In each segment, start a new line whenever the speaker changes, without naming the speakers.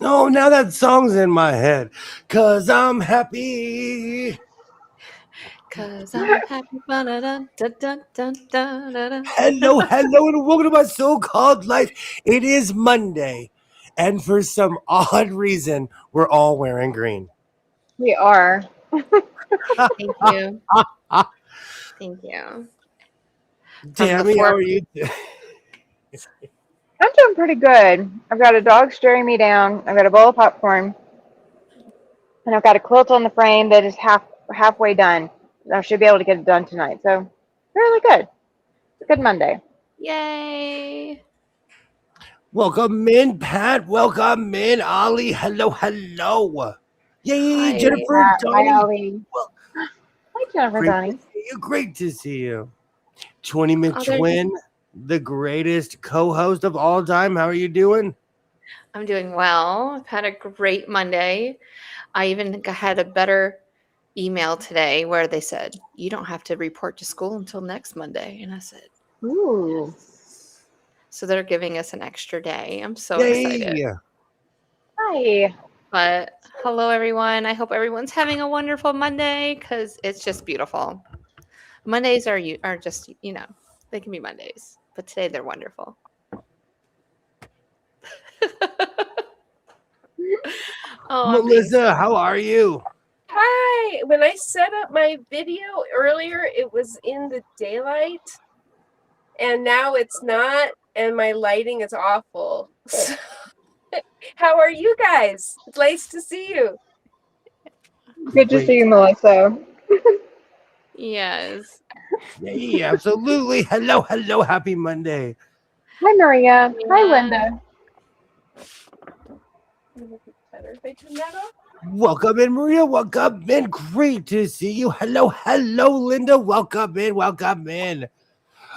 Oh, now that song's in my head. 'Cause I'm happy.
Cause I'm happy. Dun, dun, dun, dun, dun, dun,
Hello, hello, and welcome to my so-called life. It is Monday, and for some odd reason, we're all wearing green.
We are.
Thank you. Thank you. From the
Tammy, how
fourth.
are you?
I'm doing pretty good. I've got a dog staring me down. I've got a bowl of popcorn, and I've got a quilt on the frame that is halfway done. I should be able to get it done tonight. So, really good. It's a good Monday.
Yay.
Welcome in, Pat. Welcome in, Ollie. Hello, hello. Yay,
Hi.
Jennifer,
Hi,
Donnie.
Ollie.
Well,
Hi, Jennifer
great to
Donnie.
see you. Great to see you. 20
Oh, there's,
McTwin, the greatest co-host of all time. How are you doing?
I'm doing well. I've had a great Monday. I even had a better email today where they said, you don't have to report to school until next Monday. And I said,
Ooh.
yes. So they're giving us an extra day. I'm so excited.
Yay.
Hi.
But hello, everyone. I hope everyone's having a wonderful Monday because it's just beautiful. Mondays are just, they can be Mondays, but today they're wonderful. Oh,
Melissa,
amazing.
how are you?
Hi. When I set up my video earlier, it was in the daylight, and now it's not, and my lighting is awful. How are you guys? It's nice to see you.
Good to
Great.
see you, Melissa.
Yes.
Yay, absolutely. Hello, hello. Happy Monday.
Hi, Maria. Hi,
Yeah.
Linda.
Better if I turn that off.
Welcome in, Maria. Welcome in. Great to see you. Hello, hello, Linda. Welcome in. Welcome in.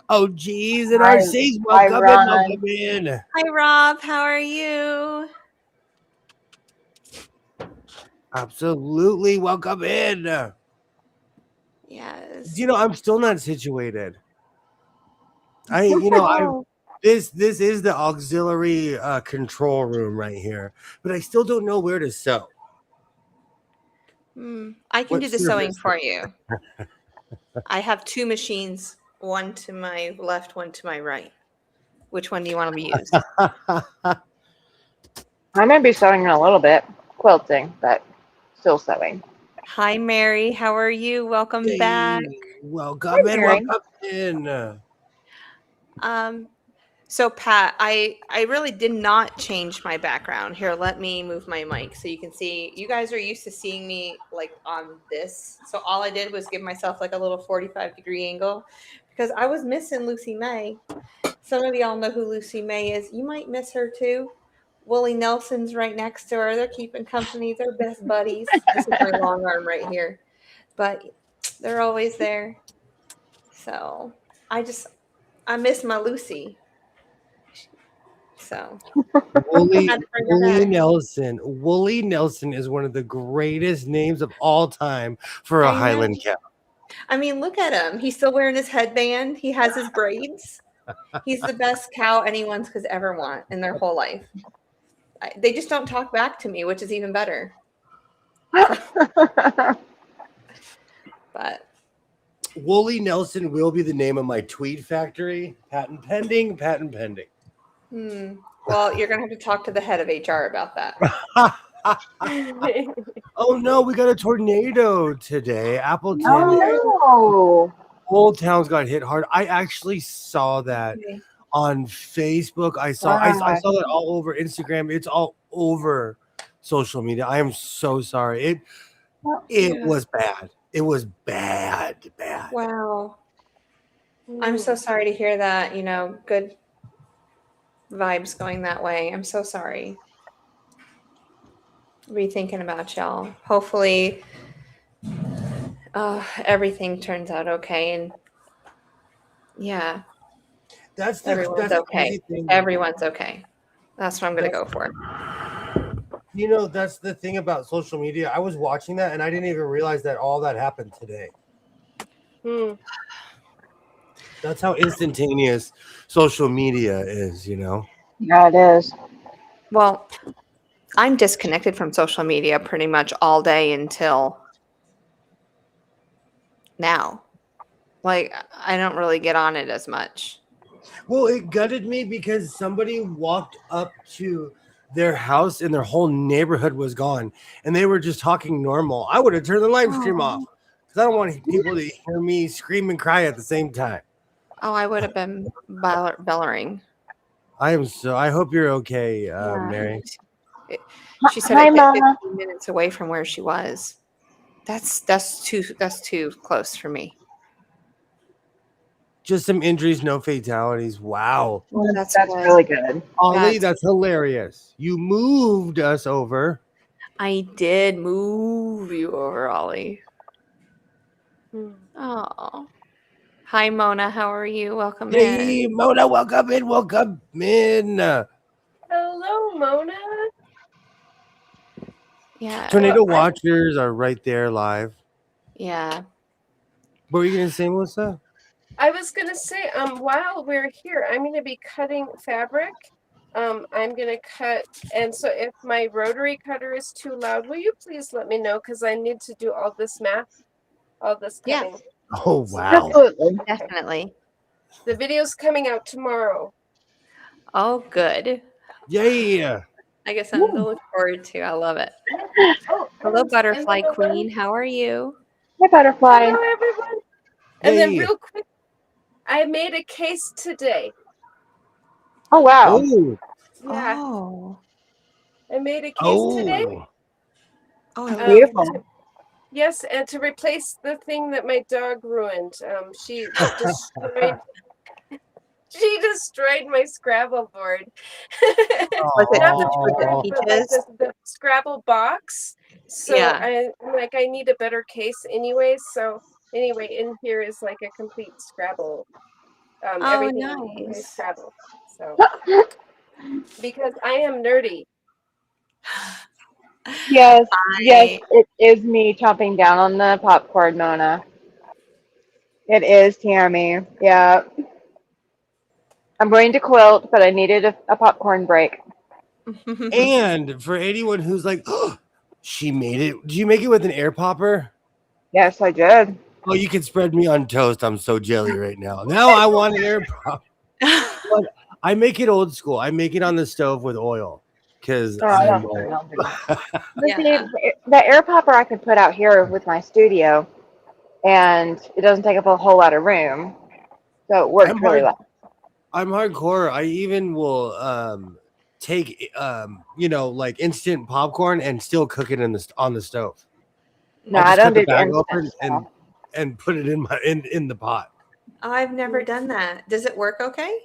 Oh, geez. And our
Hi.
says,
Hi,
welcome in.
Ron.
Welcome in.
Hi, Rob. How are you?
Absolutely. Welcome in.
Yes.
You know, I'm still not situated. I
Oh.
this is the auxiliary control room right here, but I still don't know where to sew.
I can
What
do the sewing
service?
for you. I have two machines, one to my left, one to my right. Which one do you want to be used?
I'm going to be sewing in a little bit. Quilting, but still sewing.
Hi, Mary. How are you? Welcome back.
Hey,
Hi,
welcome in.
Mary.
Welcome in.
Um, so Pat, I really did not change my background. Here, let me move my mic so you can see. You guys are used to seeing me like on this. So all I did was give myself like a little 45-degree angle because I was missing Lucy May. Some of y'all know who Lucy May is. You might miss her too. Willie Nelson's right next to her. They're keeping company. They're best buddies. This is my long arm right here. But they're always there. So I miss my Lucy. So I
Wooly
had to bring her
Wooly
back.
Nelson. Wooly Nelson is one of the greatest names of all time for a
I know.
Highland cow.
I mean, look at him. He's still wearing his headband. He has his braids. He's the best cow anyone could ever want in their whole life. They just don't talk back to me, which is even better. But
Wooly Nelson will be the name of my tweed factory. Patent pending. Patent pending.
well, you're gonna have to talk to the head of HR about that.
Oh no, we got a tornado today. Appleton.
Oh,
Whole town's got hit hard. I actually saw that
Okay.
on Facebook. I
wow.
saw that all over Instagram. It's all over social media. I am so sorry. It
Yeah.
was bad. It was bad.
Wow. I'm so sorry to hear that. Good vibes going that way. I'm so sorry. Be thinking about y'all. Hopefully, everything turns out okay. And yeah,
That's
everyone's
the
okay.
crazy thing.
Everyone's okay. That's what I'm gonna go for.
That's the thing about social media. I was watching that and I didn't even realize that all that happened today. That's how instantaneous social media is.
Yeah, it is.
Well, I'm disconnected from social media pretty much all day until now. Like, I don't really get on it as much.
Well, it gutted me because somebody walked up to their house and their whole neighborhood was gone, and they were just talking normal. I would have turned the live stream off because I don't want people to hear me scream and cry at the same time.
Oh, I would have been bellowing.
I hope you're okay, Mary.
She said
Hi,
it hit
Mama.
15 minutes away from where she was. That's too close for me.
Just some injuries, no fatalities. Wow.
That's
That's
good.
really good.
Ollie, that's hilarious. You moved us over.
I did move you over, Ollie. Oh. Hi, Mona. How are you? Welcome
Hey,
in.
Mona, welcome in. Welcome in.
Hello, Mona.
Yeah.
Tornado
Well,
watchers are right there live.
Yeah.
What were you going to say, Melissa?
I was gonna say, while we're here, I'm gonna be cutting fabric. I'm gonna cut, and so if my rotary cutter is too loud, will you please let me know? Because I need to do all this math, all this
Yeah.
cutting.
Oh, wow.
Absolutely.
Definitely.
The video's coming out tomorrow.
Oh, good.
Yeah.
I guess something to look forward to. I love it.
Oh,
Hello,
and
Butterfly
then
Queen. How are you?
Hi, Butterfly.
hello, everyone. And then
Yay.
real quick, I made a case today.
Oh, wow.
Oh.
Yeah,
Oh.
I made a case today.
Oh, I love
Beautiful.
Yes, and to replace the thing that my dog ruined. She destroyed. She destroyed my Scrabble board.
Was it
Not the
was it
board, but like
peaches?
the Scrabble box. So
Yeah.
I need a better case anyways. So anyway, in here is like a complete Scrabble.
Oh,
Everything in
nice.
Scrabble. So because I am nerdy.
Yes, yes,
I
it is me chomping down on the popcorn, Mona. It is Tammy. Yeah. I'm going to quilt, but I needed a popcorn break.
And for anyone who's like, oh, she made it. Did you make it with an air popper?
Yes, I did.
Oh, you can spread me on toast. I'm so jelly right now. Now I want an air pop. But I make it old school. I make it on the stove with oil because
Oh, I
I'm
don't
old.
know. But see,
Yeah.
the air popper I could put out here with my studio, and it doesn't take up a whole lot of room, so it works
I'm
really
hard.
well.
I'm hardcore. I even will take like instant popcorn and still cook it on the stove.
No,
I'll
I
just
don't
cut the
do the
bag
instant
open
stuff.
and put it in in the pot.
I've never done that. Does it work okay?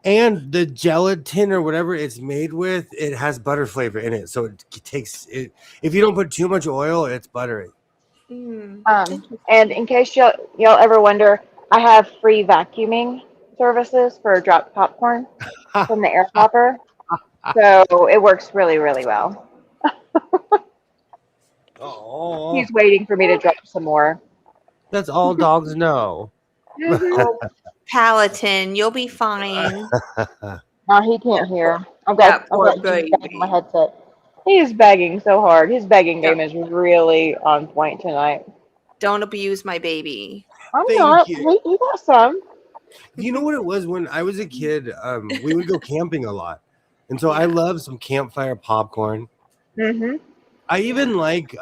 And the gelatin or whatever it's made with, it has butter flavor in it. So it takes it. If you don't put too much oil, it's buttery.
Hmm.
And in case y'all ever wonder, I have free vacuuming services for dropped popcorn from the air popper, so it works really, really well.
Oh,
He's waiting for me to drop some more.
that's all dogs know.
Oh, Paladin, you'll be fine.
No, he can't hear.
That
I've
poor
got Gene back in my
baby.
headset. He is begging so hard. His begging
Yeah.
game is really on point tonight.
Don't abuse my baby.
I'm
Thank
not.
you.
He got some.
You know what it was when I was a kid? We would go camping a lot, and so I
Yeah.
love some campfire popcorn.
Mm-hmm.
I even like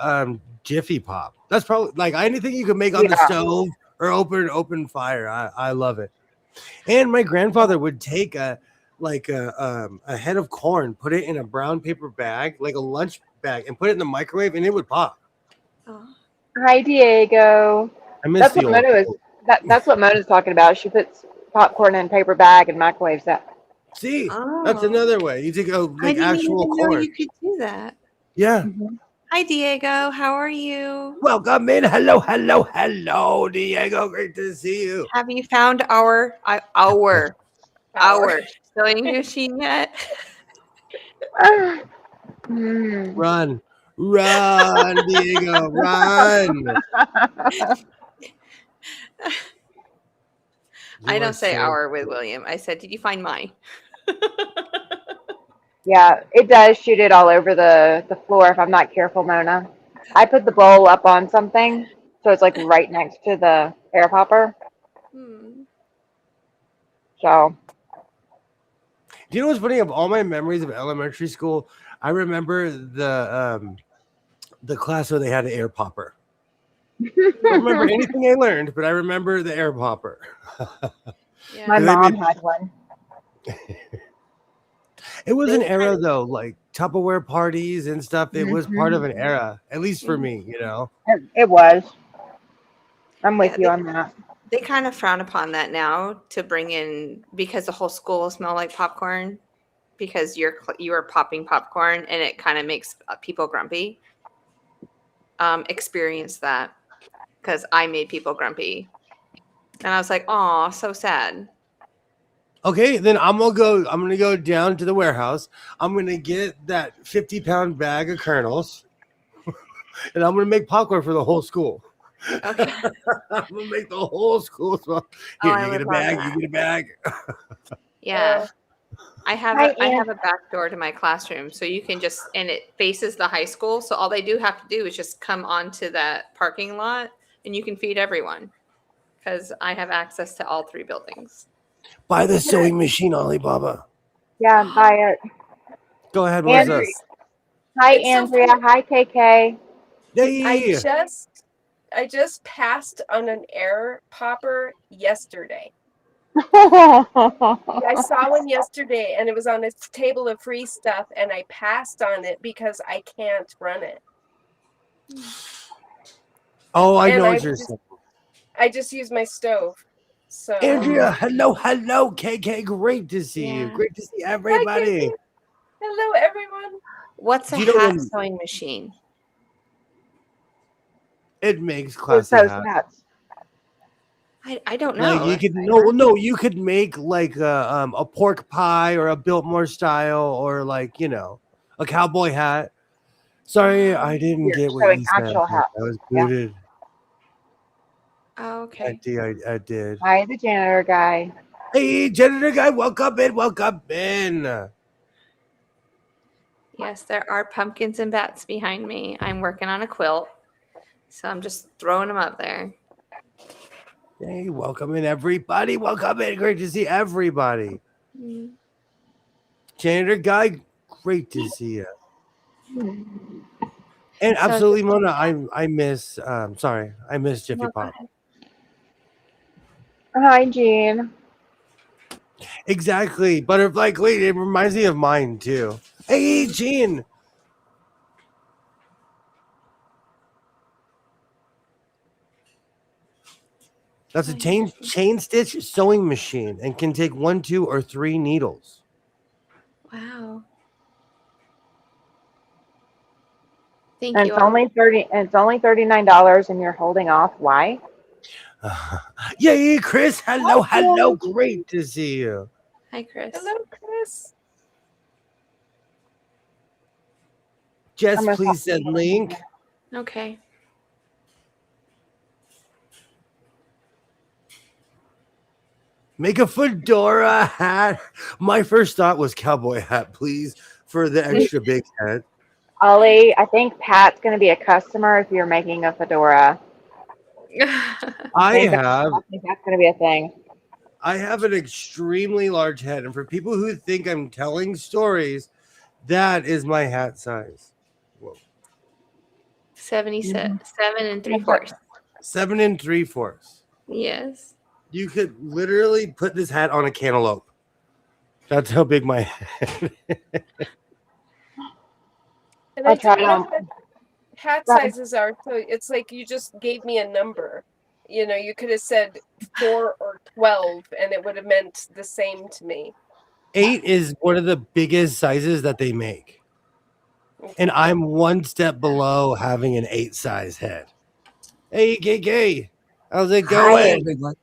Jiffy Pop. That's probably like anything you can make on the
Yeah.
stove or open fire. I love it. And my grandfather would take a head of corn, put it in a brown paper bag, like a lunch bag, and put it in the microwave, and it would pop.
Oh.
Hi, Diego.
I miss
That's
the
what
old.
Mona is. That's what Mona's talking about. She puts popcorn in a paper bag and microwaves that.
See, that's
Oh.
another way. You take a
I didn't
actual
even know
corn.
you could do that.
Yeah.
Mm-hmm.
Hi, Diego. How are you?
Welcome in. Hello, Diego. Great to see you.
Have you found our sewing machine yet?
Run, Diego, run.
I
You are
don't say
so
our with William. I said, did you find mine?
Yeah, it does shoot it all over the floor if I'm not careful, Mona. I put the bowl up on something, so it's like right next to the air popper.
Hmm.
So
Do you know what's funny? Of all my memories of elementary school, I remember the class where they had an air popper. Don't remember anything I learned, but I remember the air popper.
Yeah.
my
They
mom
made-
had one.
It was an
They
era
kind
though, like Tupperware parties and stuff. It was part of an era, at least for me, you know.
It was. I'm with
Yeah,
you on that.
they kind of frown upon that now to bring in because the whole school will smell like popcorn because you are popping popcorn and it kind of makes people grumpy. Experience that because I made people grumpy, and I was like, "Oh, so sad."
Okay, then I'm gonna go down to the warehouse. I'm gonna get that 50-pound bag of kernels, and I'm gonna make popcorn for the whole school.
Okay.
I'm gonna make the whole school smell.
Oh,
Here,
I
you get
would
a
love
bag.
that.
You get a bag.
Yeah. I have
Hi,
I
Ann.
have a back door to my classroom, so you can just and it faces the high school. So all they do have to do is just come onto that parking lot, and you can feed everyone because I have access to all three buildings.
Buy the sewing machine, Alibaba.
Yeah, buy it.
Go ahead. What was
Andrew,
this?
hi,
It's so
Andrea.
funny.
Hi, KK.
Yay!
I just passed on an air popper yesterday. I saw one yesterday and it was on a table of free stuff and I passed on it because I can't run it.
Oh, I
And
know what you're saying.
I just use my stove. So
Andrea, hello, KK. Great to see you.
Yeah.
Great to see
Hi,
everybody.
Kiki. Hello everyone.
What's a
Do you know
hat
when-
sewing machine?
It makes
It
classy
sews
hats.
hats.
I don't know.
Like you could you could make like a pork pie or a Biltmore style or like a cowboy hat. Sorry, I didn't
You're
get what
sewing
you said.
actual hats.
I was
Yeah.
booted.
Oh, okay.
I did.
Hi, the janitor guy.
Hey, janitor guy, welcome in. Welcome in.
Yes, there are pumpkins and bats behind me. I'm working on a quilt, so I'm just throwing them up there.
Hey, welcome in, everybody. Welcome in. Great to see everybody.
Mm.
Janitor guy, great to see you. And
So-
absolutely, Mona, I miss. I miss Jiffy
Well, go
Pop.
ahead.
Hi, Jean.
Exactly, Butterfly Clean. It reminds me of mine too. Hey, Gene. That's a chain stitch sewing machine and can take 1, 2, or 3 needles.
Wow. Thank
And
you.
it's only $39 and you're holding off. Why?
Yay, Chris. Hello. Great to see you.
Hi, Chris.
Hello, Chris.
Jess,
I'm gonna
please
stop.
send link.
Okay.
Make a fedora hat. My first thought was cowboy hat, please, for the extra big head.
Ollie, I think Pat's going to be a customer if you're making a fedora.
I
think that's going to be a thing.
I have an extremely large head, and for people who think I'm telling stories, that is my hat size. Whoa.
77 3/4.
7 3/4.
Yes.
You could literally put this hat on a cantaloupe. That's how big my head.
And
I
I
tried
don't know
on.
what hat
Right.
sizes are, so it's like you just gave me a number. You know, you could have said 4 or 12 and it would have meant the same to me.
8 is one of the biggest sizes that they make. And I'm one step below having an 8 size head. Hey, KK. How's it
Hi,
going?
everyone.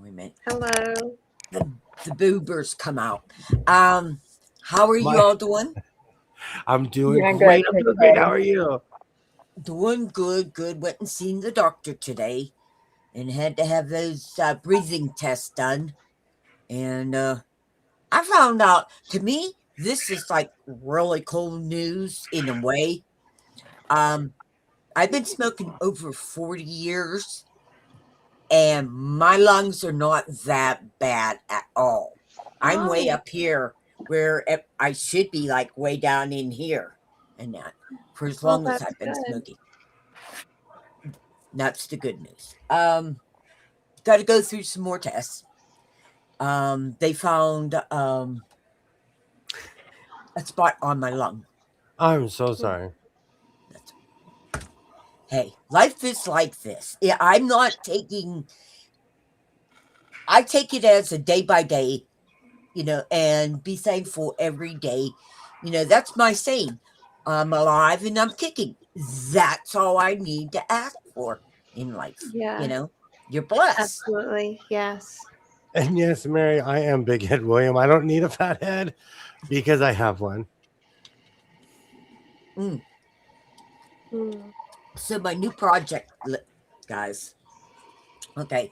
Wait a minute.
Hello.
The boobers come out. How are you all doing?
I'm doing
Doing
great.
good,
I'm doing
KK.
great. How are you?
Doing good. Went and seen the doctor today and had to have those breathing tests done. And I found out, to me, this is like really cool news in a way. I've been smoking over 40 years, and my lungs are not that bad at all. I'm way
Oh.
up here where I should be like way down in here, and that for as
Well,
long as
that's
I've been
good.
smoking. That's the good news. Got to go through some more tests. They found a spot on my lung.
I'm so sorry.
Hey, life is like this. Yeah, I'm not taking. I take it as a day by day, and be thankful every day. That's my saying. I'm alive and I'm kicking. That's all I need to ask for in life.
Yeah.
You're blessed.
Absolutely. Yes.
And yes, Mary, I am Big Head William. I don't need a fat head because I have one.
Mm.
Mm.
So my new project, guys. Okay.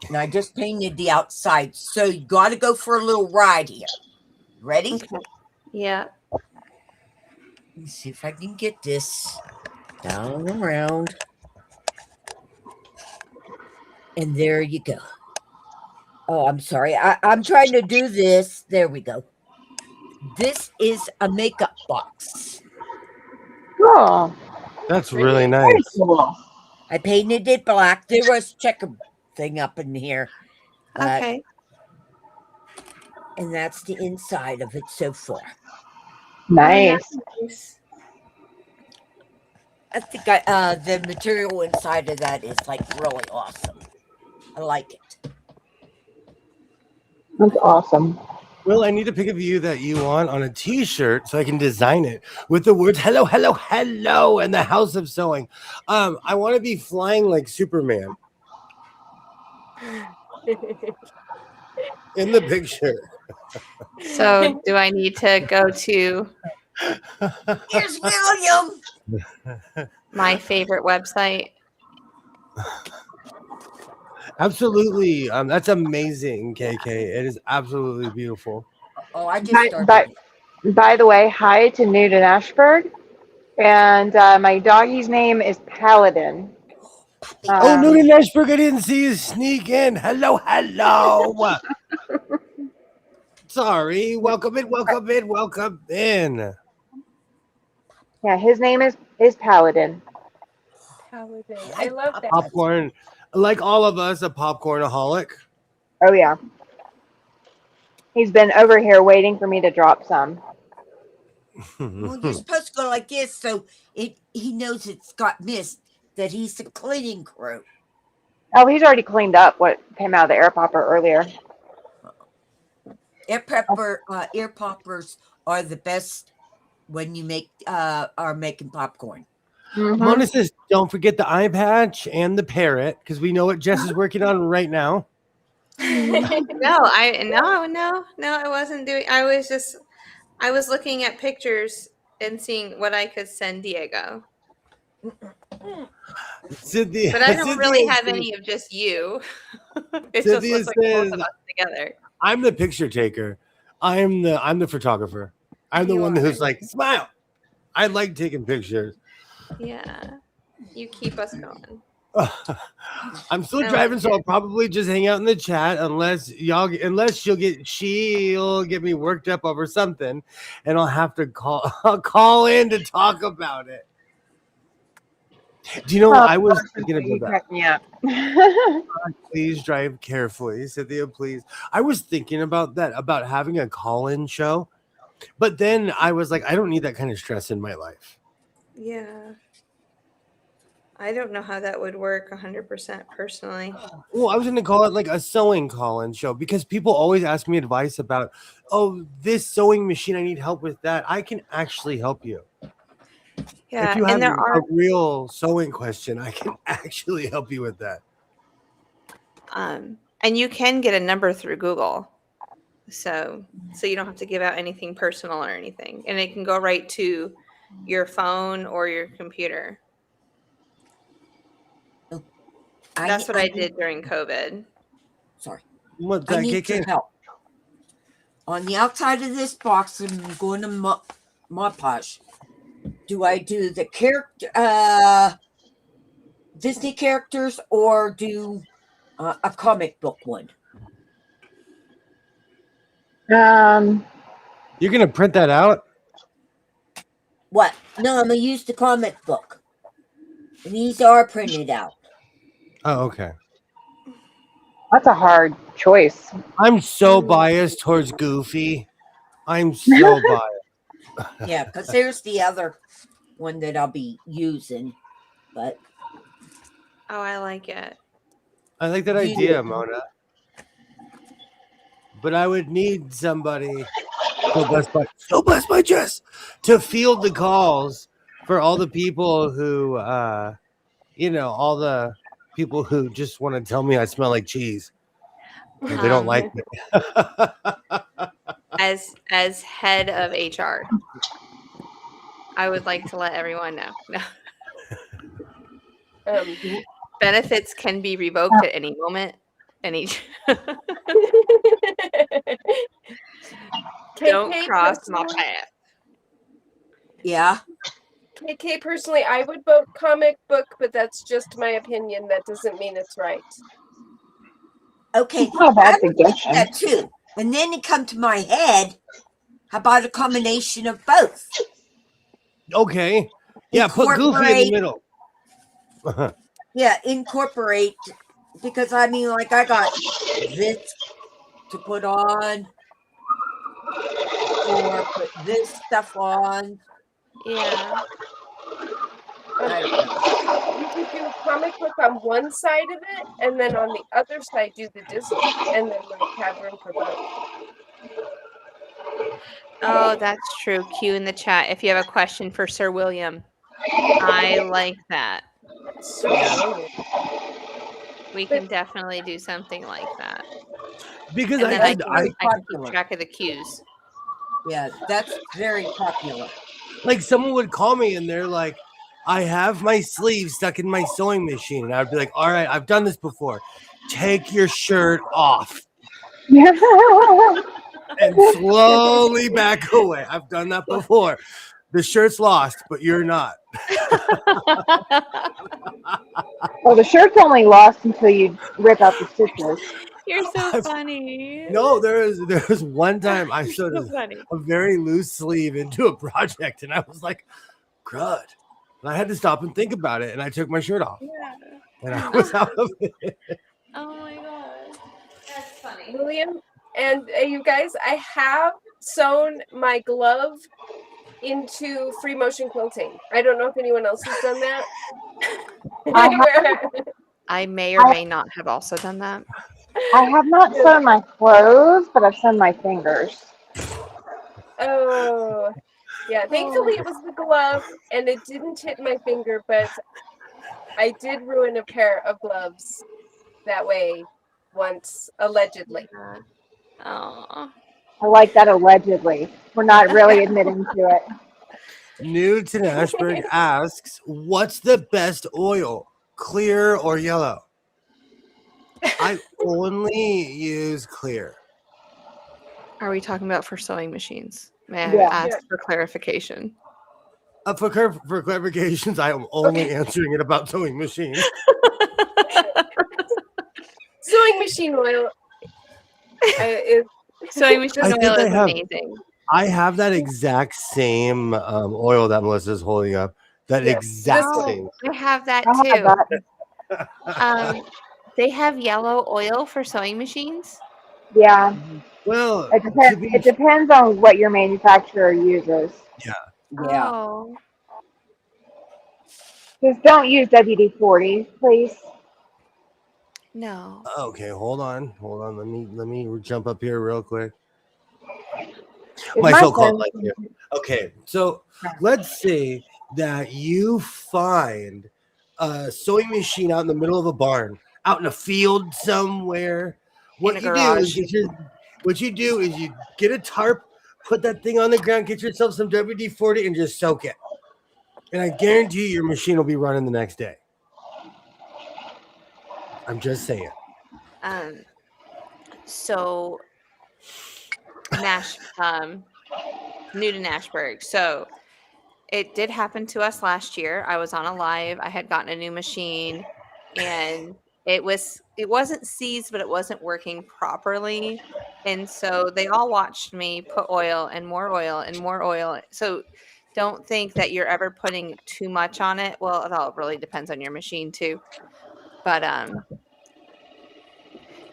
And I just painted the outside. So you got to go for a little ride here. Ready?
Okay. Yeah.
Let's see if I can get this down around. And there you go. Oh, I'm sorry. I'm trying to do this. There we go. This is a makeup box.
Cool.
That's really
Very
nice.
cool.
I painted it black. There was checker thing up in here.
Okay.
And that's the inside of it so far.
Nice.
Nice.
I think the material inside of that is like really awesome. I like it.
That's awesome.
Well, I need to pick a view that you want on a t-shirt so I can design it with the words hello, hello, hello, and the house of sewing. I want to be flying like Superman in the picture.
So, do I need to go to
Here's William.
my favorite website?
Absolutely. That's amazing, KK. It is absolutely beautiful.
Oh, I just
By,
started.
by the way, hi to Newton Ashford. And my doggy's name is Paladin.
Oh, Newton Ashbrook, I didn't see you sneak in. Hello, hello. Sorry. Welcome in, welcome in, welcome in.
Yeah, his name is Paladin.
Paladin. I love that.
Popcorn, like all of us, a popcornaholic.
Oh, yeah. He's been over here waiting for me to drop some.
Well, you're supposed to go like this so he knows it's got missed, that he's the cleaning crew.
Oh, he's already cleaned up what came out of the air popper earlier.
Air poppers are the best when you are making popcorn.
Mm-hmm.
Mona says, don't forget the eye patch and the parrot, because we know what Jess is working on right now.
No, I wasn't doing. I was looking at pictures and seeing what I could send Diego.
Cynthia,
But I don't really
Cynthia
have
says-
any of just you. It
Cynthia
just looks like both
says-
of us together.
I'm the picture taker. I'm the photographer. I'm the
You
one
are.
who's like, smile. I like taking pictures.
Yeah, you keep us going.
I'm still
I
driving,
like
so
it.
I'll probably just hang out in the chat unless she'll get me worked up over something, and I'll have to call in to talk about it. Do you know what I was thinking
You
about that?
cracked me up.
Please drive carefully, Cynthia, please. I was thinking about that, about having a call-in show, but then I was like, I don't need that kind of stress in my life.
Yeah, I don't know how that would work 100% personally.
Well, I was going to call it like a sewing call-in show because people always ask me advice about, oh, this sewing machine, I need help with that. I can actually help you.
Yeah,
If you have
and there are
a real sewing question, I can actually help you with that.
and you can get a number through Google, so you don't have to give out anything personal or anything, and it can go right to your phone or your computer. That's what I did during COVID.
Sorry.
What's
I
that,
need
KK?
your help. on the outside of this box, I'm going to Mod Podge. Do I do the character, Disney characters, or do a comic book one?
You're gonna print that out?
What? No, I'm gonna use the comic book. And these are printed out.
Oh, okay.
That's a hard choice.
I'm so biased towards Goofy. I'm so biased.
Yeah, because there's the other one that I'll be using. But
Oh, I like it.
I like that idea, Mona. But I would need somebody so bless my chest to field the calls for all the people who all the people who just want to tell me I smell like cheese. And they don't like me.
As head of HR, I would like to let everyone know. No. Benefits can be revoked at any moment. Don't cross my path.
yeah.
KK, personally, I would vote comic book, but that's just my opinion. That doesn't mean it's right.
Okay.
Not a bad
I would think
suggestion.
that too. And then it come to my head, how about a combination of both?
Okay. Yeah, put Goofy in the middle.
Yeah, incorporate, because I mean, like, I got this to put on, or put this stuff on.
Yeah.
I don't know.
You could do a comic book on one side of it, and then on the other side do the Disney, and then like have room for both.
Oh, that's true. Q in the chat if you have a question for Sir William. I like that.
So brilliant.
We can definitely do something like that.
Because
And then I can
popular.
keep track of the cues.
Yeah, that's very popular.
like someone would call me and they're like, I have my sleeve stuck in my sewing machine. And I'd be like, all right, I've done this before. Take your shirt off and slowly back away. I've done that before. The shirt's lost, but you're not.
Well, the shirt's only lost until you rip out the stitches.
You're so funny.
No, there was one time I sewed
So funny.
a very loose sleeve into a project, and I was like, crud. And I had to stop and think about it, and I took my shirt off.
Yeah.
And I was out of it.
Oh my god. That's funny.
William and you guys, I have sewn my glove into free motion quilting. I don't know if anyone else has done that.
I may or may not have also done that.
I have not sewn my clothes, but I've sewn my fingers.
Oh, yeah. Thankfully, it was the glove, and it didn't hit my finger, but I did ruin a pair of gloves that way once, allegedly.
Oh.
I like that allegedly. We're not really admitting to it.
Newton Ashburn asks, what's the best oil, clear or yellow? I only use clear.
Are we talking about for sewing machines? May I
Yeah.
ask for clarification?
For clarifications, I am only answering it about sewing machines.
Sewing machine oil is
Sewing machine
I
oil
think I
is
have-
amazing.
I have that exact same oil that Melissa's holding up. That
Yes.
exact
Oh,
same.
I have that
I have
too.
that.
They have yellow oil for sewing machines.
Yeah,
Well,
it depends. It depends on what your manufacturer uses.
Yeah.
Oh.
Just don't use WD-40, please.
No.
okay, hold on. Let me jump up here real quick.
It's
My
my
so-called
turn.
life here. Okay, so let's say that you find a sewing machine out in the middle of a barn, out in a field somewhere. What
a
you
garage.
do is you get a tarp, put that thing on the ground, get yourself some WD-40, and just soak it. And I guarantee you your machine will be running the next day. I'm just saying.
So Newton Ashburg. So it did happen to us last year. I was on a live. I had gotten a new machine, and it wasn't seized, but it wasn't working properly. And so they all watched me put oil and more oil and more oil. So don't think that you're ever putting too much on it. Well, it all really depends on your machine too. But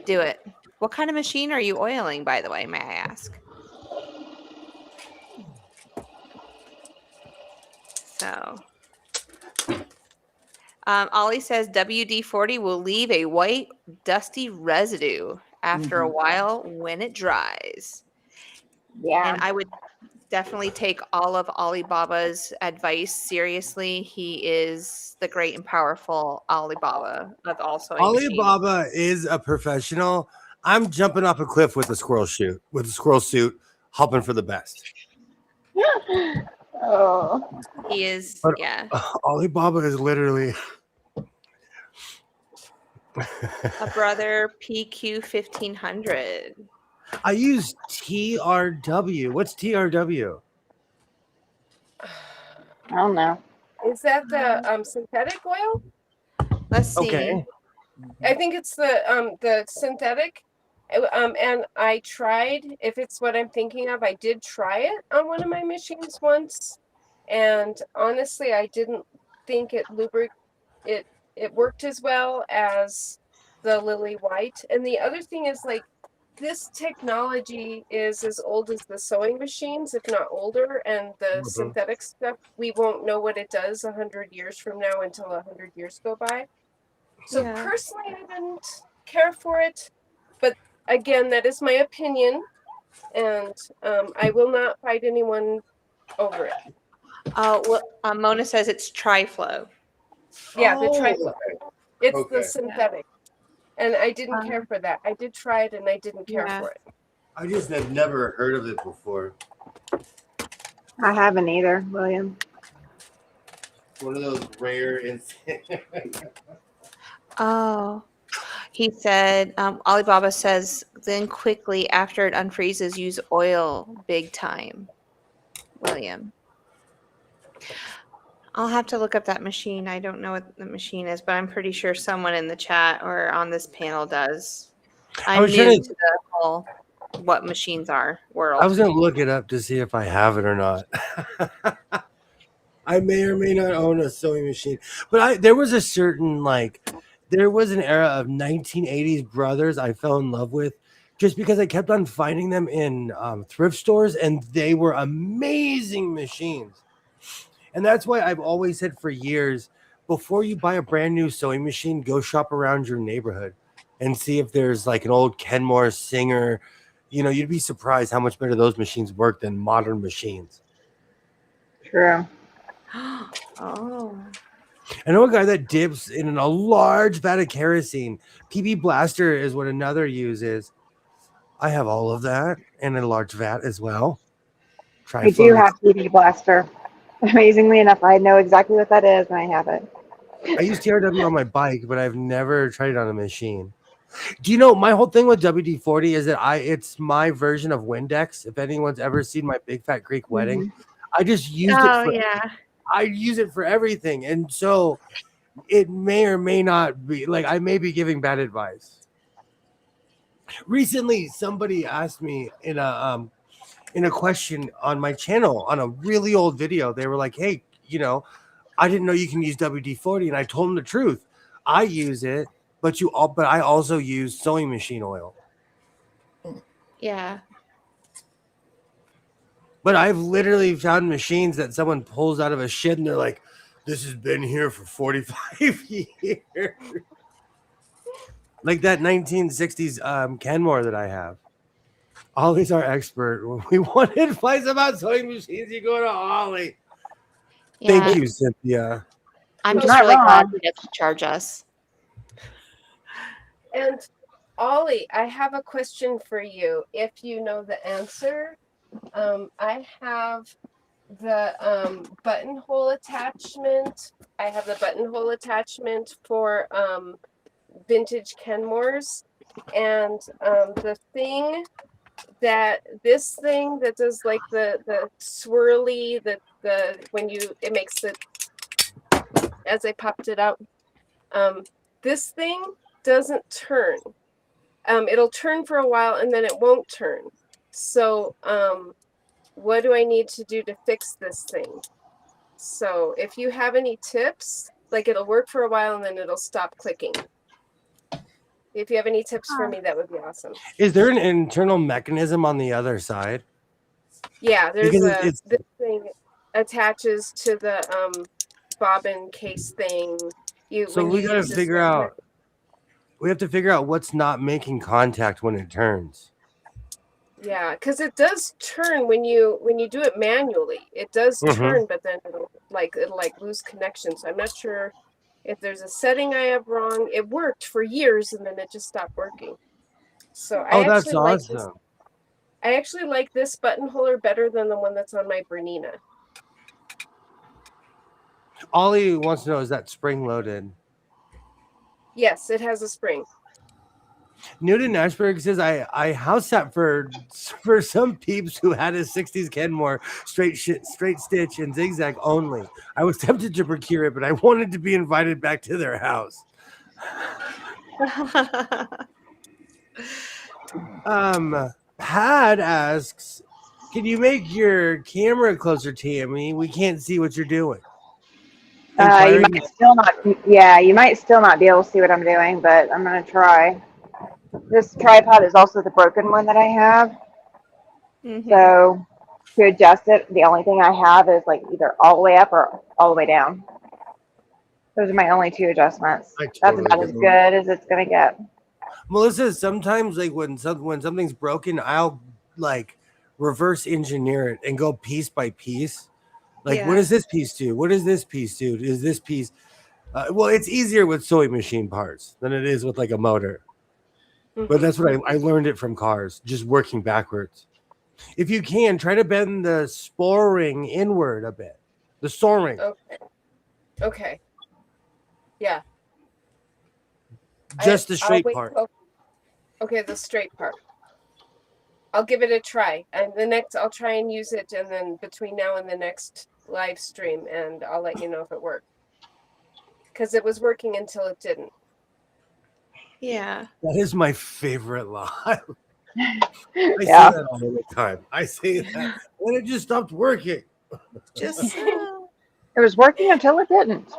do it. What kind of machine are you oiling, by the way, may I ask? So Ollie says WD-40 will leave a white, dusty residue after a while when it dries.
Yeah.
And I would definitely take all of Alibaba's advice seriously. He is the great and powerful Alibaba of all sewing machines.
Alibaba is a professional. I'm jumping off a cliff with a squirrel suit, hoping for the best.
Oh.
He is,
But
yeah.
Alibaba is literally
A brother PQ 1500.
I use TRW. What's TRW?
I don't know.
Is that the synthetic oil?
Let's see.
Okay.
I think it's the synthetic. And I tried, if it's what I'm thinking of, I did try it on one of my machines once, and honestly, I didn't think it worked as well as the Lily White. And the other thing is, like, this technology is as old as the sewing machines, if not older, and the synthetic stuff, we won't know what it does 100 years from now until 100 years go by. So personally, I didn't care for it, but again, that is my opinion, and I will not fight anyone over it.
Mona says it's Triflow.
Yeah, the Triflow. It's
Okay.
the synthetic, and I didn't care for that. I did try it, and I didn't care for it.
I just have never heard of it before.
I haven't either, William.
One of those rare instances.
Oh, he said, Alibaba says, then quickly after it unfreezes, use oil big time. William. I'll have to look up that machine. I don't know what the machine is, but I'm pretty sure someone in the chat or on this panel does. I'm new to the whole what machines are world.
I was going to look it up to see if I have it or not. I may or may not own a sewing machine, but there was a certain there was an era of 1980s brothers I fell in love with just because I kept on finding them in thrift stores, and they were amazing machines. And that's why I've always said for years, before you buy a brand new sewing machine, go shop around your neighborhood and see if there's like an old Kenmore Singer. You know, you'd be surprised how much better those machines work than modern machines.
True.
Oh.
I know a guy that dips in a large vat of kerosene. PB Blaster is what another uses. I have all of that in a large vat as well.
I do have PB Blaster. Amazingly enough, I know exactly what that is, and I have it.
I use TRW on my bike, but I've never tried it on a machine. Do you know my whole thing with WD-40 is that it's my version of Windex. If anyone's ever seen my Big Fat Greek Wedding, I just used it. I use it for everything, and so it may or may not be like I may be giving bad advice. Recently, somebody asked me in a question on my channel on a really old video. They were like, "Hey, I didn't know you can use WD-40," and I told them the truth. I use it, but I also use sewing machine oil.
Yeah.
But I've literally found machines that someone pulls out of a shed and they're like, "This has been here for 45 years." Like that 1960s Kenmore that I have. Ollie's our expert. When we want advice about sewing machines, you go to Ollie. Yeah. Thank you, Cynthia.
I'm just really glad he doesn't charge us.
And Ollie, I have a question for you. If you know the answer, I have the buttonhole attachment. I have the buttonhole attachment for vintage Kenmores, and the thing that this thing that does like the swirly, the when it makes it, as I popped it out, this thing doesn't turn. It'll turn for a while and then it won't turn. So what do I need to do to fix this thing? So if you have any tips, like it'll work for a while and then it'll stop clicking. If you have any tips for me, that would be awesome.
Is there an internal mechanism on the other side?
Yeah, there's
Because
this thing attaches to the bobbin case thing.
So we gotta figure out. We have to figure out what's not making contact when it turns.
Yeah, because it does turn when you do it manually. It does turn, but then it'll lose connection. So I'm not sure if there's a setting I have wrong. It worked for years and then it just stopped working. So
That's awesome.
I actually like this button holder better than the one that's on my Bernina.
Ollie wants to know, is that spring loaded?
Yes, it has a spring.
Newton Ashberg says, I house sat for some peeps who had a 60s Kenmore straight stitch and zigzag only. I was tempted to procure it, but I wanted to be invited back to their house. Pad asks, can you make your camera closer, Tammy? We can't see what you're doing.
You might still not. Yeah, you might still not be able to see what I'm doing, but I'm gonna try. This tripod is also the broken one that I have. So to adjust it, the only thing I have is like either all the way up or all the way down. Those are my only two adjustments. That's about as good as it's gonna get.
Melissa, sometimes like when something's broken, I'll like reverse engineer it and go piece by piece. Like, what does this piece do? What does this piece do? Is this piece? Well, it's easier with sewing machine parts than it is with like a motor. But that's what I learned it from cars, just working backwards. If you can, try to bend the sporing inward a bit. The soaring.
Okay. Yeah.
Just the straight part.
Okay, the straight part. I'll give it a try. And I'll try and use it, and then between now and the next live stream, and I'll let you know if it worked. Because it was working until it didn't.
Yeah.
That is my favorite line. I say that all the time. I say that when it just stopped working.
Just
it was working until it didn't.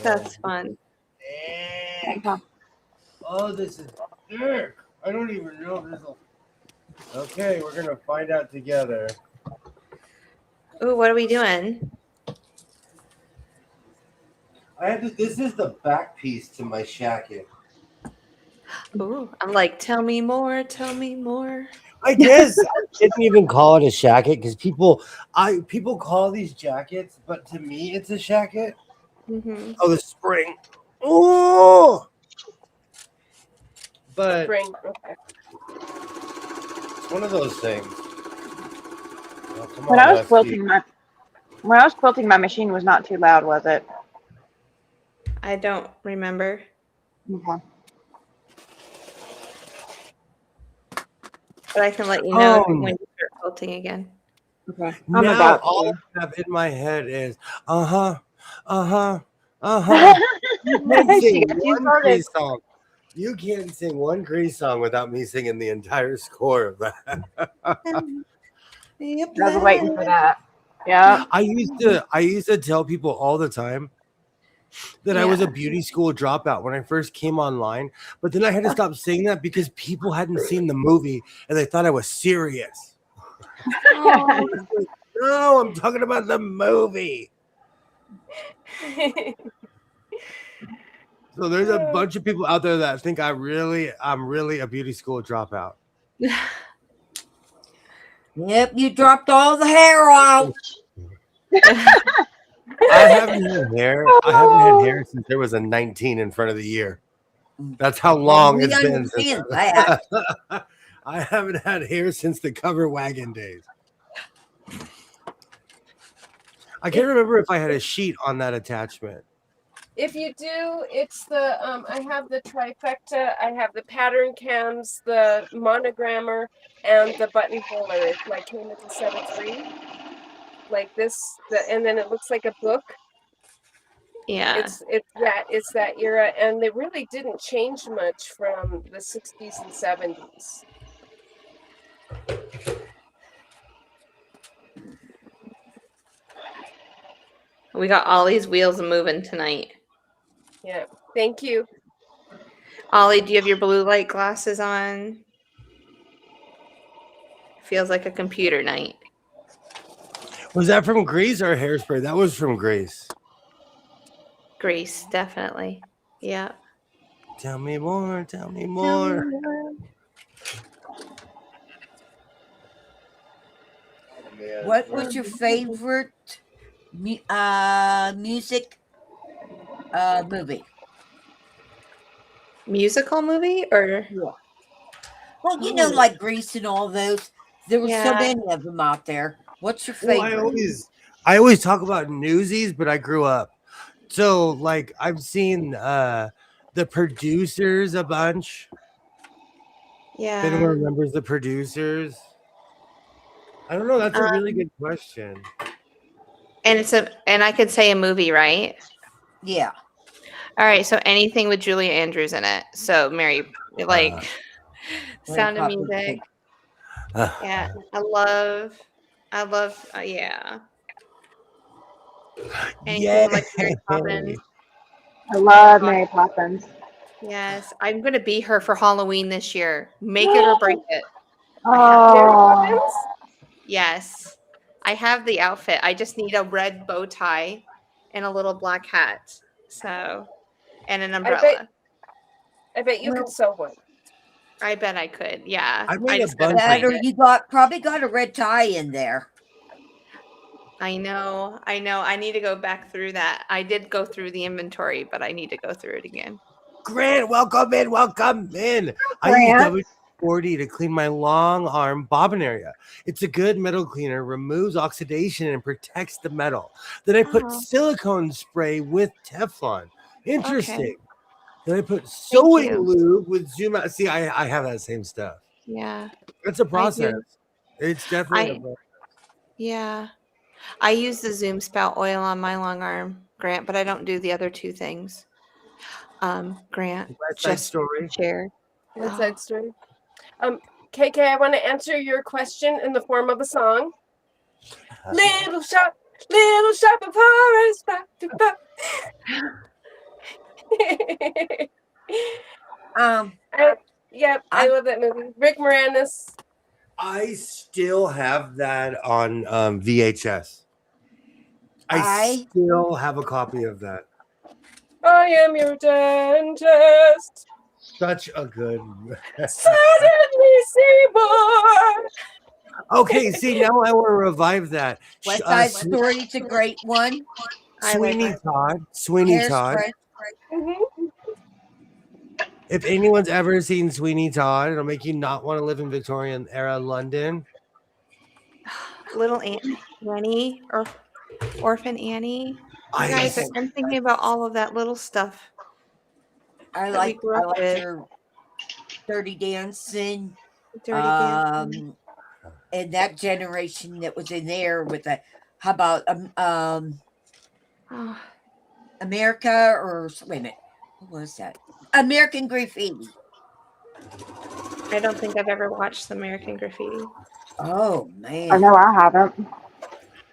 That's fun.
Oh, this is dark. I don't even know if this will. Okay, we're gonna find out together.
Ooh, what are we doing?
This is the back piece to my shacket.
Ooh, I'm like, tell me more, tell me more.
I guess I shouldn't even call it a shacket because people call these jackets, but to me it's a shacket. Oh, the spring. Oh, but
spring. Okay.
It's one of those things. Oh,
when I was quilting, my machine was not too loud, was it?
I don't remember.
Okay.
But I can let you know when you start quilting again.
Okay.
Now all I have in my head is you can't sing one Grease song. You can't sing one Grease song without me singing the entire score of that.
I was waiting for that. Yeah.
I used to tell people all the time that I was a beauty school dropout when I first came online, but then I had to stop saying that because people hadn't seen the movie and they thought I was serious. No, I'm talking about the movie. So there's a bunch of people out there that think I'm really a beauty school dropout.
Yep, you dropped all the hair out.
I haven't had hair. I haven't had hair since there was a 19 in front of the year. That's how long it's been. I haven't had hair since the cover wagon days. I can't remember if I had a sheet on that attachment.
If you do, it's the I have the trifecta. I have the pattern cams, the monogrammer, and the buttonholer. It like came as a set of 3, like this. And then it looks like a book.
Yeah.
It's that era, and they really didn't change much from the 60s and 70s.
We got Ollie's wheels moving tonight.
Yeah. Thank you.
Ollie, do you have your blue light glasses on? Feels like a computer night.
Was that from Grease or Hairspray? That was from Grease.
Grease, definitely. Yeah.
Tell me more. Tell me more.
What was your favorite music movie?
Musical movie or
Well, you know, like Grease and all those. There were so
Yeah.
many of them out there. What's your
Well,
favorite?
I always talk about Newsies, but I grew up. So like I've seen the Producers a bunch. If anyone
yeah.
remembers the Producers. I don't know. That's a really good question.
And I could say a movie, right?
Yeah.
All right, so anything with Julia Andrews in it. So Mary, like Sound of
Mary Poppins.
Music. Yeah, I love, yeah. Anything like Mary Poppins.
I love Mary Poppins.
Yes, I'm gonna be her for Halloween this year. Make it or break it.
Mary
Oh,
Poppins?
Yes, I have the outfit. I just need a red bow tie and a little black hat. So, and an umbrella.
I bet you could sew one.
I bet I could. Yeah,
I
I
made a
just gotta
bunch
find
That or
it.
you probably got a red tie in there.
I know. I need to go back through that. I did go through the inventory, but I need to go through it again.
Grant, welcome in. Welcome in. I use W40 to clean my long arm bobbin area. It's a good metal cleaner, removes oxidation and protects the metal. Then I put silicone spray with Teflon. Interesting. Then I put sewing
you.
lube with zoom out. See, I have that same stuff.
Yeah.
It's a process. It's definitely a process.
Yeah. I use the Zoom spout oil on my long arm, Grant, but I don't do the other 2 things. Grant,
West Side
just
Story.
share.
What's that story? KK, I want to answer your question in the form of a song. Little shop of horrors. I love that movie. Rick Moranis.
I still have that on VHS. I still have a copy of that.
I am your dentist.
Such a good.
Suddenly Seymour.
Okay, see, now I want to revive that.
West Side Story is a great one.
Sweeney Todd. Sweeney Todd.
Mm-hmm.
If anyone's ever seen Sweeney Todd, it'll make you not want to live in Victorian era London.
Little Annie or Orphan Annie.
Guys,
I'm thinking about all of that little stuff.
I like your Dirty Dancing.
Dirty Dancing.
And that generation that was in there with the, how about America or wait a minute, what was that? American Graffiti.
I don't think I've ever watched American Graffiti.
Oh man,
I know I haven't.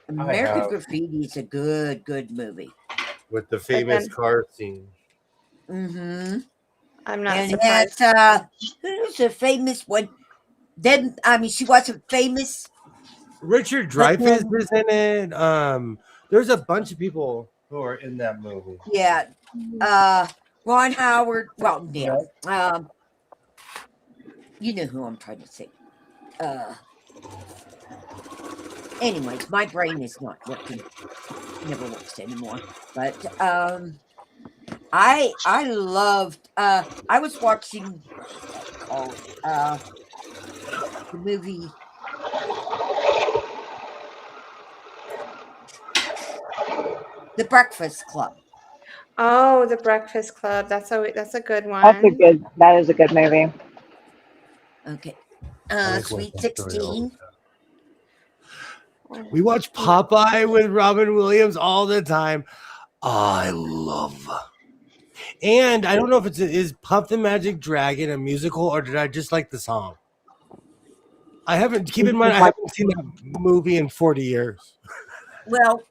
American Graffiti is a good movie
with the famous car scene.
Mm-hmm.
I'm not
and
surprised.
Who's a famous one? Then she wasn't famous.
Richard Dreyfuss is in it. There's a bunch of people who are in that movie.
Yeah. Ron Howard. Well, yeah. You know who I'm trying to say. Anyways, my brain is not working. Never works anymore. But I loved. I was watching the movie. The Breakfast Club.
Oh, The Breakfast Club. That's a good one.
That is a good movie.
Okay.
I like
Sweet
West Side Story all the
16.
time. We watch Popeye with Robin Williams all the time. I love. And I don't know if is Puff the Magic Dragon a musical or did I just like the song? I haven't. Keep in mind, I haven't seen that movie in 40 years.
Well,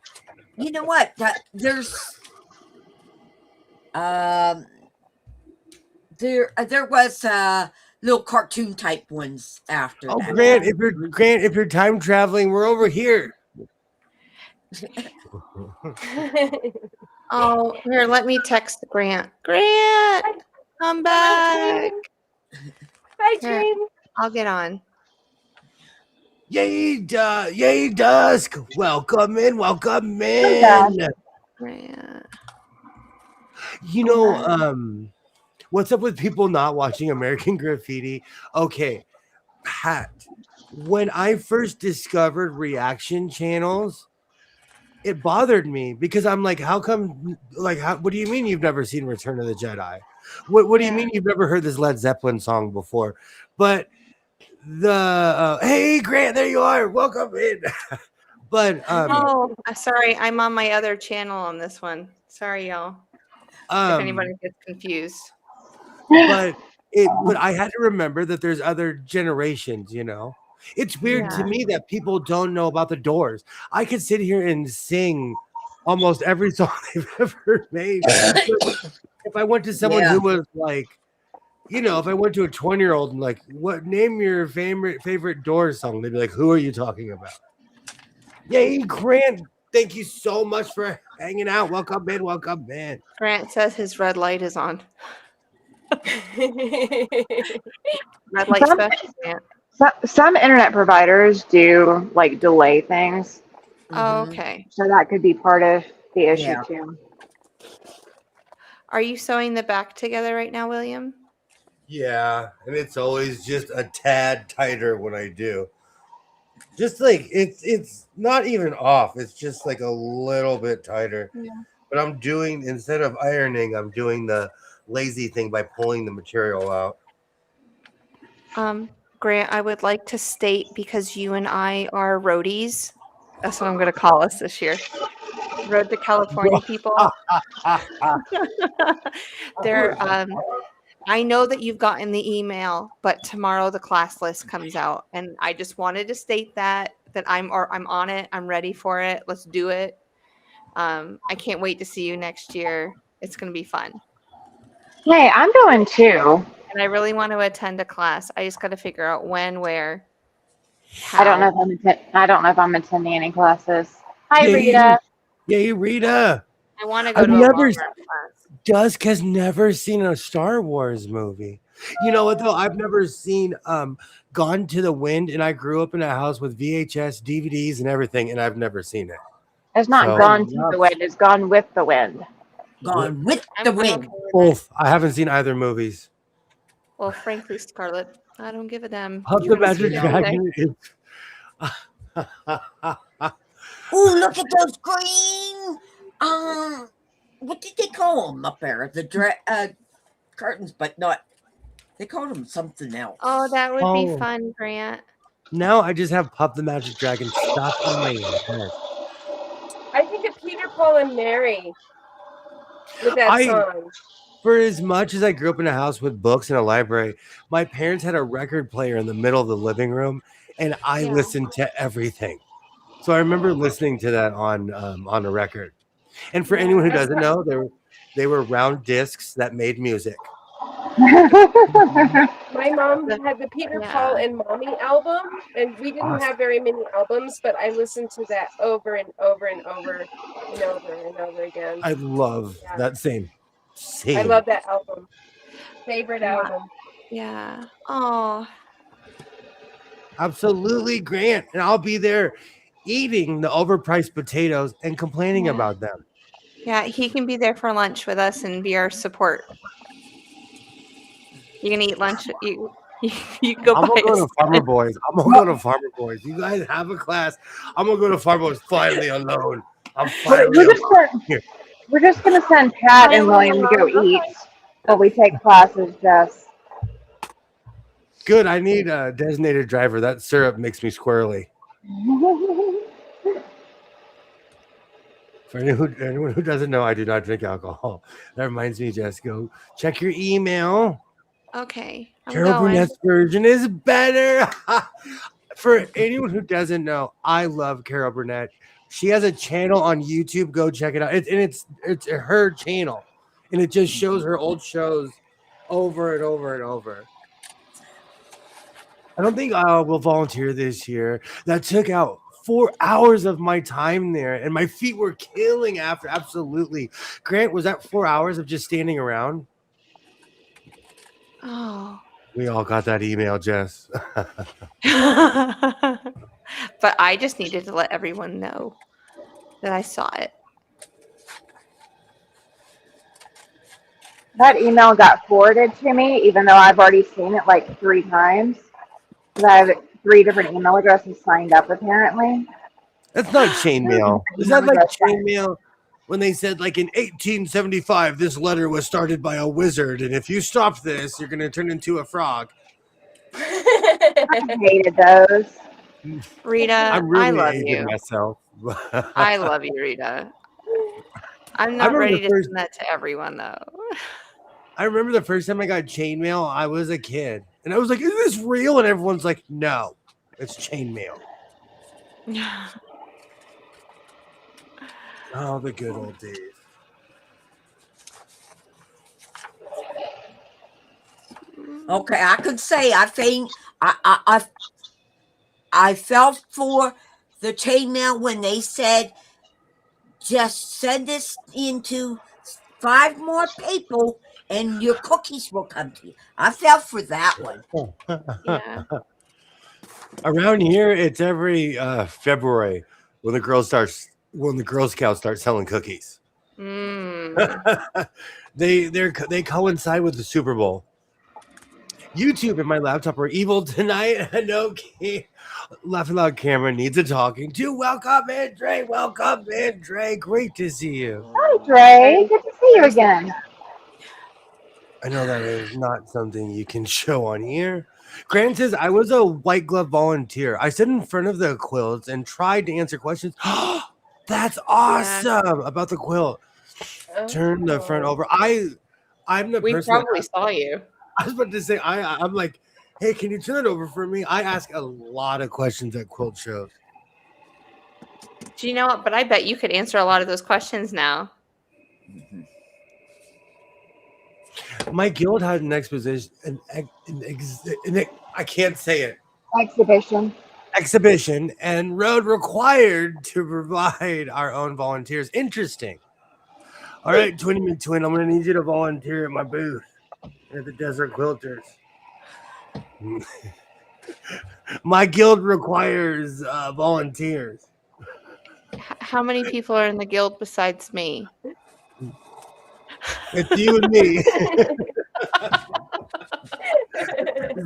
you know what? There's there was little cartoon type ones after
Oh,
that.
Grant, if you're time traveling, we're over here.
Oh, here, let me text Grant. Grant, come back.
Hi,
Here.
Dream.
I'll get on.
Yay, Dusk! Welcome in.
Grant.
You know, what's up with people not watching American Graffiti? Okay, Pat, when I first discovered reaction channels, it bothered me because I'm like, how come? Like, what do you mean you've never seen Return of the Jedi? What do you mean you've never heard this Led Zeppelin song before? But hey Grant, there you are. Welcome in. But
sorry, I'm on my other channel on this one. Sorry, y'all. If anybody gets confused.
But I had to remember that there's other generations, you know. It's weird to me that people don't know about the Doors. I could sit here and sing almost every song they've ever made. If I went to someone who was like, you know, if I went to a 20-year-old and like, what name your favorite Doors song? They'd be like, who are you talking about? Yay, Grant. Thank you so much for hanging out. Welcome in.
Grant says his red light is on. Red light special, Grant.
Some internet providers do like delay things.
Oh, okay.
So that could be part of the issue too.
Are you sewing the back together right now, William?
Yeah, and it's always just a tad tighter when I do. Just like it's not even off. It's just like a little bit tighter. Yeah. But I'm doing, instead of ironing, I'm doing the lazy thing by pulling the material out.
Grant, I would like to state, because you and I are roadies, that's what I'm going to call us this year. Road to California people. They're I know that you've gotten the email, but tomorrow the class list comes out, and I just wanted to state that I'm on it. I'm ready for it. Let's do it. I can't wait to see you next year. It's going to be fun.
Hey, I'm going too.
And I really want to attend a class. I just got to figure out when, where, how.
I don't know if I'm attending any classes. Hi, Rita.
Yay, Rita.
I want to go to a Walmart class.
Dusk has never seen a Star Wars movie. You know what though? I've never seen Gone to the Wind, and I grew up in a house with VHS, DVDs, and everything, and I've never seen it.
It's not Gone to the Wind. It's Gone with the Wind.
Gone with the Wind.
Both. I haven't seen either movies.
Well, frankly, Scarlett, I don't give a damn.
Puff the Magic Dragon is.
Ooh, look at those green. What did they call them up there? The curtains, but not. They called them something else.
Oh, that would be fun, Grant.
Now I just have Puff the Magic Dragon stuck in my head.
I think of Peter, Paul, and Mary with that song.
For as much as I grew up in a house with books and a library, my parents had a record player in the middle of the living room, and I listened to everything. So I remember listening to that on a record. And for anyone who doesn't know, they were round discs that made music.
My mom had the Peter, Paul, and Mommy album, and we didn't have very many albums, but I listened to that over and over and over and over and over again.
I love that same.
I love that album. Favorite album.
Yeah. Oh.
Absolutely, Grant. And I'll be there eating the overpriced potatoes and complaining about them.
Yeah, he can be there for lunch with us and be our support. You can eat lunch. You can go.
I'm gonna go to Farmer Boys. You guys have a class. I'm gonna go to Farmer Boys finally alone. I'm finally here.
We're just gonna send Pat and William to go eat while we take classes, Jess.
Good. I need a designated driver. That syrup makes me squirrely. For anyone who doesn't know, I do not drink alcohol. That reminds me, Jess, go check your email.
Okay, I'm
Carol
going.
Burnett's version is better. For anyone who doesn't know, I love Carol Burnett. She has a channel on YouTube. Go check it out. It's her channel, and it just shows her old shows over and over and over. I don't think I will volunteer this year. That took out 4 hours of my time there, and my feet were killing after. Absolutely. Grant, was that 4 hours of just standing around?
Oh.
We all got that email, Jess.
But I just needed to let everyone know that I saw it.
That email got forwarded to me, even though I've already seen it like 3 times. 'Cause I have 3 different email addresses signed up, apparently.
That's not chainmail. Is that like chainmail when they said, like, in 1875, this letter was started by a wizard, and if you stop this, you're going to turn into a frog?
I hated those.
Rita,
I'm really
I love
aging
you.
myself.
I love you, Rita. I'm not
remember
ready
the
to
first-
send that to everyone, though.
I remember the first time I got chainmail, I was a kid. And I was like, is this real? And everyone's like, no, it's chainmail. Oh, the good old days.
Okay, I could say I think I fell for the chainmail when they said just send this into 5 more people and your cookies will come to you. I fell for that one.
Yeah.
Around here, it's every February when the Girl Scouts start selling cookies.
Mm.
They coincide with the Super Bowl. YouTube and my laptop are evil tonight. No, Laughing Loud camera needs a talking to. Welcome in, Dre. Welcome in, Dre. Great to see you.
Hi, Dre. Good to see you again.
I know that is not something you can show on here. Grant says, I was a white glove volunteer. I stood in front of the quilts and tried to answer questions. That's awesome about the quilt. Turn the front over. I'm the
We
person.
probably saw you.
I was about to say, I'm like, hey, can you turn it over for me? I ask a lot of questions at quilt shows.
Do you know what? But I bet you could answer a lot of those questions now.
My guild had an exposition, I can't say it. Exhibition and road required to provide our own volunteers. Interesting. All right, Twin, I'm going to need you to volunteer at my booth at the Desert Quilters. My guild requires volunteers.
How many people are in the guild besides me?
It's you and me.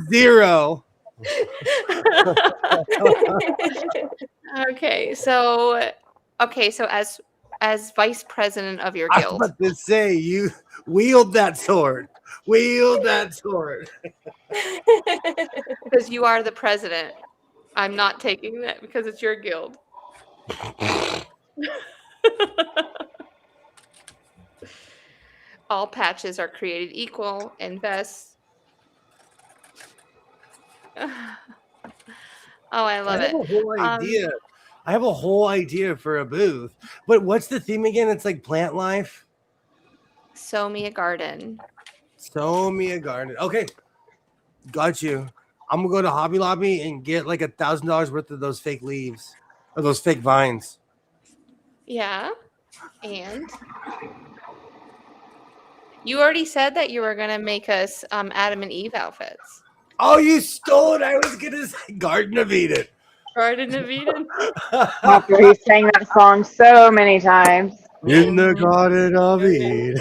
0.
Okay, so as vice president of your
I was
guild,
about to say, you wield that sword. Wield that sword.
because you are the president, I'm not taking that because it's your guild. All patches are created equal and vests. Oh, I love it.
I have a whole idea for a booth. But what's the theme again? It's like plant life.
Sow me a garden.
Sow me a garden. Okay. Got you. I'm gonna go to Hobby Lobby and get like $1,000 worth of those fake leaves or those fake vines.
Yeah. And you already said that you were gonna make us Adam and Eve outfits.
Oh, you stole it. I was gonna say Garden of Eden.
Garden of Eden.
After he sang that song so many times.
In the Garden of Eden.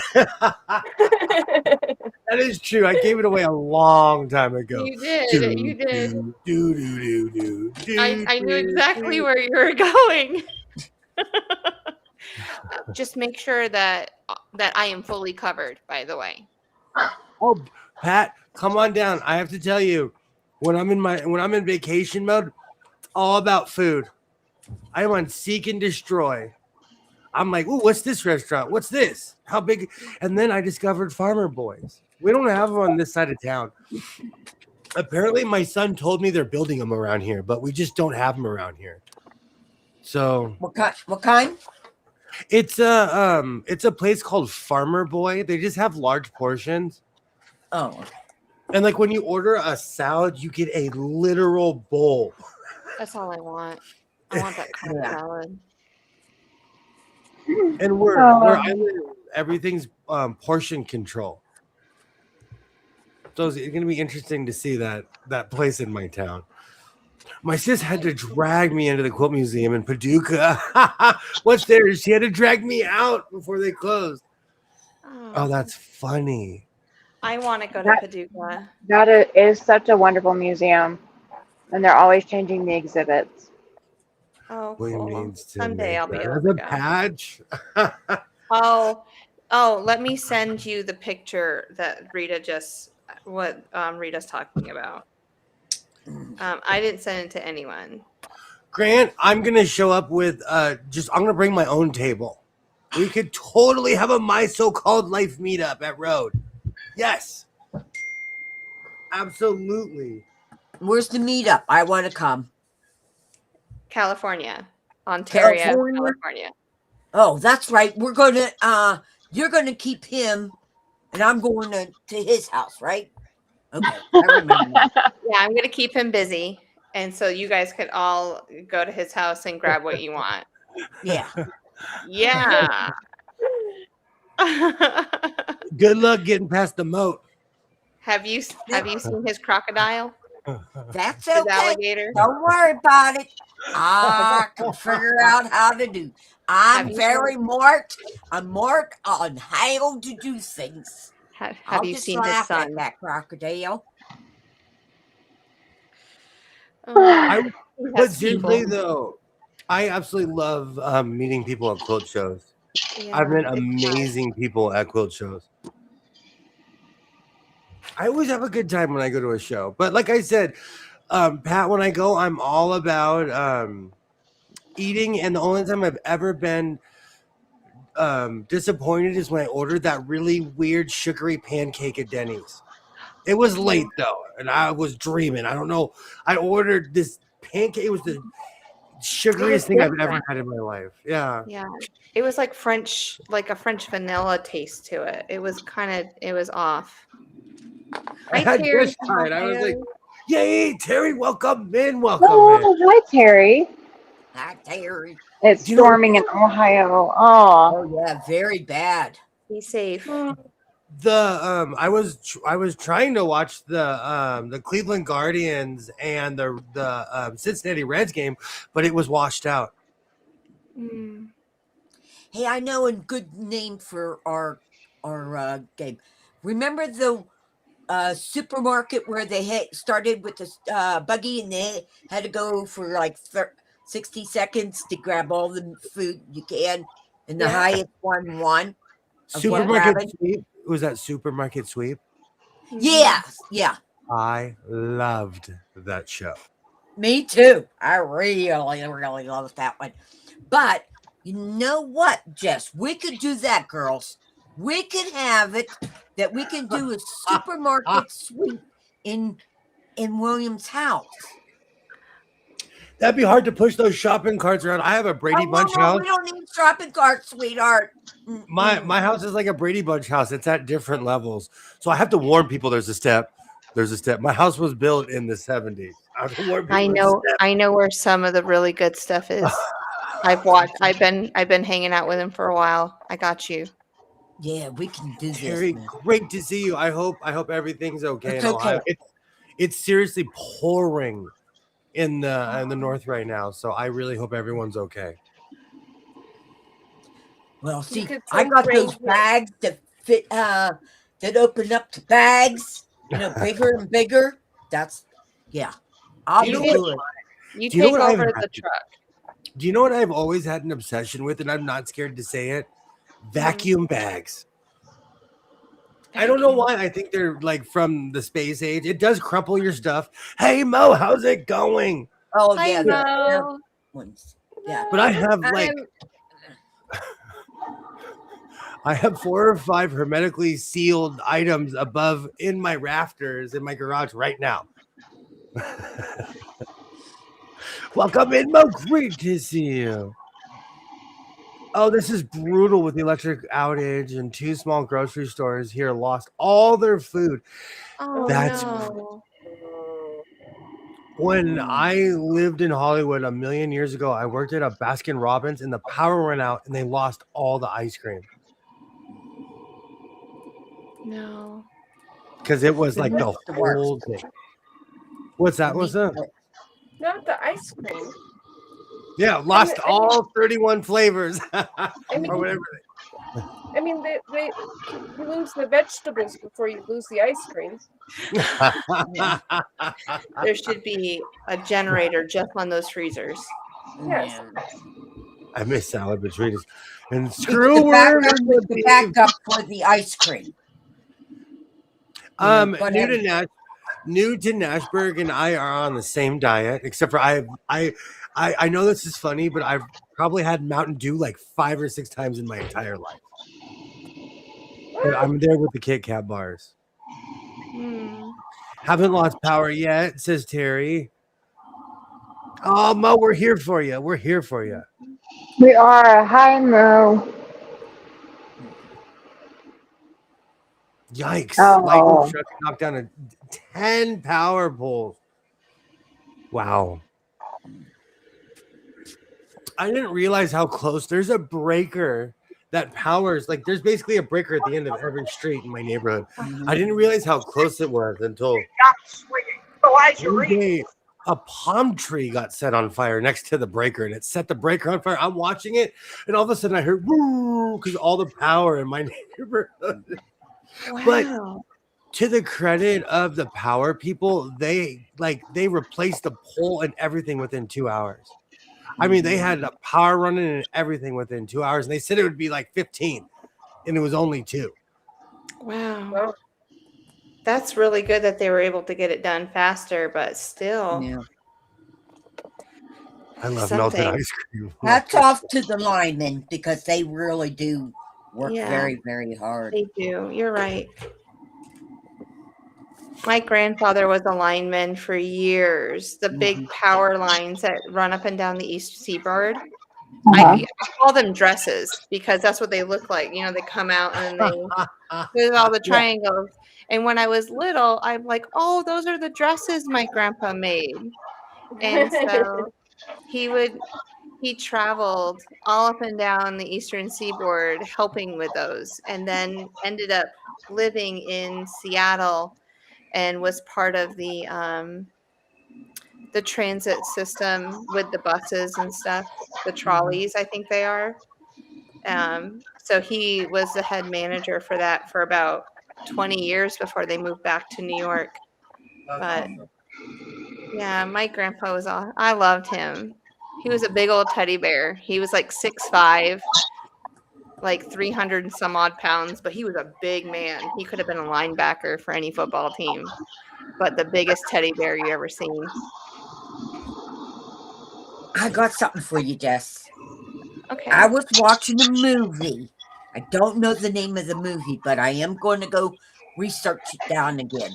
That is true. I gave it away a long time ago.
You did. You did.
Do.
I knew exactly where you were going. Just make sure that I am fully covered. By the way.
Oh, Pat, come on down. I have to tell you, when I'm in vacation mode, it's all about food. I am on seek and destroy. I'm like, ooh, what's this restaurant? What's this? How big? And then I discovered Farmer Boys. We don't have them on this side of town. Apparently, my son told me they're building them around here, but we just don't have them around here. So
What kind?
it's a place called Farmer Boy. They just have large portions.
Oh,
And like when you order a salad, you get a literal bowl.
That's all I want. I want that cold
Yeah.
salad.
And where I live, everything's portion control. So it's going to be interesting to see that place in my town. My sis had to drag me into the quilt museum in Paducah. What's there? She had to drag me out before they closed. Oh, that's funny.
I want to go to Paducah.
That is such a wonderful museum, and they're always changing the exhibits.
Oh,
William
cool.
needs to
Someday
make
I'll be
that
able
as
to
a
go.
patch.
Oh, let me send you the picture that Rita's talking about. I didn't send it to anyone.
Grant, I'm gonna show up with I'm gonna bring my own table. We could totally have a My So-Called Life meetup at Road. Yes. Absolutely.
where's the meetup? I want to come.
California, Ontario,
California?
California.
Oh, that's right. We're gonna you're gonna keep him, and I'm going to his house, right? Okay, I remember.
Yeah, I'm gonna keep him busy, and so you guys could all go to his house and grab what you want.
Yeah.
Yeah.
Good luck getting past the moat.
Have you seen his crocodile?
That's
His
okay.
alligator?
Don't worry about it. I can figure out how to do.
Have
I'm
you
very marked. I'm marked on how to do things.
Have
I'll
you
just
seen his
laugh
son?
at that crocodile.
Oh, he
But
has
seriously
people.
though, I absolutely love meeting people at quilt shows.
Yeah,
I've met
it's fun.
amazing people at quilt shows. I always have a good time when I go to a show. But like I said, Pat, when I go, I'm all about eating. And the only time I've ever been disappointed is when I ordered that really weird sugary pancake at Denny's. It was late though, and I was dreaming. I don't know. I ordered this pancake. It was the sugariest thing I've ever had in my life. Yeah.
Yeah. It was like a French vanilla taste to it. It was off.
I
Hi,
had
Terry
just
from
tried. I was like,
Ohio.
yay, Terry, welcome in. Welcome in.
Oh, hi, Terry.
Hi, Terry.
It's
Do you know-
storming in Ohio. Oh,
Oh yeah, very bad.
Be safe.
I was trying to watch the Cleveland Guardians and the Cincinnati Reds game, but it was washed out.
Mm.
Hey, I know a good name for our game. Remember the supermarket where they started with the buggy and they had to go for like 60 seconds to grab all the food you can, and the
Yeah.
highest one won.
Supermarket sweep. Was that supermarket sweep?
Mhm.
Yeah.
I loved that show.
Me too. I really loved that one. But you know what, Jess? We could do that, girls. We could have it that we can do a supermarket sweep in William's house.
That'd be hard to push those shopping carts around. I have a Brady Bunch house.
We don't need shopping carts, sweetheart.
My house is like a Brady Bunch house. It's at different levels. So I have to warn people there's a step. There's a step. My house was built in the 70s. I have to warn people
I
there's a
know.
step.
I know where some of the really good stuff is. I've watched. I've been hanging out with him for a while. I got you.
Yeah, we can do
Terry,
this. Man.
great to see you. I hope everything's okay.
It's
in Ohio.
okay.
It's seriously pouring in the north right now. So I really hope everyone's okay.
Well, see,
could
I
send
got
Ray
those
here.
bags that fit that open up to bags, bigger and bigger. That's I'll
Do you
be
know
good.
You
Do you know
take
what I've
over
had
the
to-
truck.
Do you know what I've always had an obsession with, and I'm not scared to say it? Vacuum bags. I don't know why. I think they're like from the space age. It does crumple your stuff. Hey Mo, how's it going?
Oh
Hi,
yeah, they're
Mo.
ones. Yeah.
But I have like
I'm-
I have 4 or 5 hermetically sealed items above in my rafters in my garage right now. Welcome in, Mo. Great to see you. Oh, this is brutal with the electric outage, and 2 small grocery stores here lost all their food.
Oh
That's
no.
when I lived in Hollywood a million years ago. I worked at a Baskin Robbins, and the power went out, and they lost all the ice cream
No.
because it was
The
like the
the worst.
whole thing. What's that? What's that?
Not the ice cream.
Yeah, lost
I mean-
all 31 flavors
mean-
or whatever.
I mean, you lose the vegetables before you lose the ice cream.
There should be a generator just on those freezers.
Yes.
Yeah.
I miss salad potatoes and
It's
screw
the
word.
backup for the ice cream. But
New to Nashburg and I are on the same diet, except for I know this is funny, but I've probably had Mountain Dew like 5 or 6 times in my entire life. But I'm there with the Kit Kat bars.
Hmm.
Haven't lost power yet, says Terry. Oh, Mo, we're here for you. We're here for you.
We are. Hi, Mo.
Yikes.
Oh.
Lightning struck and knocked down 10 power poles. Wow. I didn't realize how close. There's a breaker that powers, like there's basically a breaker at the end of every street in my neighborhood. I didn't realize how close it was until one day a palm tree got set on fire next to the breaker, and it set the breaker on fire. I'm watching it, and all of a sudden I heard woo because all the power in my neighborhood. But
Wow.
to the credit of the power people, they replaced the pole and everything within 2 hours. I mean, they had the power running and everything within 2 hours, and they said it would be like 15, and it was only 2.
Wow.
Well,
That's really good that they were able to get it done faster, but still.
Yeah.
I love melted
Something.
ice cream.
Hats off to the linemen because they really do work
Yeah.
very, very hard.
They do. You're right. My grandfather was a lineman for years. The big power lines that run up and down the East Seaboard. I call them dresses because that's what they look like. You know, they come out and they with all the triangles. And when I was little, I'm like, oh, those are the dresses my grandpa made. And so he traveled all up and down the Eastern Seaboard helping with those, and then ended up living in Seattle and was part of the transit system with the buses and stuff, the trolleys, I think they are. So he was the head manager for that for about 20 years before they moved back to New York. But yeah, my grandpa was all, I loved him. He was a big old teddy bear. He was like 6'5", like 300 and some odd pounds, but he was a big man. He could have been a linebacker for any football team, but the biggest teddy bear you ever seen.
I got something for you, Jess.
Okay.
I was watching a movie. I don't know the name of the movie, but I am going to go research it down again.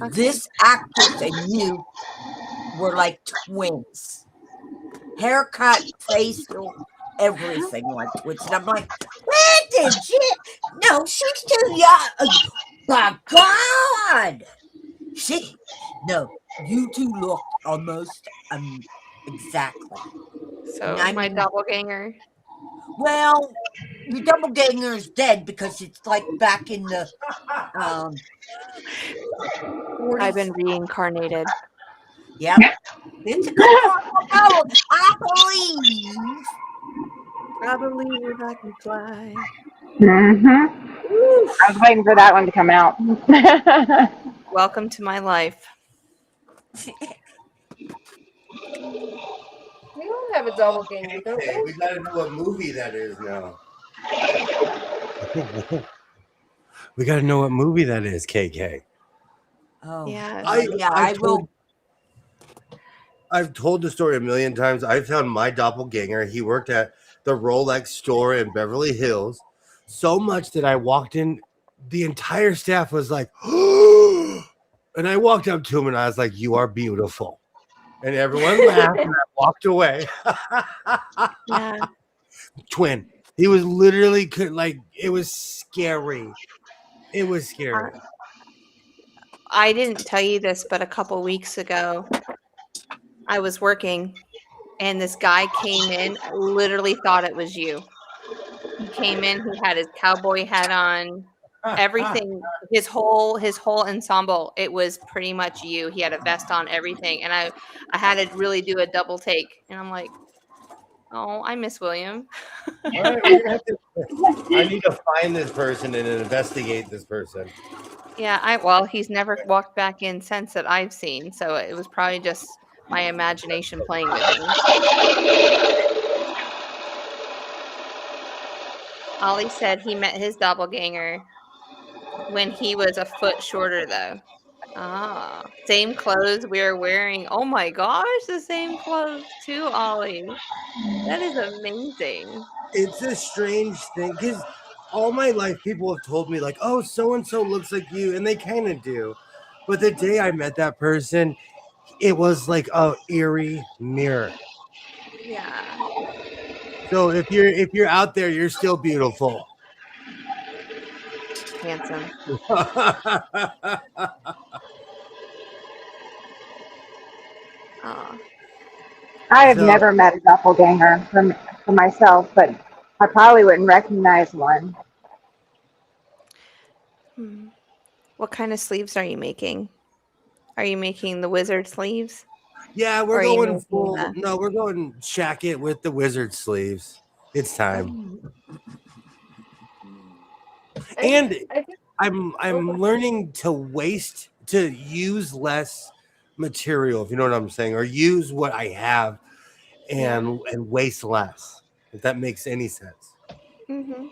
Okay.
This actress and you were like twins. Haircut, facial, everything like twins. And I'm like, where did you? No, she's too young. My God. No, you two look almost exactly.
So
I
my
mean-
doppelganger.
Well, your doppelganger is dead because it's like back in the 40s.
I've been reincarnated.
Yep. It's a good power. I believe.
I believe I can fly.
I was waiting for that one to come out.
Welcome to my life.
We all have a doppelganger, don't
Okay,
we?
we gotta know what movie that is now. We gotta know what movie that is, KK.
Oh,
Yes.
yeah, I will.
I've told the story a million times. I found my doppelganger. He worked at the Rolex store in Beverly Hills. So much that I walked in, the entire staff was like, and I walked up to him and I was like, "You are beautiful." And everyone laughed and I walked away.
Yeah.
Twin. He was literally like, it was scary. It was scary.
I didn't tell you this, but a couple weeks ago, I was working and this guy came in. I literally thought it was you. He came in, he had his cowboy hat on, everything, his whole ensemble. It was pretty much you. He had a vest on, everything. And I had to really do a double take. And I'm like, oh, I miss William.
All right, we're gonna have to, I need to find this person and investigate this person.
Yeah, well, he's never walked back in since that I've seen. So it was probably just my imagination playing with him. Ollie said he met his doppelganger when he was a foot shorter, though. Ah, same clothes we were wearing. Oh my gosh, the same clothes too, Ollie. That is amazing.
It's a strange thing because all my life people have told me, like, oh, so and so looks like you, and they kind of do. But the day I met that person, it was like a eerie mirror.
Yeah.
So if you're out there, you're still beautiful.
Handsome. Oh,
I have
So-
never met a doppelganger for myself, but I probably wouldn't recognize one.
what kind of sleeves are you making? Are you making the wizard sleeves?
Yeah,
Or
we're
are you
going
making
full.
the-
No, we're going shacket with the wizard sleeves. It's time. And
I think
I'm learning to use less material, if you know what I'm saying, or use what I have and waste less, if that makes any sense.
Mm-hmm.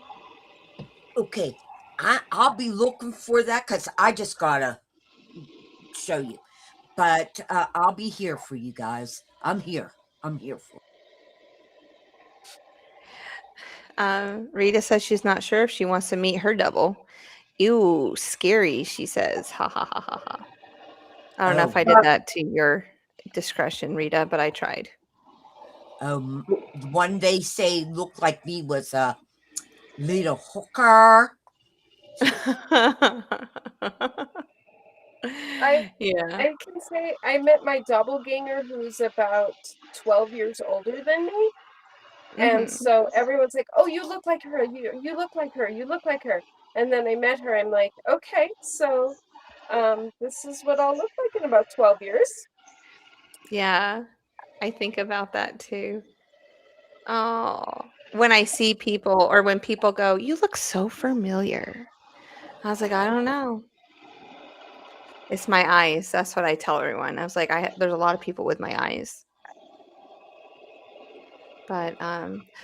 Okay, I'll be looking for that because I just gotta show you. But I'll be here for you guys. I'm here. I'm here for.
Rita says she's not sure if she wants to meet her double. Ew, scary, she says. Ha ha ha ha ha. I don't know if I did that to your discretion, Rita, but I tried.
One they say looked like me was a little hooker.
Yeah.
I can say I met my doppelganger who's about 12 years older than me. And
Mhm.
so everyone's like, oh, you look like her. You look like her. You look like her. And then I met her. I'm like, okay, so this is what I'll look like in about 12 years.
Yeah, I think about that too. Oh, when I see people or when people go, you look so familiar. I was like, I don't know. It's my eyes. That's what I tell everyone. I was like, there's a lot of people with my eyes. But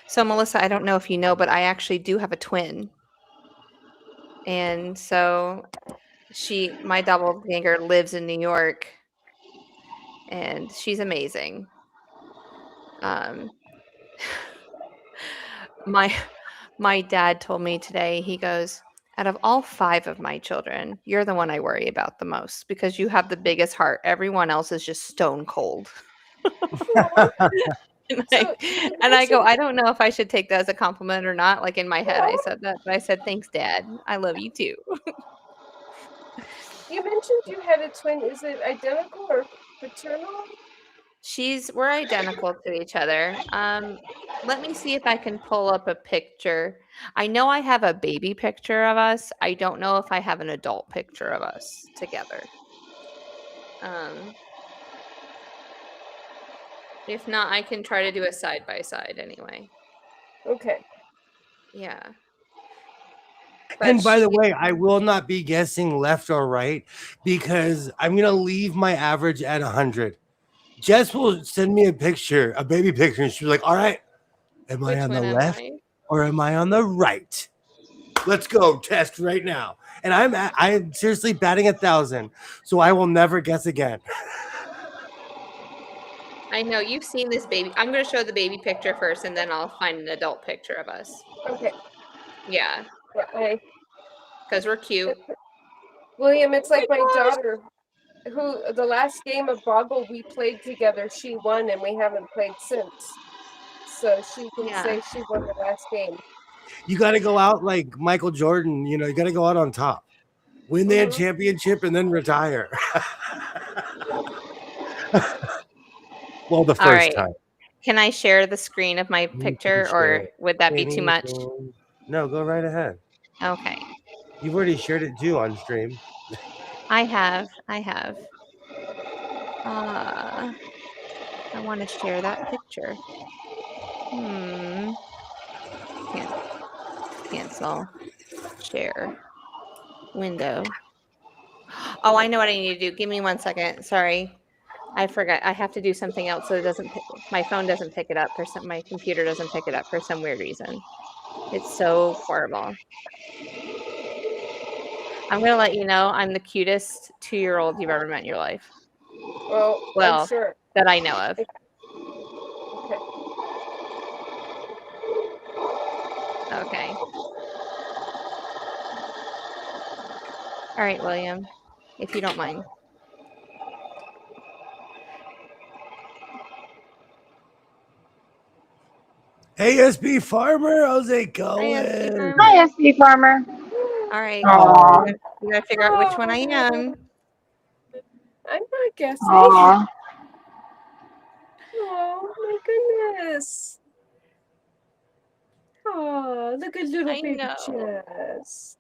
so Melissa, I don't know if you know, but I actually do have a twin. And so my doppelganger lives in New York and she's amazing. My dad told me today, he goes, out of all 5 of my children, you're the one I worry about the most because you have the biggest heart. Everyone else is just stone cold. And I go, I don't know if I should take that as a compliment or not. Like in my head, I said that, but I said, thanks, Dad. I love you too.
You mentioned you had a twin. Is it identical or fraternal?
We're identical to each other. Let me see if I can pull up a picture. I know I have a baby picture of us. I don't know if I have an adult picture of us together. If not, I can try to do a side by side anyway.
Okay.
Yeah.
And by the way, I will not be guessing left or right because I'm going to leave my average at 100 Jess will send me a picture, a baby picture, and she's like, "All right, am I
Which
on the
one am
left
I?
or am I on the right? Let's go test right now." And I'm seriously batting 1,000, so I will never guess again.
I know you've seen this baby. I'm going to show the baby picture first, and then I'll find an adult picture of us.
Okay.
Yeah,
Yeah,
because we're cute.
William, it's like my
gosh.
daughter, who the last game of Boggle we played together, she won, and we haven't played since. So she can
Yeah.
say she won the last game.
You got to go out like Michael Jordan. You know, you got to go out on top, win that
Mhm.
championship, and then retire. Well, the
All
first
right.
time.
Can I share the screen of my
You can
picture,
share
or
it.
would that be too much?
Anything. No, go right ahead.
Okay.
You've already shared it too on stream.
I have. I want to share that picture. Cancel. Share. Window. Oh, I know what I need to do. Give me 1 second. Sorry. I forgot. I have to do something else so it doesn't. My phone doesn't pick it up for some. My computer doesn't pick it up for some weird reason. It's so horrible. I'm gonna let you know I'm the cutest 2-year-old you've ever met in your life.
Well, I'm sure.
That I know of. Okay. All right, William, if you don't mind.
Hey, SB Farmer, how's it going?
SB Farmer.
Hi, SB Farmer.
All right.
Aw.
You gotta figure out which one I am.
I'm not guessing.
Aw.
Oh my goodness. Oh, look at little
I
baby
know.
Jess.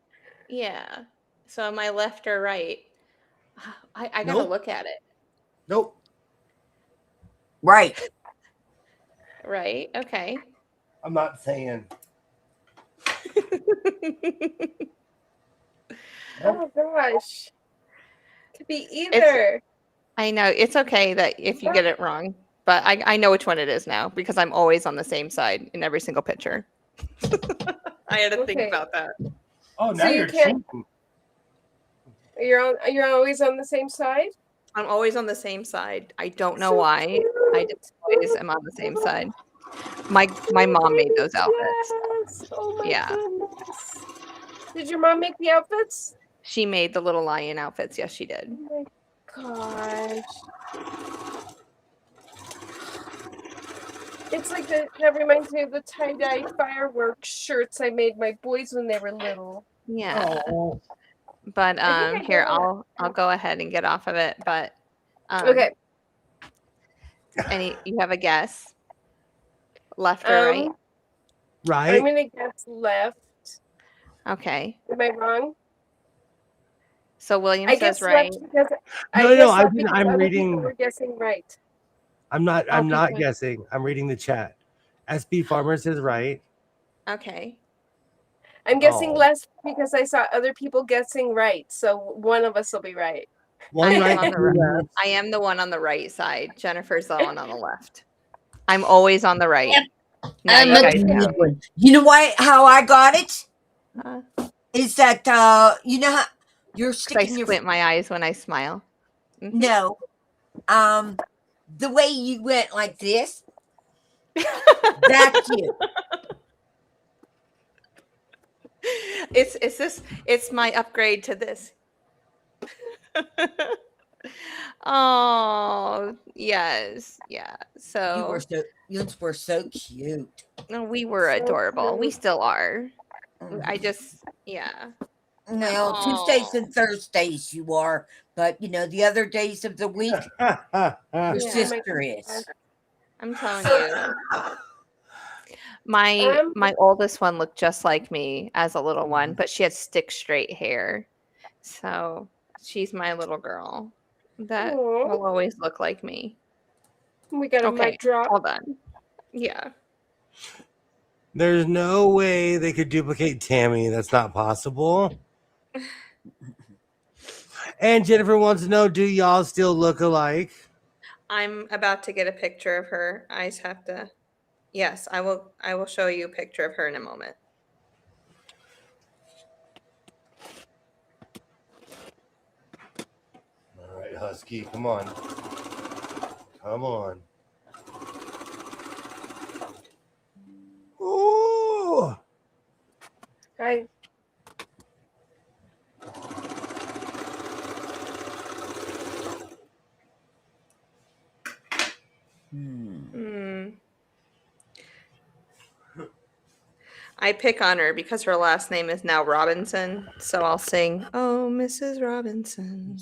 Yeah. So am I left or right? I gotta
Nope.
look at it.
Nope.
Right.
Right. Okay.
I'm not saying.
Oh gosh. Could be either.
I know it's okay that if you get it wrong, but I know which one it is now because I'm always on the same side in every single picture. I had to think
Okay.
about that.
Oh,
So
now
you
you're
can't-
cheating.
You're always on the same side?
I'm always on the same side. I don't know why. I just always am on the same side. My mom made those outfits.
Yes. Oh my
Yeah.
goodness. Did your mom make the outfits?
She made the little lion outfits. Yes, she did.
Oh my gosh. It's like that reminds me of the tie-dye fireworks shirts I made my boys when they were little.
Yeah.
Oh.
But
I think I
here
know
I'll go ahead and get off of it. But
Okay.
you have a guess? Left or right?
Right?
I'm gonna guess left.
Okay.
Am I wrong?
So William
I
says
guess
right.
left because
No,
guess
I
left
didn't.
because
I'm
other
reading.
people were guessing right.
I'm not
people-
guessing. I'm reading the chat. SB Farmer says right.
Okay.
I'm guessing
Oh.
left because I saw other people guessing right. So one of us will be right.
One
I am
right.
on the
two
right.
left.
I am the one on the right side. Jennifer's the one on the left. I'm always on the right. Now
I'm
you
a
guys
good
know.
one. You know why? How I got it
Uh,
is that you know how you're
'cause I
sticking your
squint my eyes when I smile.
no, the way you went like this. That's you.
It's my upgrade to this. Oh yes, yeah. So
You were so cute.
we were
So
adorable. We
cute.
still are. I just yeah.
Well,
Aw.
Tuesdays and Thursdays you are, but you know the other days of the week your
Yeah.
sister is.
I'm telling you. My oldest one looked just like me as a little one, but she had stick straight hair. So she's my little girl that
Aw.
will always look like me.
We got a
Okay,
mic drop.
hold on. Yeah.
There's no way they could duplicate Tammy. That's not possible. And Jennifer wants to know, do y'all still look alike?
I'm about to get a picture of her. I just have to. Yes, I will. I will show you a picture of her in a moment.
All right, Husky, come on. Come on. Ooh.
I
Hmm. I pick on her because her last name is now Robinson, so I'll sing, "Oh, Mrs. Robinson."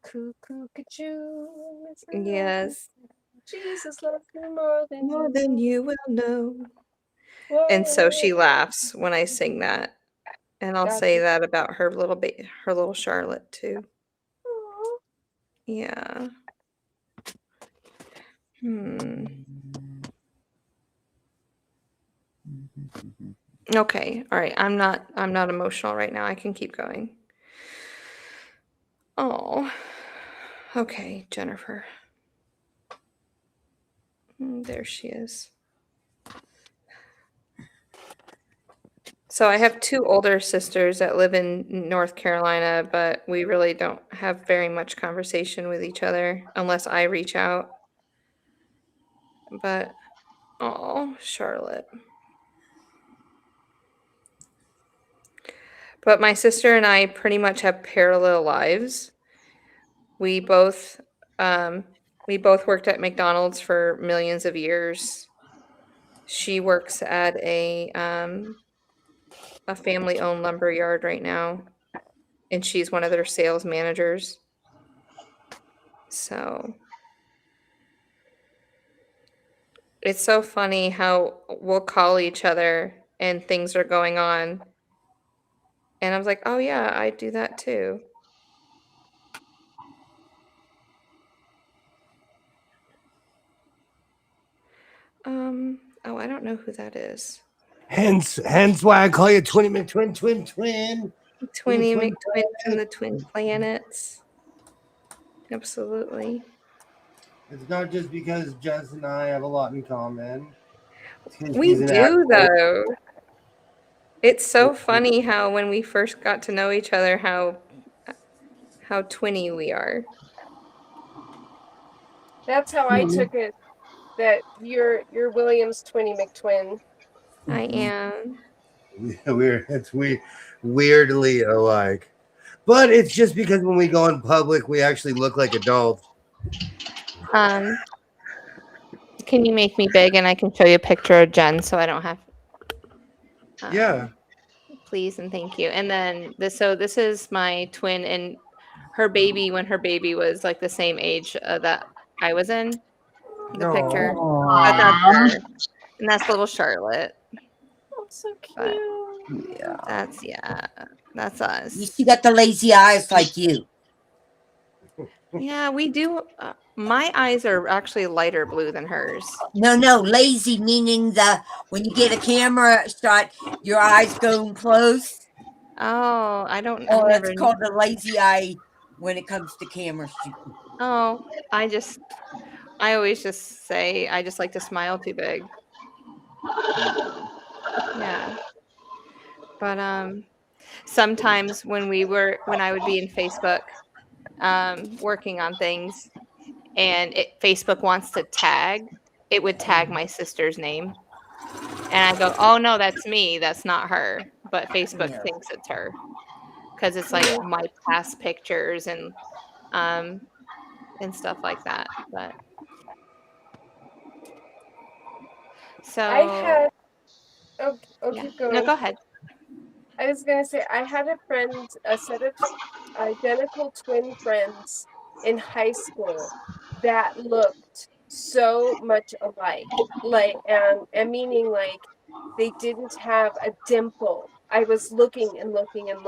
cuckoo,
Yes,
Jesus loves me more than
more
you
than
know.
you will know.
Whoa,
And so she laughs when I sing that, and I'll say
gotcha.
that about her her little Charlotte too.
Aw.
Yeah. Hmm. Okay. All right. I'm not emotional right now. I can keep going. Oh. Okay, Jennifer. There she is. So I have two older sisters that live in North Carolina, but we really don't have very much conversation with each other unless I reach out. But oh, Charlotte. But my sister and I pretty much have parallel lives. We both um, we both worked at McDonald's for millions of years. She works at a family-owned lumber yard right now, and she's one of their sales managers. So it's so funny how we'll call each other and things are going on. And I was like, oh, yeah, I do that too. Oh, I don't know who that is.
Hence why I call you Twinny McTwin, twin.
Twinny
Twin
McTwin from the Twin Planets. Absolutely.
It's not just because Jess and I have a lot in common. It's 'cause
We
he's an
do,
actor.
though. It's so funny how when we first got to know each other, how twinny we are.
That's how I took it. That you're William's Twinny McTwin.
I am.
It's weirdly alike. But it's just because when we go in public, we actually look like adults.
Can you make me big and I can show you a picture of Jen so I don't have.
Yeah.
Please and thank you. And then this is my twin and her baby when her baby was like the same age that I was in the picture. But that's her. And that's little Charlotte.
Oh, so
But
cute.
that's us.
You got the lazy eyes like you.
Yeah, we do. My eyes are actually lighter blue than hers.
No, lazy meaning when you get a camera shot, your eyes go close.
Oh, I don't.
Oh,
I never
it's called a lazy eye when it comes to camera shooting.
Oh, I always just say I just like to smile too big. Yeah. But sometimes when I would be in Facebook working on things and Facebook wants to tag, it would tag my sister's name. And I go, "Oh no, that's me. That's not her." But Facebook thinks it's her because it's like my past pictures and stuff like that. But so
I had. Oh,
yeah.
keep going.
No, go ahead.
I was gonna say I had a set of identical twin friends in high school that looked so much alike. And meaning like they didn't have a dimple. I was looking and looking and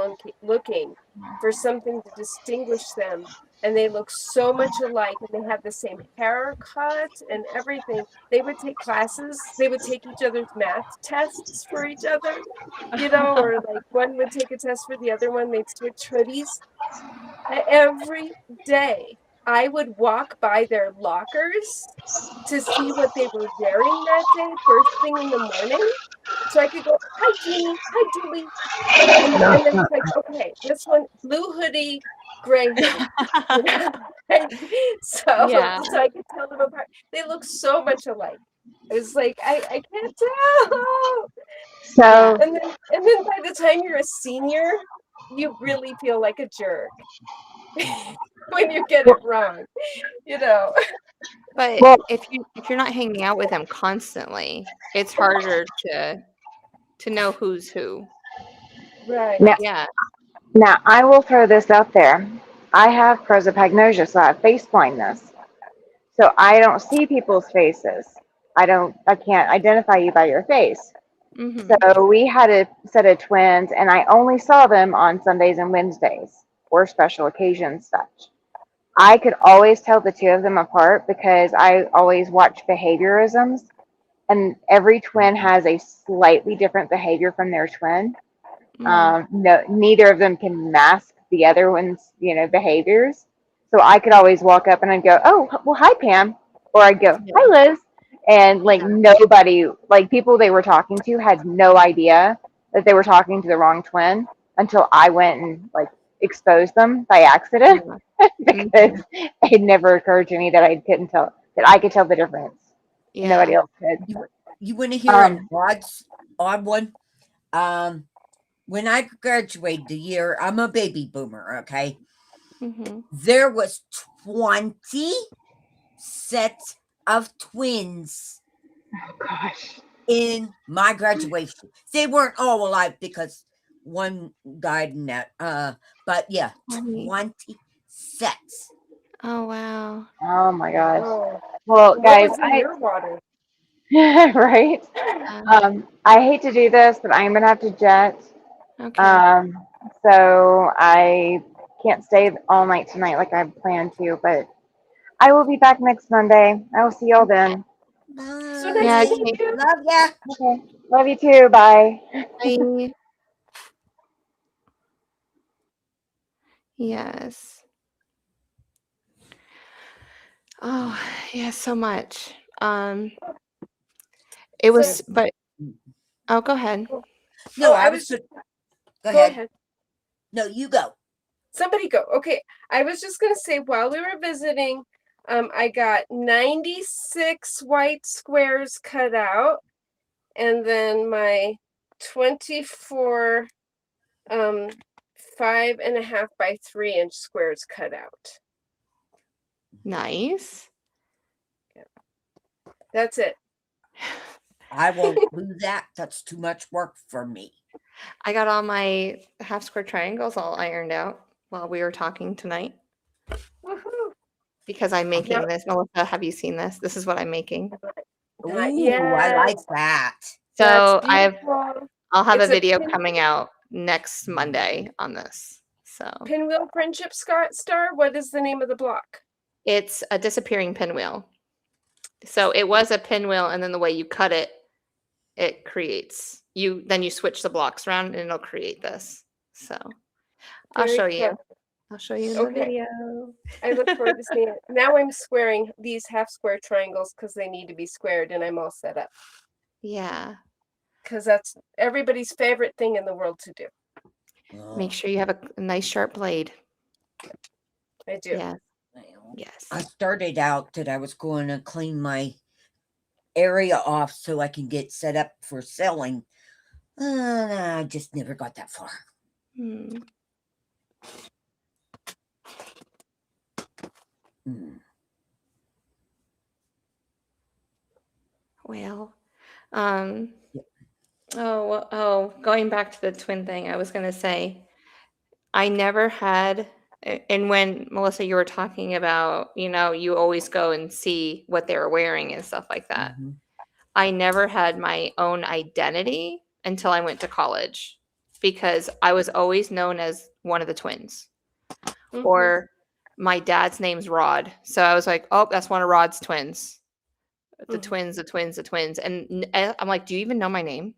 looking for something to distinguish them, and they looked so much alike, and they had the same haircut and everything. They would take classes. They would take each other's math tests for each other, or like one would take a test for the other one. They'd switch hoodies every day. I would walk by their lockers to see what they were wearing that day, first thing in the morning. So I could go, hi, Jeannie, hi, Julie. And then it's like, okay, this one, blue hoodie, gray hoodie. You know?
Yeah.
So I could tell them apart. They look so much alike. It's like, I can't tell.
So
And then by the time you're a senior, you really feel like a jerk when you get it wrong, you know.
But
well,
if you're not hanging out with them constantly, it's harder to know who's who.
Right.
now,
Yeah.
now I will throw this out there. I have prosopagnosia, so I have face blindness. So I don't see people's faces. I can't identify you by your face.
Mm-hmm.
So we had a set of twins, and I only saw them on Sundays and Wednesdays or special occasions such. I could always tell the two of them apart because I always watch behaviorisms, and every twin has a slightly different behavior from their twin. No, neither of them can mask the other one's, behaviors. So I could always walk up and I'd go, "Oh, well, hi, Pam," or I'd go,
Yeah.
"Hi, Liz," and like nobody, like people they were talking to, had no idea that they were talking to the wrong twin until I went and like exposed them by accident because it never occurred to me that I could tell the difference. And nobody
Yeah.
else could.
You want to hear an odd one? When I graduated the year, I'm a baby boomer, okay?
Mm-hmm.
There was 20 sets of twins
Oh gosh.
in my graduation. They weren't all alive because one died in that. But yeah, 20 sets.
Oh wow.
Oh my gosh.
Oh,
Well,
what
guys,
was in your water?
right. I hate to do this, but I'm gonna have to jet.
Okay.
So I can't stay all night tonight like I planned to, but I will be back next Monday. I will see y'all then.
So nice
Yeah.
to meet
Okay.
you.
Love ya.
Okay. Love you too. Bye.
Bye. Yes. Oh, yeah, so much. It
So,
was, but oh, go ahead.
No,
I
I
was
was good. Go
go
ahead.
ahead.
No, you go.
Somebody go. Okay. I was just gonna say while we were visiting, I got 96 white squares cut out, and then my 24 5.5 by 3 inch squares cut out.
Nice.
That's it.
I won't do that. That's too much work for me.
I got all my half square triangles all ironed out while we were talking tonight
Woohoo!
because I'm making
Now,
this. Melissa, have you seen this? This is what I'm making.
Ooh, I
yes,
like that.
that's
So
beautiful.
I'll have a
It's a
video coming out next Monday on this. So
pinwheel friendship star. What is the name of the block?
it's a disappearing pinwheel. So it was a pinwheel, and then the way you cut it, it creates then you switch the blocks around and it'll create this. So I'll
Very
show you.
clever.
I'll show you in the
Okay.
video.
I look forward to seeing it. Now I'm squaring these half square triangles because they need to be squared, and I'm all set up.
Yeah.
Because that's everybody's favorite thing in the world to do.
Make sure you have a nice sharp blade.
I do.
Yeah.
Well,
Yes.
I started out that I was going to clean my area off so I can get set up for selling. I just never got that far.
Hmm. Well, going back to the twin thing, I was going to say, I never had, and when Melissa, you were talking about, you always go and see what they were wearing and stuff like that.
Mhm.
I never had my own identity until I went to college because I was always known as one of the twins.
Mhm.
Or my dad's name's Rod. So I was like, oh, that's one of Rod's twins. The
Mhm.
twins, the twins, the twins. And I'm like, do you even know my name?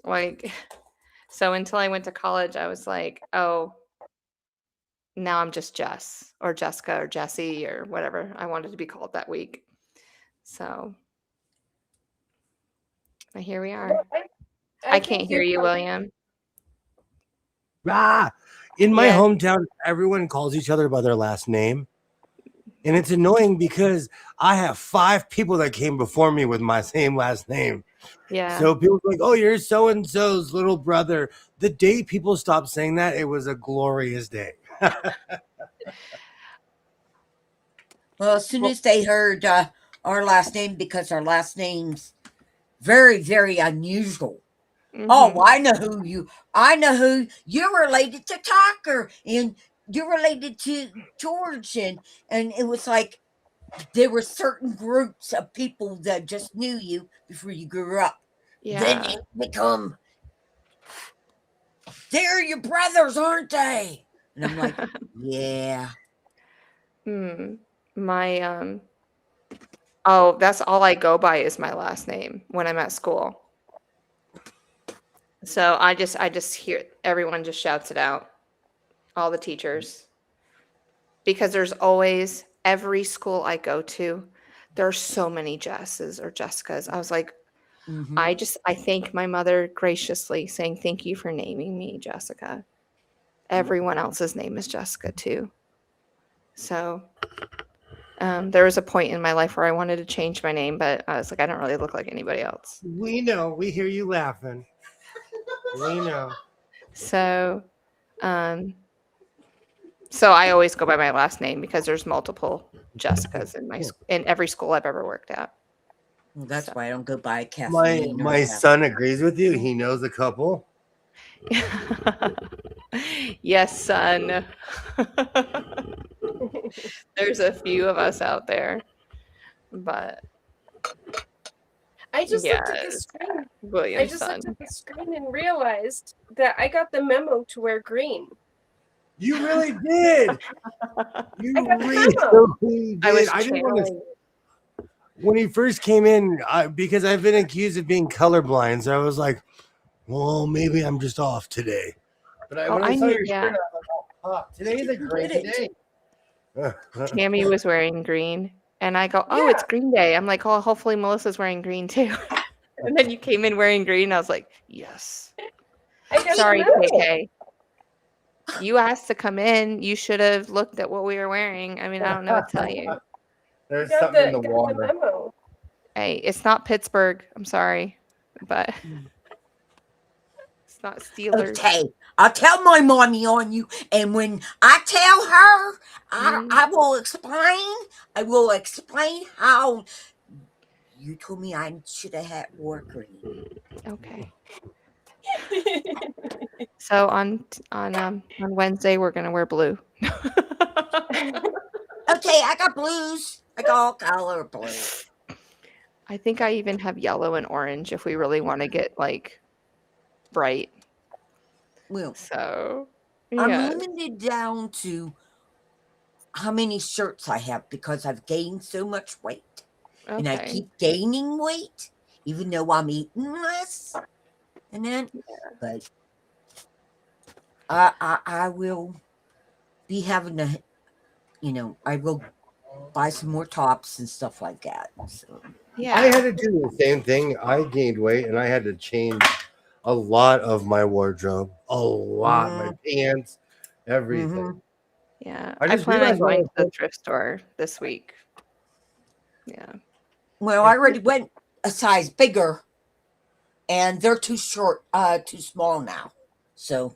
Like, so until I went to college, I was like, oh, now I'm just Jess or Jessica or Jessie or whatever I wanted to be called that week. So, but here we are.
Well,
I
think
can't hear
you're
you,
probably-
William.
In my
Yeah.
hometown, everyone calls each other by their last name. And it's annoying because I have 5 people that came before me with my same last name.
Yeah.
So people are like, oh, you're so-and-so's little brother. The day people stopped saying that, it was a glorious day.
Well, as soon as they heard our last name, because our last name's very, very unusual. Oh,
Mhm.
I know who you're related to Tucker, and you're related to George, and it was like there were certain groups of people that just knew you before you grew up. Then
Yeah.
it become, they're your brothers, aren't they? And I'm like, yeah.
My oh, that's all I go by is my last name when I'm at school. So I just hear everyone just shouts it out, all the teachers, because there's always every school I go to, there are so many Jesses or Jessicas. I was like,
Mhm.
I thank my mother graciously saying thank you for naming me Jessica. Everyone else's name is Jessica too. So there was a point in my life where I wanted to change my name, but I was like, I don't really look like anybody else.
We know. We hear you laughing. We know.
So, so I always go by my last name because there's multiple Jessicas in every school I've ever worked at.
Well, that's why I don't go by
My
Kathleen. or
my
Kath-
son agrees with you. He knows a couple.
Yes, son. There's a few of us out there, but
I just looked at the
yes,
screen. I
William's
just
son.
looked at the screen and realized that I got the memo to wear green.
You really did. You
I got the
really
memo.
did.
I was
I didn't want to.
channeling.
When he first came in, because I've been accused of being colorblind, so I was like, well, maybe I'm just off today. But
Oh,
when
I
saw
knew,
your
yeah.
shirt, I was like, oh, today's a great
did it.
day.
Tammy was wearing green, and I go, "Oh, it's Green Day." I'm like, "Oh, hopefully Melissa's wearing green too." And then you came in wearing green. I was like, "Yes."
I got
Sorry,
the memo.
KK. You asked to come in. You should have looked at what we were wearing. I mean, I don't know what to tell you.
There's
Got
something in
the,
the
got
water.
the memo.
Hey, it's not Pittsburgh. I'm sorry, but it's not Steelers.
Okay, I'll tell my mommy on you, and when I tell her, I will explain. I will explain how you told me I should have had wore green.
Okay. So on Wednesday we're gonna wear blue.
Okay, I got blues. I got all color blue.
I think I even have yellow and orange if we really want to get like bright.
Well,
So
I'm
yeah.
limited down to how many shirts I have because I've gained so much weight. And I
Okay.
keep gaining weight, even though I'm eating less. And then, but I will be having to, I will buy some more tops and stuff like that. So
Yeah.
I had to do the same thing. I gained weight and I had to change a lot of my wardrobe. A lot. My pants, everything.
Yeah.
I
I
just
plan on
realized when I
going to the thrift store this week. Yeah.
well, I already went a size bigger, and they're too short, too small now. So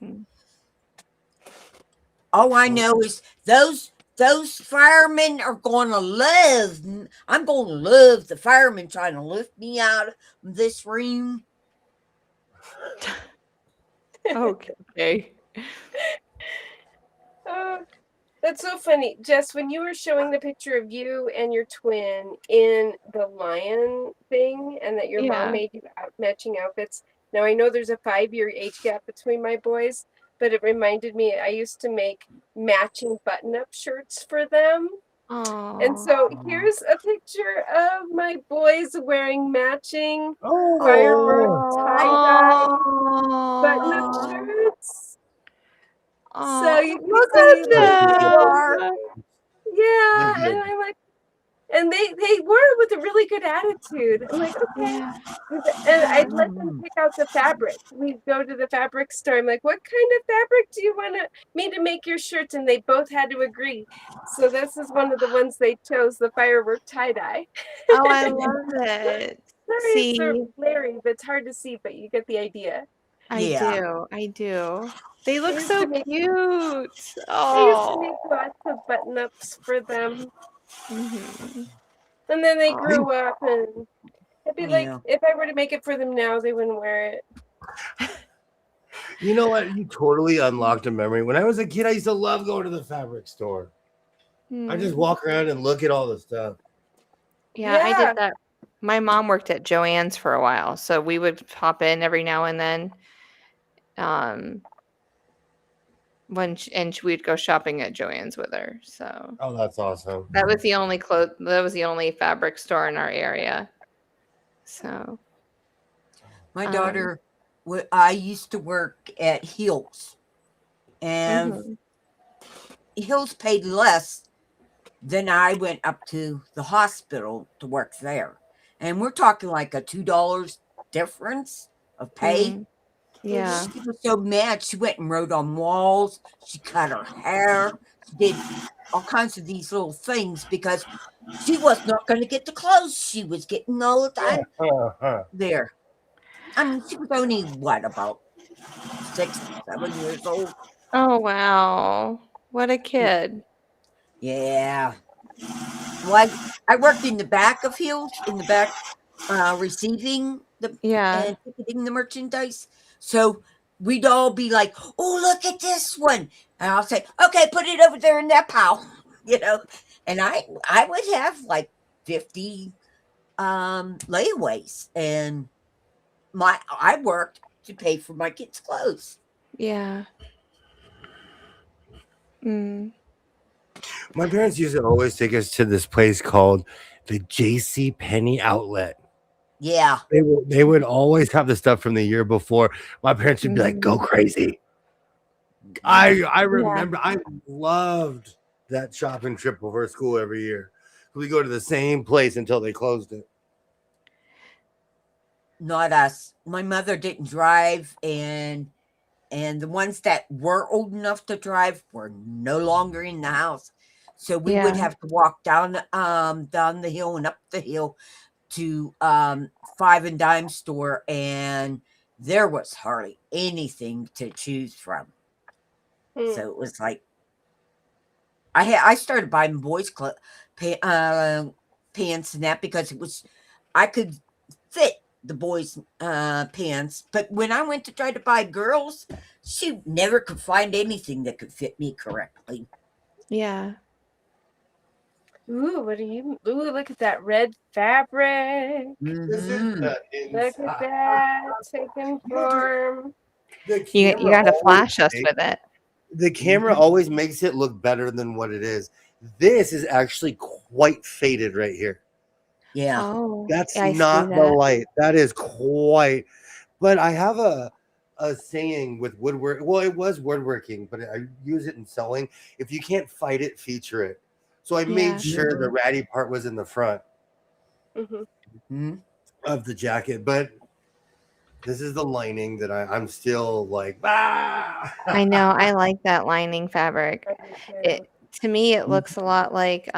all I know is those firemen are going to love. I'm going to love the firemen trying to lift me out of this room.
Okay.
That's so funny. Jess, when you were showing the picture of you and your twin in the lion thing and that your mom made you matching outfits. Now, I know there's a 5-year age gap between my boys, but it reminded me I used to make matching button-up shirts for them.
Oh.
And so here's a picture of my boys wearing matching firework tie-dye button-up shirts. So you can
look
see
at
like,
them.
yeah, and I'm like, and they were with a really good attitude. I'm like, okay.
Yeah.
And I'd let them pick out the fabric. We'd go to the fabric store. I'm like, what kind of fabric do you want me to make your shirts? And they both had to agree. So this is one of the ones they chose, the firework tie-dye.
Oh, I love it.
Sorry, it's
See,
so blurry, but it's hard to see, but you get the idea.
I
Yeah.
do. I do. They look
used
so
to make-
cute.
I used to
Oh.
make lots of button-ups for them.
Mhm.
And then they
Oh.
grew up, and it'd be like,
Yeah.
if I were to make it for them now, they wouldn't wear it.
You know what? You totally unlocked a memory. When I was a kid, I used to love going to the fabric store. I just walk around and look at all the stuff.
Yeah, I
Yeah.
did that. My mom worked at Joann's for a while, so we would pop in every now and then. And we'd go shopping at Joann's with her. So
Oh, that's awesome.
that was the only fabric store in our area. So
My daughter, I used to work at Hills, and
mhm.
Hills paid less than I went up to the hospital to work there. And we're talking like a $2 difference of pay.
Yeah.
She was so mad. She went and wrote on walls. She cut her hair. She did all kinds of these little things because she was not going to get the clothes she was getting all the time there. I mean, she was only, about 6, 7 years old?
Oh, wow. What a kid.
Yeah. Well, I worked in the back of Hills, in the back, receiving and ticketing the merchandise. So we'd all be like, "Oh, look at this one," and I'll say, "Okay, put it over there in that pile," And I would have like 50 layaways, and I worked to pay for my kids' clothes.
Yeah. Mm.
My parents used to always take us to this place called the J.C. Penney Outlet.
Yeah.
They would always have the stuff from the year before. My parents would be like, "Go crazy." I remember I loved that shopping trip before school every year. We go to the same place until they closed it.
Not us. My mother didn't drive, and the ones that were old enough to drive were no longer in the house. So we would have to walk down the hill and up the hill to Five and Dime store, and there was hardly anything to choose from. So it was like I started buying boys' pants and that because I could fit the boys' pants, but when I went to try to buy girls, she never could find anything that could fit me correctly.
Yeah.
Ooh, look at that red fabric.
Mm-hmm.
Look at that taking form.
You got to flash us with it.
The camera always makes it look better than what it is. This is actually quite faded right here.
Yeah.
Oh,
That's
I see
not the
that.
light. That is quite. But I have a saying with woodwork. Well, it was woodworking, but I use it in sewing. If you can't fight it, feature it. So I made sure the ratty part was in the front of the jacket. But this is the lining that I'm still like, ah.
I know. I like that lining fabric. To me, it looks a lot like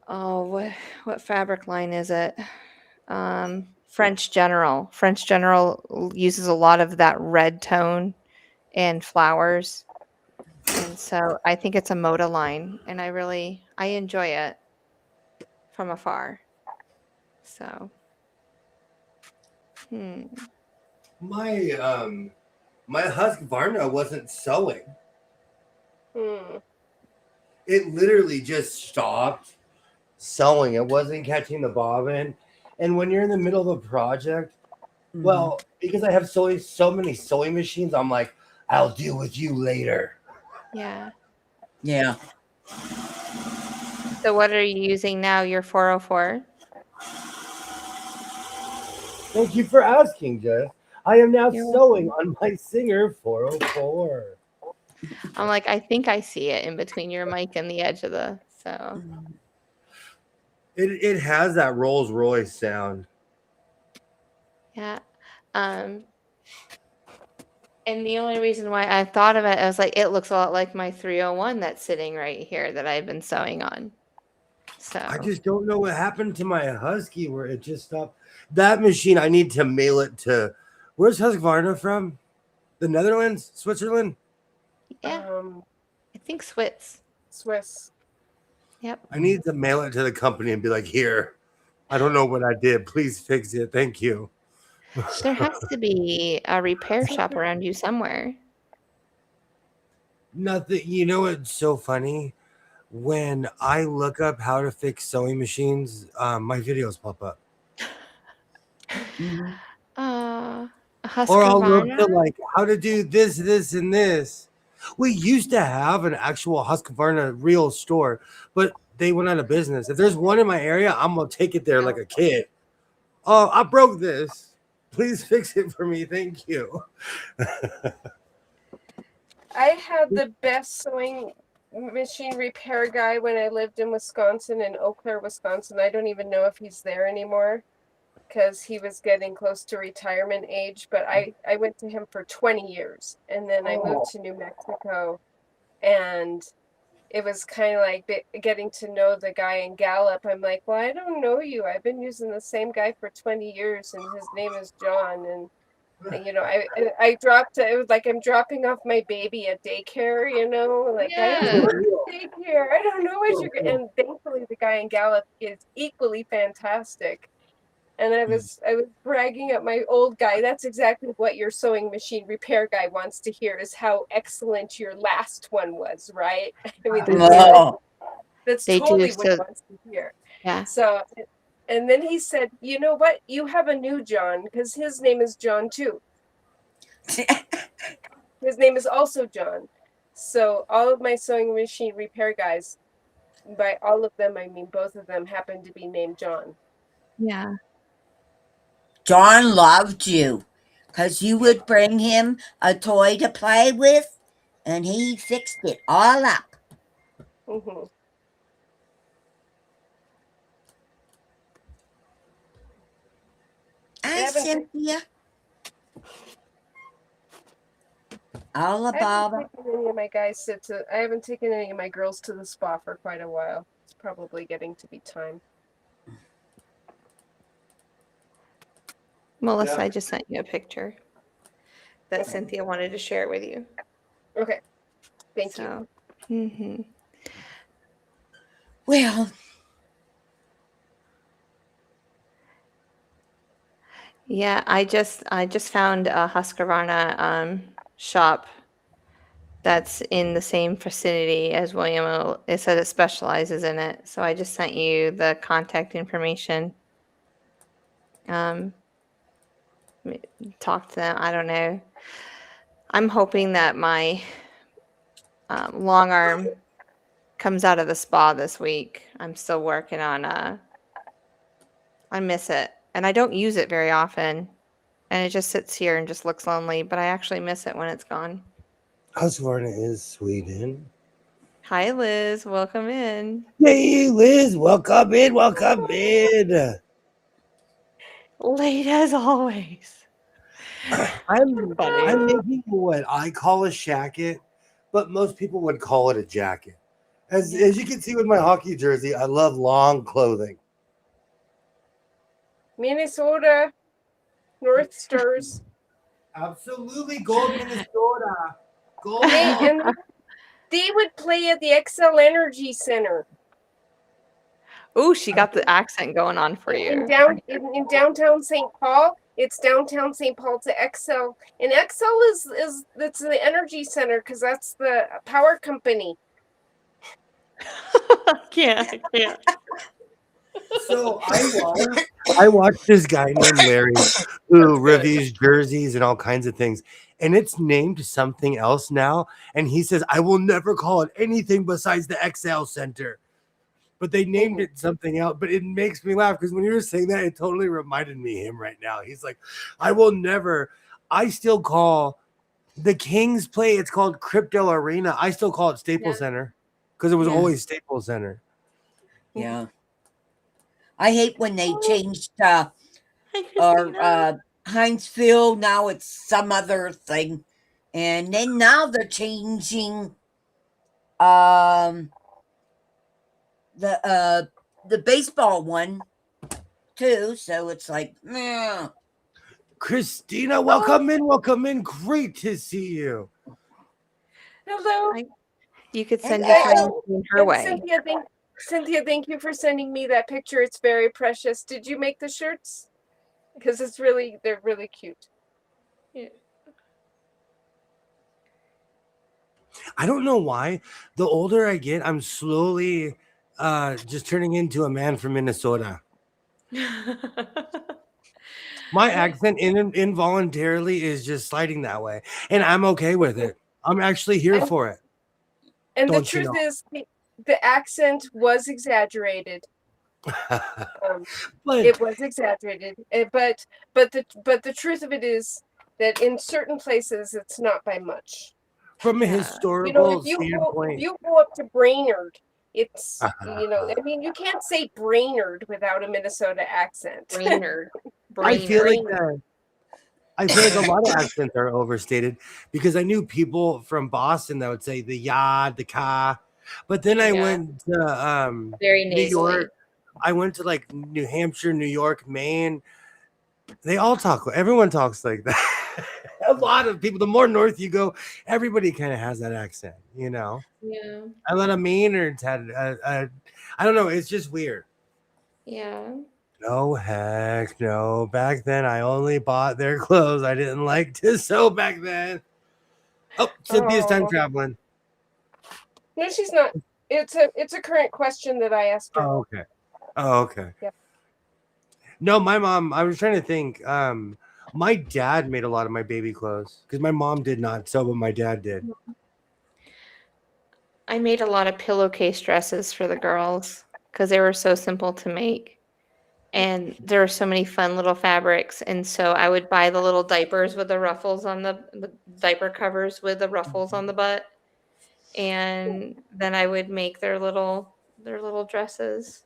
what fabric line is it? French General. French General uses a lot of that red tone and flowers. And so I think it's a Moda line, and I enjoy it from afar. So
My Husqvarna wasn't sewing. It literally just stopped sewing. It wasn't catching the bobbin. And when you're in the middle of a project, well, because I have so many sewing machines, I'm like, I'll deal with you later.
yeah.
Yeah.
So what are you using now? Your 404?
Thank you for asking, Jess. I am now
You're
sewing on my Singer 404.
I'm like, I think I see it in between your mic and the edge of the so.
It has that Rolls Royce sound.
Yeah. And the only reason why I thought of it, I was like, it looks a lot like my 301 that's sitting right here that I've been sewing on. So
I just don't know what happened to my Husky where it just stopped. That machine, I need to mail it to. Where's Husqvarna from? The Netherlands? Switzerland?
yeah, I think
Swiss.
Yep.
I need to mail it to the company and be like, here, I don't know what I did. Please fix it. Thank you.
There has to be a repair shop around you somewhere.
Nothing. You know what's so funny? When I look up how to fix sewing machines, my videos pop up. Or I'll look
Husqvarna?
to like how to do this, this, and this. We used to have an actual Husqvarna real store, but they went out of business. If there's one in my area, I'm gonna take it there like a kid. Oh, I broke this. Please fix it for me. Thank you.
I had the best sewing machine repair guy when I lived in Wisconsin, in Eau Claire, Wisconsin. I don't even know if he's there anymore because he was getting close to retirement age. But I went to him for 20 years. And then I moved to New Mexico. And it was kind of like getting to know the guy in Gallup. I'm like, well, I don't know you. I've been using the same guy for 20 years, and his name is John. And you know, I dropped. It was like I'm dropping off my baby at daycare. You know, like I
Yeah.
don't know daycare. I don't know what you're. And thankfully, the guy in Gallup is equally fantastic. And I was bragging at my old guy. That's exactly what your sewing machine repair guy wants to hear, is how excellent your last one was, right? I mean, that's
They do,
totally what he
so
wants to hear.
yeah.
So, and then he said, you know what? You have a new John, because his name is John too. His name is also John. So all of my sewing machine repair guys, by all of them, I mean both of them, happen to be named John.
Yeah.
John loved you because you would bring him a toy to play with, and he fixed it all up.
Mm-hmm.
Hi, Cynthia. All about it.
I haven't taken any of my girls to the spa for quite a while. It's probably getting to be time.
Melissa, I just sent you a picture that Cynthia wanted to share with you.
Okay. Thank you.
Mm-hmm.
Well,
Yeah, I just found a Husqvarna shop that's in the same vicinity as William. It says it specializes in it, so I just sent you the contact information. Talk to them. I don't know. I'm hoping that my long arm comes out of the spa this week. I'm still working on I miss it, and I don't use it very often, and it just sits here and just looks lonely, but I actually miss it when it's gone.
Husqvarna is Sweden.
Hi, Liz. Welcome in.
Hey, Liz. Welcome in. Welcome in.
Late as always.
I'm
Funny.
making what I call a shacket, but most people would call it a jacket. As you can see with my hockey jersey, I love long clothing.
Minnesota, North Stars.
Absolutely, gold Minnesota. Gold.
And they would play at the XL Energy Center.
Oh, she got the accent going on for you.
In downtown St. Paul. It's downtown St. Paul to XL. And XL is it's the energy center because that's the power company.
I can't.
So I watched this guy named Larry who reviews jerseys and all kinds of things, and it's named something else now. And he says, I will never call it anything besides the XL Center. But they named it something else. But it makes me laugh because when you were saying that, it totally reminded me of him right now. He's like, I will never. I still call the Kings play. It's called Crypto Arena. I still call it Staples Center because it was
Yeah.
always Staples Center.
Yeah. I hate when they changed
Hi, Christina.
our Hinesville. Now it's some other thing. And then now they're changing the baseball one too. So it's like, meh.
Christina, welcome in. Welcome in. Great to see you.
Hello.
You could send
Hello.
your friend her
And
way.
Cynthia, thank you for sending me that picture. It's very precious. Did you make the shirts? Because they're really cute.
Yeah.
I don't know why. The older I get, I'm slowly just turning into a man from Minnesota. My accent involuntarily is just sliding that way, and I'm okay with it. I'm actually here for it.
And the
Don't you
truth
know?
is, the accent was exaggerated.
But
It was exaggerated. But the truth of it is that in certain places, it's not by much.
from a
Yeah.
historical
If you
standpoint,
go up to Brainerd, it's I mean, you can't say Brainerd without a Minnesota accent.
Brainerd.
I feel like
Brainerd.
I feel like a lot of accents are overstated because I knew people from Boston that would say the ya, the ka, but then I
Yeah.
went to
Very
New
nasally.
York. I went to like New Hampshire, New York, Maine. They all talk. Everyone talks like that. A lot of people. The more north you go, everybody kind of has that accent. You know.
Yeah.
A lot of Maynards had. I don't know. It's just weird.
Yeah.
No, heck no. Back then, I only bought their clothes. I didn't like to sew back then. Oh, Cynthia's time
Oh.
traveling.
No, she's not. It's a current question that I asked her.
Oh, okay. Oh, okay.
Yeah.
No, my mom, I was trying to think. My dad made a lot of my baby clothes because my mom did not sew, but my dad did.
I made a lot of pillowcase dresses for the girls because they were so simple to make. And there were so many fun little fabrics. And so I would buy the little diapers with the ruffles on the diaper covers with the ruffles on the butt. And then I would make their little dresses.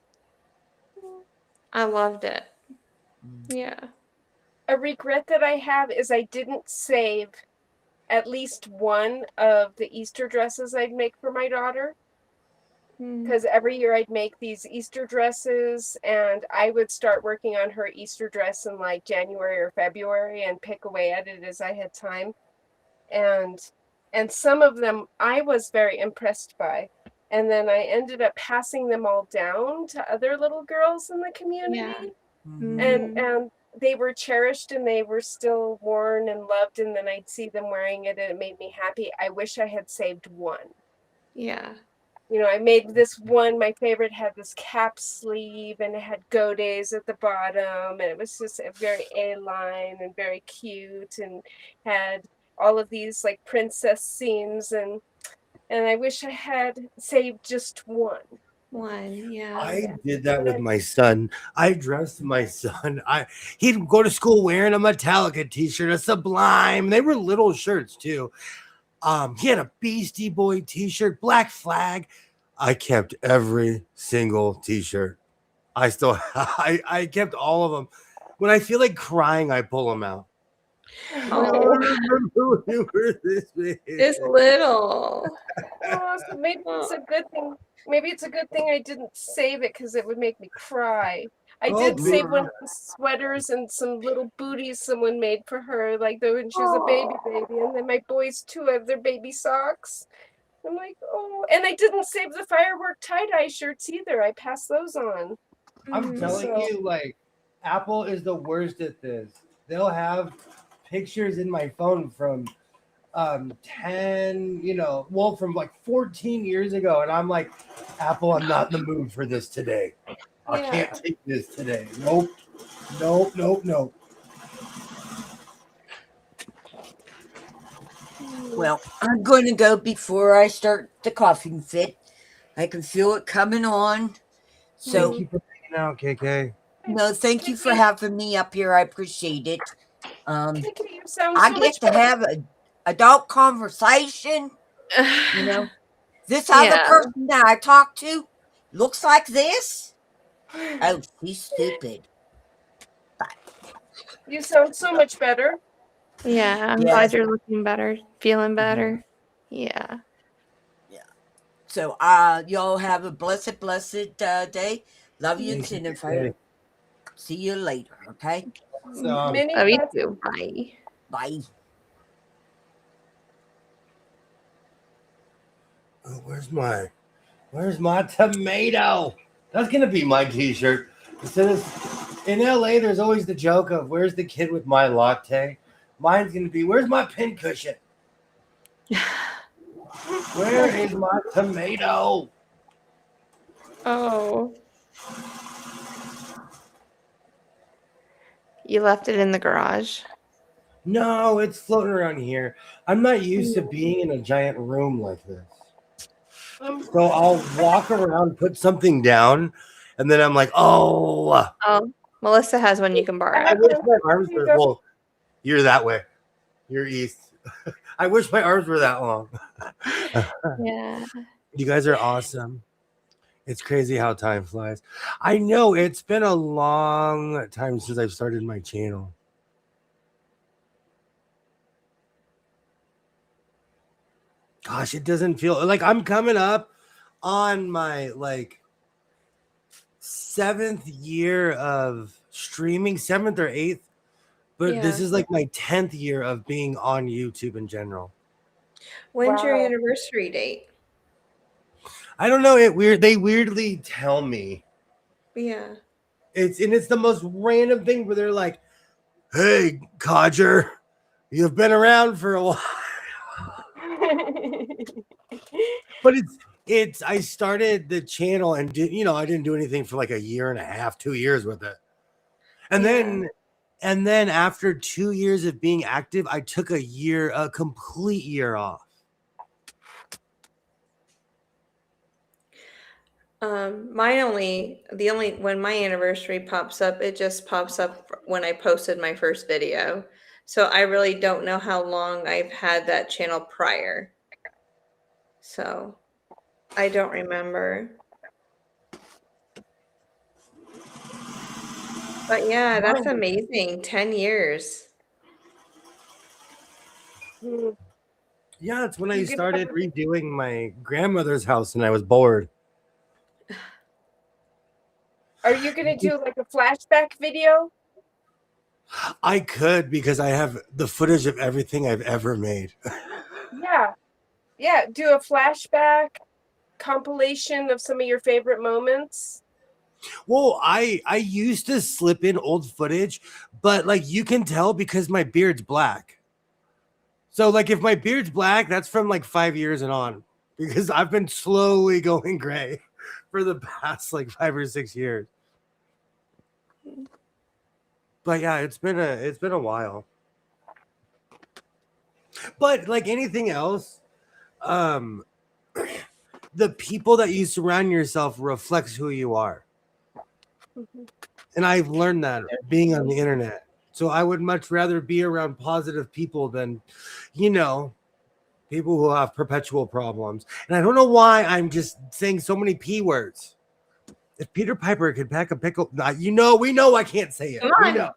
I loved it. Yeah.
A regret that I have is I didn't save at least one of the Easter dresses I'd make for my daughter. Because every year I'd make these Easter dresses, and I would start working on her Easter dress in like January or February and pick away at it as I had time. And some of them I was very impressed by. And then I ended up passing them all down to other little girls in the community.
Yeah.
And they were cherished and they were still worn and loved, and then I'd see them wearing it and it made me happy. I wish I had saved one.
Yeah.
You know, I made this one, my favorite had this cap sleeve and it had godes at the bottom, and it was just a very A-line and very cute and had all of these like princess seams, and I wish I had saved just one.
One. Yeah.
I did that with my son. I dressed my son. He'd go to school wearing a Metallica t-shirt, a Sublime. They were little shirts too. He had a Beastie Boy t-shirt, Black Flag. I kept every single t-shirt. I kept all of them. When I feel like crying, I pull them out.
Oh.
I remember we were this big.
This little.
Oh, so maybe it's a good thing. Maybe it's a good thing I didn't save it because it would make me cry. I did save one of the sweaters and some little booties someone made for her, like when she was a baby. And then my boys too have their baby socks. I'm like, oh, and I didn't save the firework tie-dye shirts either. I passed those on.
I'm telling you, like, Apple is the worst at this. They'll have pictures in my phone from 10, from like 14 years ago. And I'm like, Apple, I'm not in the mood for this today. I can't take this today. Nope.
Well, I'm going to go before I start the coughing fit. I can feel it coming on. So,
thank you for hanging out, KK.
no, thank you for having me up here. I appreciate it.
Nikki, you sound
I
so
get
much
to
better.
have an adult conversation. You know, this other
Yeah.
person that I talk to looks like this. Oh, she's stupid.
You sound so much better.
Yeah, I'm
Yes.
glad you're looking better, feeling better. Yeah.
So, y'all have a blessed day. Love you,
Thanks,
Jennifer.
Jay.
See you later. Okay.
So,
Many
Love you
blessings.
too. Bye.
Bye.
oh, where's my tomato? That's gonna be my T-shirt. Instead of in LA, there's always the joke of where's the kid with my latte. Mine's gonna be where's my pincushion? Where is my tomato?
Oh. You left it in the garage.
No, it's floating around here. I'm not used to being in a giant room like this. So I'll walk around, put something down, and then I'm like, oh,
Oh, Melissa has one you can borrow.
I wish my arms were, well, you're that way. You're east. I wish my arms were that long.
Yeah.
You guys are awesome. It's crazy how time flies. I know it's been a long time since I've started my channel. Gosh, it doesn't feel like I'm coming up on my like 7th year of streaming, 7th or 8th, but this
Yeah.
is like my 10th year of being on YouTube in general.
When's your
Wow.
anniversary date?
I don't know. They weirdly tell me.
Yeah.
It's the most random thing where they're like, "Hey, Codger, you've been around for a while." But it's I started the channel and I didn't do anything for like a year and a half, 2 years with it. And then after 2 years of being active, I took a complete year off.
When my anniversary pops up, it just pops up when I posted my first video. So I really don't know how long I've had that channel prior. So I don't remember. But yeah, that's amazing. 10 years.
Yeah, it's when I
You get
started redoing my grandmother's house and I was bored.
Are you gonna do like a flashback video?
I could because I have the footage of everything I've ever made.
Yeah. Yeah, do a flashback compilation of some of your favorite moments.
Well, I used to slip in old footage, but like you can tell because my beard's black. So like if my beard's black, that's from like 5 years and on because I've been slowly going gray for the past like 5 or 6 years. But yeah, it's been a while. But like anything else, the people that you surround yourself reflects who you are. And I've learned that being on the internet. So I would much rather be around positive people than, people who have perpetual problems. And I don't know why I'm just saying so many P words. If Peter Piper could pack a pickle, we know I can't say it.
Come
We
on.
know.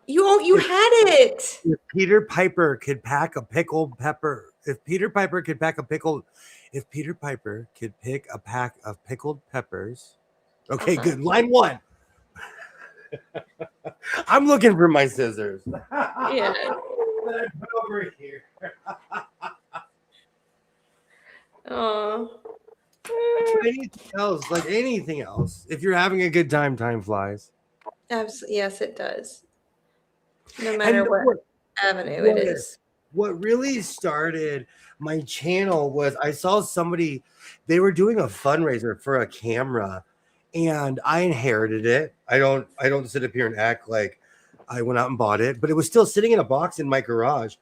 You had it.
If Peter Piper could pack a pickled pepper, if Peter Piper could pick a pack of pickled peppers. Okay, good. Line 1. I'm looking for my scissors.
Yeah.
That I put over here.
Oh.
But anything else, if you're having a good time, time flies.
Absolutely. Yes, it does. No matter what avenue it is.
What really started my channel was I saw somebody, they were doing a fundraiser for a camera and I inherited it. I don't sit up here and act like I went out and bought it, but it was still sitting in a box in my garage.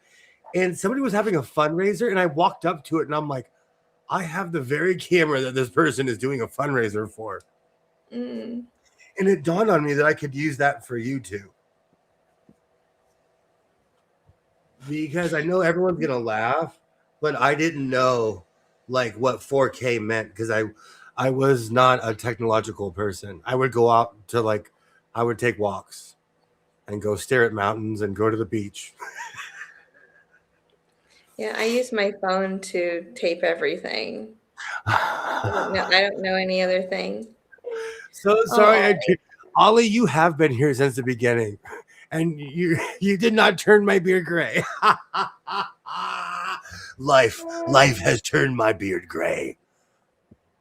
And somebody was having a fundraiser and I walked up to it and I'm like, I have the very camera that this person is doing a fundraiser for.
Mm.
And it dawned on me that I could use that for YouTube. because I know everyone's gonna laugh, but I didn't know like what 4K meant because I was not a technological person. I would go out to I would take walks and go stare at mountains and go to the beach.
Yeah, I use my phone to tape everything. I don't know any other thing.
So sorry,
Oh,
Ollie, you have been here since the beginning, and you did not turn my beard gray. Life has turned my beard gray.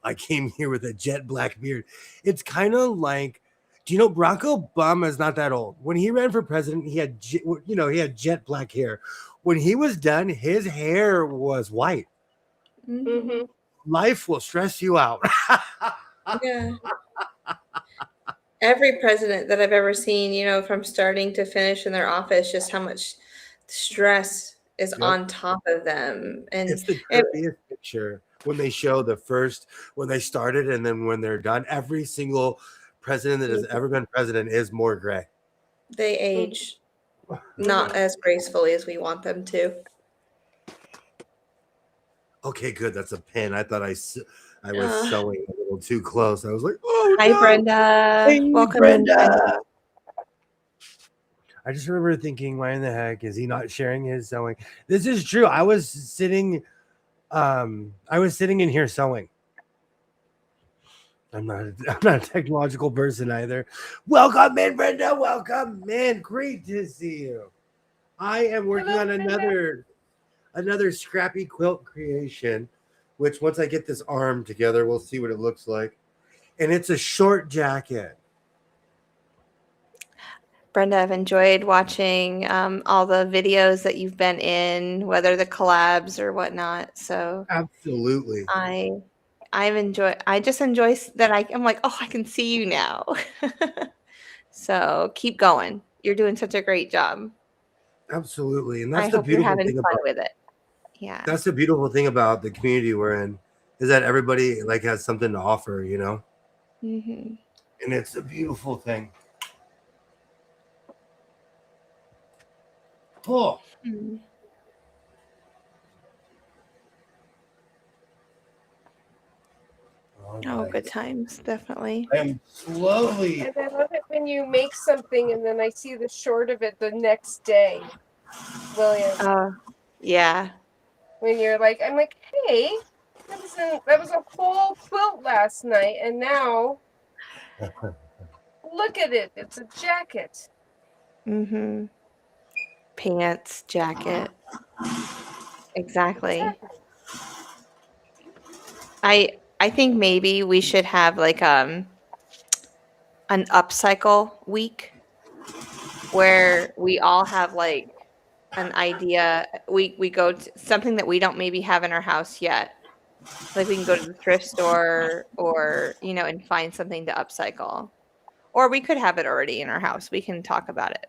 I came here with a jet black beard. It's kind of like, do you know Barack Obama is not that old? When he ran for president, he had he had jet black hair. When he was done, his hair was white.
Mm-hmm.
Life will stress you out.
yeah. Every president that I've ever seen, from starting to finish in their office, just how much stress is
Yep.
on top of them. And
It's the trippiest picture when they show when they started and then when they're done. Every single president that has ever been president is more gray.
they age not as gracefully as we want them to.
Okay, good. That's a pin. I thought I was
Uh.
sewing a little too close. I was like, oh,
Hi,
no.
Brenda.
Hey,
Welcome,
Brenda. I just remember thinking, why in the heck is he not sharing his sewing? This is true. I was sitting in here sewing. I'm not a technological person either. Welcome in, Brenda. Welcome in. Great to see you. I am working on another scrappy quilt creation, which once I get this arm together, we'll see what it looks like. And it's a short jacket.
Brenda, I've enjoyed watching all the videos that you've been in, whether the collabs or whatnot. So
Absolutely.
I just enjoy that I'm like, oh, I can see you now. So keep going. You're doing such a great job.
Absolutely. And
I
that's the
hope you're
beautiful
having
thing
fun
about
with it. Yeah.
that's the beautiful thing about the community we're in is that everybody has something to offer,
Mm-hmm.
and it's a beautiful thing. Oh.
Mm. Oh, good times, definitely.
I am slowly.
And I love it when you make something and then I see the short of it the next day, William.
Yeah.
When you're like, I'm like, hey, that was a whole quilt last night, and now look at it. It's a jacket.
Mm-hmm. Pants, jacket. Exactly. I think maybe we should have an upcycle week where we all have an idea. We go to something that we don't maybe have in our house yet. Like we can go to the thrift store or and find something to upcycle. Or we could have it already in our house. We can talk about it,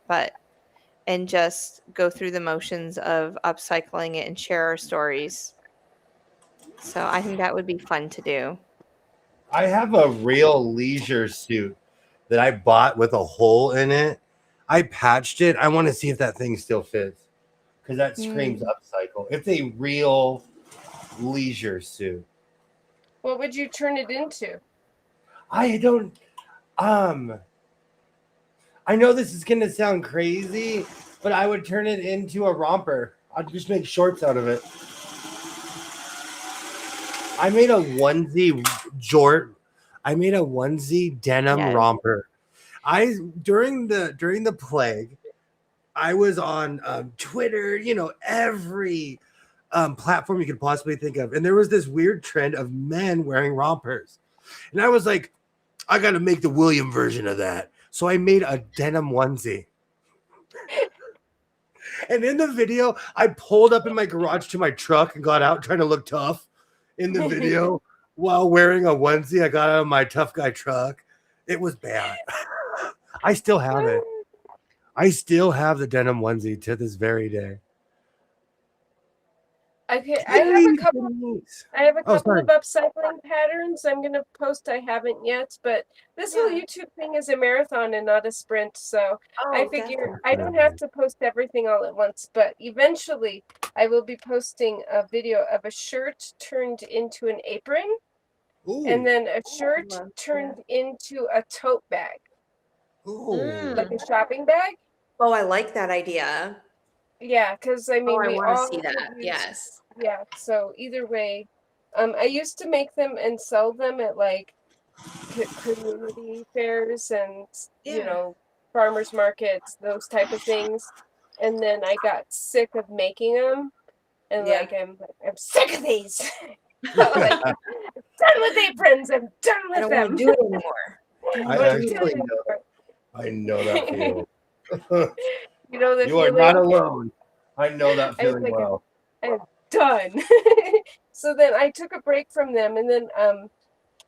and just go through the motions of upcycling it and share our stories. So I think that would be fun to do.
I have a real leisure suit that I bought with a hole in it. I patched it. I want to see if that thing still fits because that screams upcycle. It's a real leisure suit.
What would you turn it into?
I don't. I know this is gonna sound crazy, but I would turn it into a romper. I'd just make shorts out of it. I made a onesie denim romper. During the plague, I was on Twitter, every platform you could possibly think of, and there was this weird trend of men wearing rompers, and I was like, I got to make the William version of that. So I made a denim onesie. And in the video, I pulled up in my garage to my truck and got out trying to look tough in the video while wearing a onesie. I got out of my tough guy truck. It was bad. I still have it. I still have the denim onesie to this very day.
Okay, I have a couple.
Denise.
I have a
Oh,
couple
sorry.
of upcycling patterns I'm gonna post. I haven't yet, but this whole
Yeah.
YouTube thing is a marathon and not a sprint. So I
Oh,
figure
definitely.
I don't have to post everything all at once, but eventually I will be posting a video of a shirt turned into an apron, and
Ooh.
then a shirt
love
turned into a tote bag,
Ooh.
like a shopping bag.
Oh, I like that idea.
Yeah, because I
Oh,
mean,
I
we
want to
all
see that.
could use.
Yes.
Yeah, so either way, I used to make them and sell them at like community fairs and
Yeah.
farmers markets, those type of things. And then I got sick of making them, and
Yeah.
like I'm sick of these. Like I'm done with aprons. I'm done
I
with
don't want
them.
to do it anymore.
I
Don't
actually
do it
know.
anymore.
I know that feeling.
You know the
You are
feeling.
not alone. I know that
I was
feeling
like,
well.
I'm done. So then I took a break from them, and then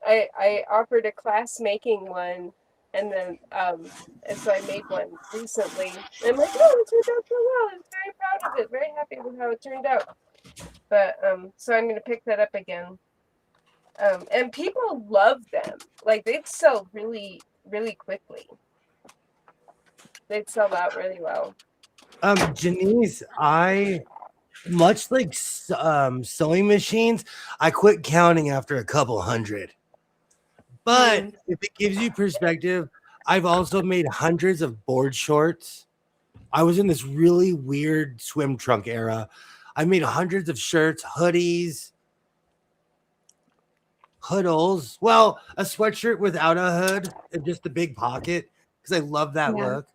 I offered a class making one, and then and so I made one recently. And I'm like, oh, it turned out so well. I'm very proud of it. Very happy with how it turned out. But so I'm gonna pick that up again. And people love them. Like they'd sell really, really quickly. They'd sell out really well.
Janice, I much like sewing machines, I quit counting after a couple hundred. But if it gives you perspective, I've also made hundreds of board shorts. I was in this really weird swim trunk era. I made hundreds of shirts, hoodies, hoodles. Well, a sweatshirt without a hood and just a big pocket because I love that
Yeah.
look.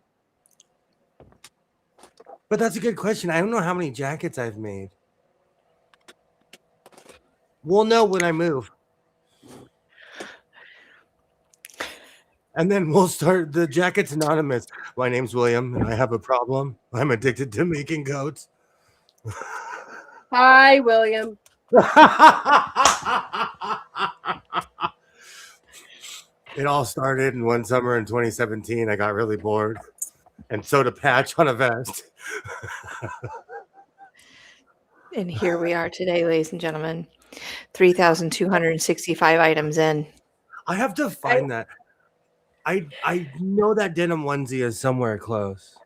But that's a good question. I don't know how many jackets I've made. We'll know when I move. And then we'll start the Jackets Anonymous. My name's William, and I have a problem. I'm addicted to making goats.
Hi, William.
It all started in one summer in 2017. I got really bored and sewed a patch on a vest.
And here we are today, ladies and gentlemen. 3,265 items in.
I have to find that. I know that denim onesie is somewhere close.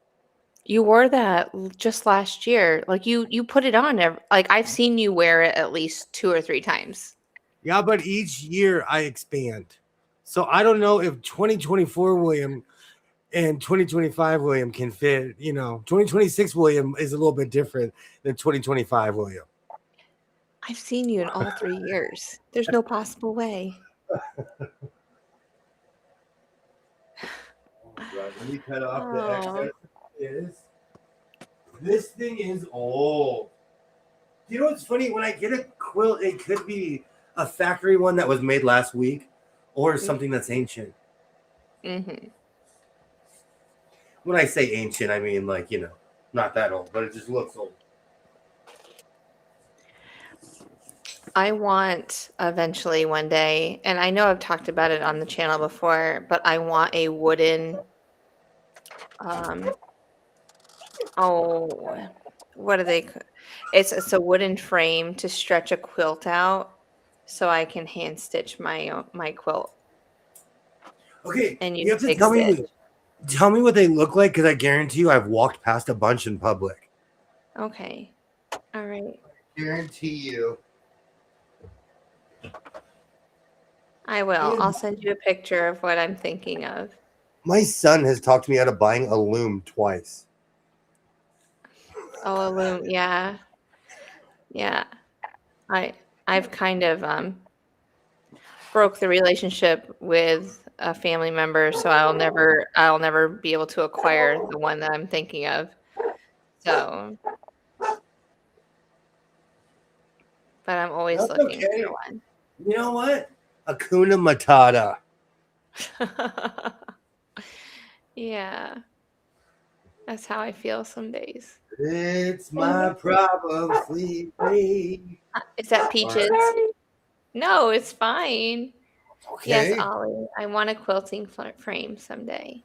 You wore that just last year. Like you put it on. Like I've seen you wear it at least 2 or 3 times.
Yeah, but each year I expand. So I don't know if 2024 William and 2025 William can fit. 2026 William is a little bit different than 2025 William.
I've seen you in all 3 years. There's no possible way.
Right, let me cut off the
Oh.
excess. This thing is old. You know what's funny? When I get a quilt, it could be a factory one that was made last week or something that's ancient.
Mm-hmm.
When I say ancient, I mean not that old, but it just looks old.
I want eventually one day, and I know I've talked about it on the channel before, but I want a wooden what do they it's a wooden frame to stretch a quilt out so I can hand stitch my quilt.
Okay,
And
you have to tell me what they look like because I guarantee you I've walked past a bunch in public.
Okay. All right.
Guarantee you.
I will. I'll send you a picture of what I'm thinking of.
My son has talked me out of buying a loom twice.
Oh, a loom. Yeah. Yeah. I've kind of broke the relationship with a family member, so I'll never be able to acquire the one that I'm thinking of. So, but I'm always
That's
looking
okay.
for one.
You know what? Hakuna Matata.
Yeah. That's how I feel some days.
It's my problem, sleeping.
Is that Peaches? No, it's fine.
Okay.
Yes, Ollie. I want a quilting frame someday.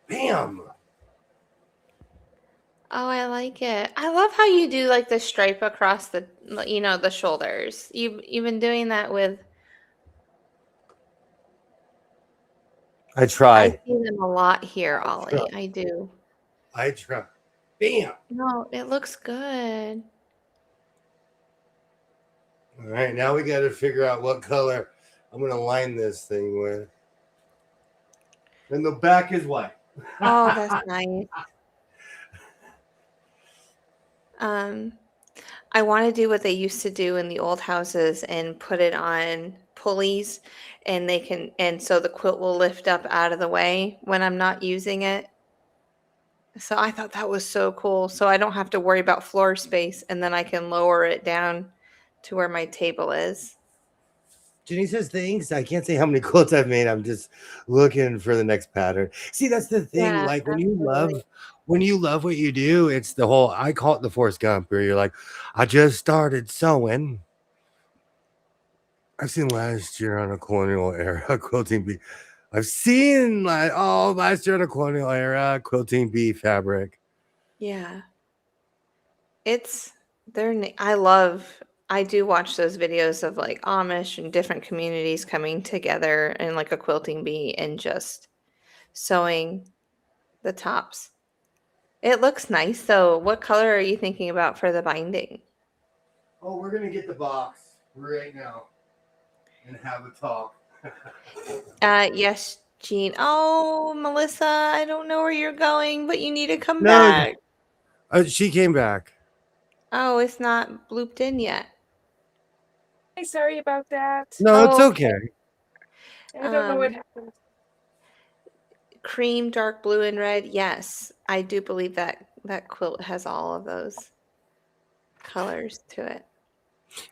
Bam.
Oh, I like it. I love how you do like the stripe across the, the shoulders. You've been doing that with.
I
I
try.
see them a lot here,
I try.
Ollie. I do.
I try. Bam.
No, it looks good.
All right, now we got to figure out what color I'm going to line this thing with. And the back is white.
Oh, that's nice. Um, I want to do what they used to do in the old houses and put it on pulleys, and so the quilt will lift up out of the way when I'm not using it. So I thought that was so cool. So I don't have to worry about floor space, and then I can lower it down to where my table is.
Jenny says thanks. I can't say how many quilts I've made. I'm just looking for the next pattern. See, that's the thing.
Yeah,
Like
absolutely.
when you love what you do, it's the whole, I call it the Forrest Gump, where you're like, I just started sewing. I've seen last year on a colonial era quilting bee. I've seen last year on a colonial era quilting bee fabric.
Yeah. I do watch those videos of like Amish and different communities coming together in like a quilting bee and just sewing the tops. It looks nice though. What color are you thinking about for the binding?
Oh, we're gonna get the box right now and have a talk.
Yes, Jean. Oh, Melissa, I don't know where you're going, but you need to come
No,
back.
she came back.
Oh, it's not blooped in yet.
Hey, sorry about that.
No, it's
Oh,
okay.
I don't know what
Um,
happened.
cream, dark blue, and red. Yes, I do believe that quilt has all of those colors to it.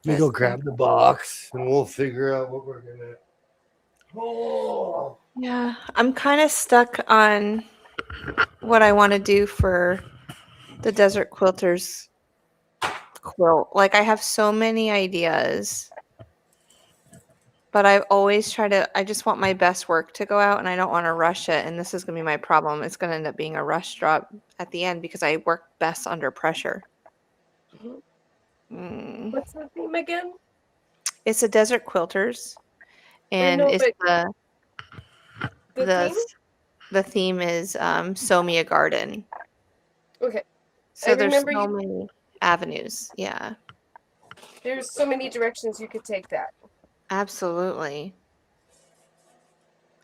Let me go grab the box and we'll figure out what we're gonna. Oh,
Yeah, I'm kind of stuck on what I want to do for the Desert Quilters quilt. Like, I have so many ideas, but I just want my best work to go out and I don't want to rush it. And this is going to be my problem. It's going to end up being a rush drop at the end because I work best under pressure. Mm.
What's the theme again?
It's a Desert Quilters,
I
and
know,
it's
but the theme?
the theme is Sew Me a Garden.
Okay.
So
I
there's
remember
so many avenues. Yeah,
there's so many directions you could take that.
absolutely.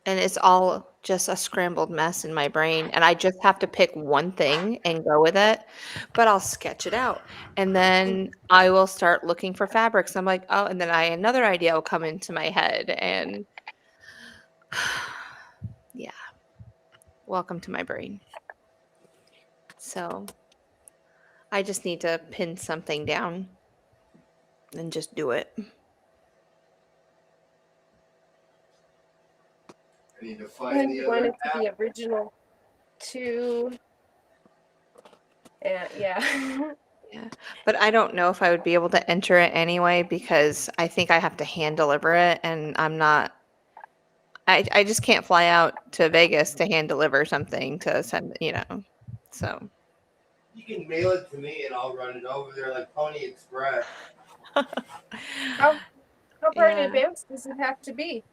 And it's all just a scrambled mess in my brain. And I just have to pick one thing and go with it. But I'll sketch it out. And then I will start looking for fabrics. I'm like, oh, and then another idea will come into my head. And yeah, welcome to my brain. So I just need to pin something down and just do it.
I need to
And
find
then
the
you want
other
it to be original too. And yeah.
Yeah. But I don't know if I would be able to enter it anyway because I think I have to hand deliver it and I just can't fly out to Vegas to hand deliver something to send, So
You can mail it to me and I'll run it over there like Pony Express.
How far in
yeah.
advance does it have to be?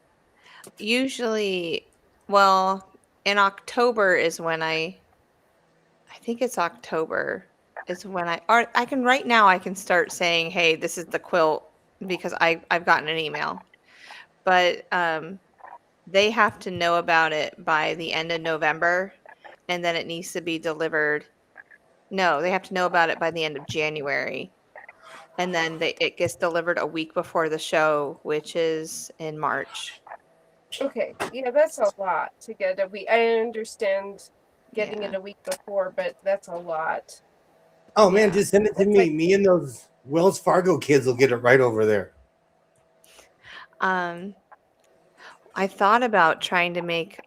Usually, well, in October is when I think it's October is when or I can right now I can start saying, hey, this is the quilt because I've gotten an email. But they have to know about it by the end of November, and then it needs to be delivered. No, they have to know about it by the end of January, and then it gets delivered a week before the show, which is in March.
Okay. Yeah, that's a lot to get a week. I understand getting it a week before, but that's a lot.
Oh man,
Yeah.
just send it to me. Me and those Wells Fargo kids will get it right over there.
I thought about trying to make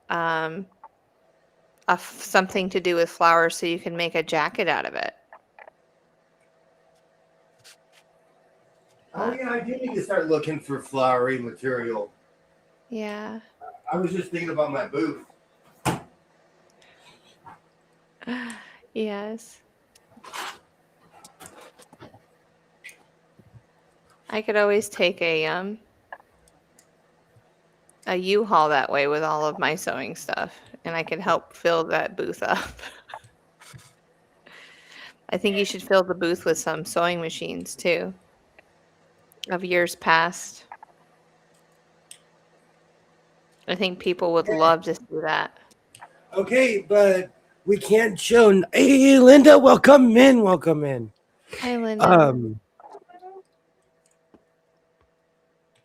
something to do with flowers so you can make a jacket out of it.
Oh yeah, I do need to start looking for flowery material.
Yeah.
I was just thinking about my booth.
Yes. I could always take a U-Haul that way with all of my sewing stuff, and I could help fill that booth up. I think you should fill the booth with some sewing machines too, of years past. I think people would love to see that.
Okay, but we can't show. Hey, Linda, welcome in. Welcome in.
Hi, Linda.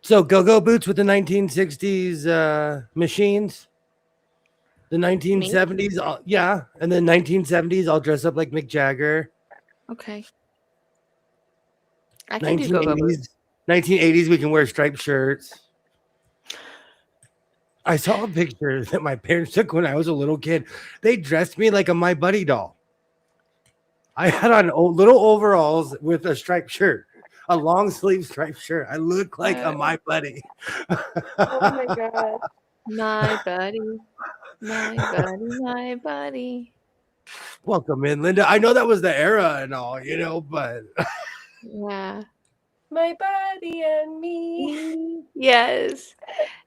So go-go boots with the 1960s machines. The 1970s, yeah, and then 1970s, I'll dress up like Mick Jagger.
Okay. I can do go-go boots.
1980s, we can wear striped shirts. I saw a picture that my parents took when I was a little kid. They dressed me like a My Buddy doll. I had on little overalls with a striped shirt, a long sleeve striped shirt. I look like a My Buddy.
Oh my God.
My buddy. My buddy, my buddy.
Welcome in, Linda. I know that was the era and all, but
Yeah.
My buddy and me.
Yes.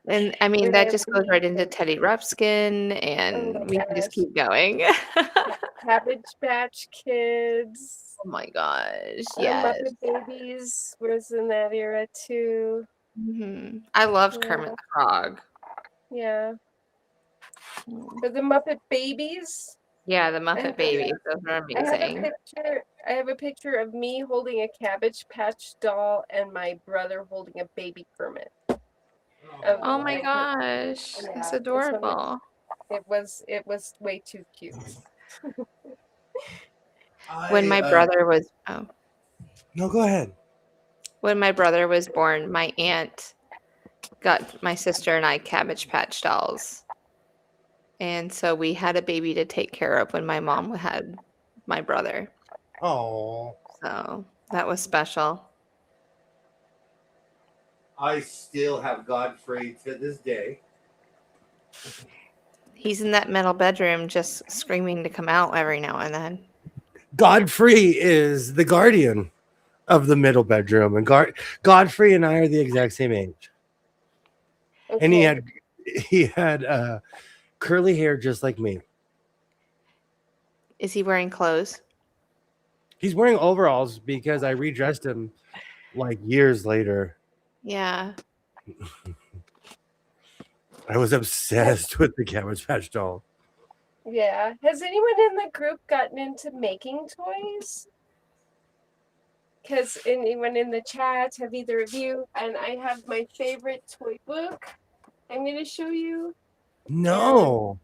And I mean, that just goes right into Teddy Ruxpin, and we can just keep going.
Cabbage Patch Kids.
Oh my gosh.
Muppet
Yes.
Babies was in that era too.
I loved Kermit the Frog.
Yeah. But the Muppet Babies.
Yeah, the Muppet Babies. Those are amazing.
I have a picture of me holding a Cabbage Patch doll and my brother holding a baby Kermit.
Oh my gosh. That's adorable.
It was way too cute.
When my brother was
No, go ahead.
When my brother was born, my aunt got my sister and I Cabbage Patch dolls. And so we had a baby to take care of when my mom had my brother.
Oh.
So that was special.
I still have Godfrey to this day.
He's in that metal bedroom just screaming to come out every now and then.
Godfrey is the guardian of the middle bedroom, and Godfrey and I are the exact same age. Okay. And he had curly hair just like me.
Is he wearing clothes?
He's wearing overalls because I redressed him like years later.
Yeah.
I was obsessed with the Cabbage Patch doll.
Yeah. Has anyone in the group gotten into making toys? Because anyone in the chat, have either of you? And I have my favorite toy book. I'm going to show you.
No.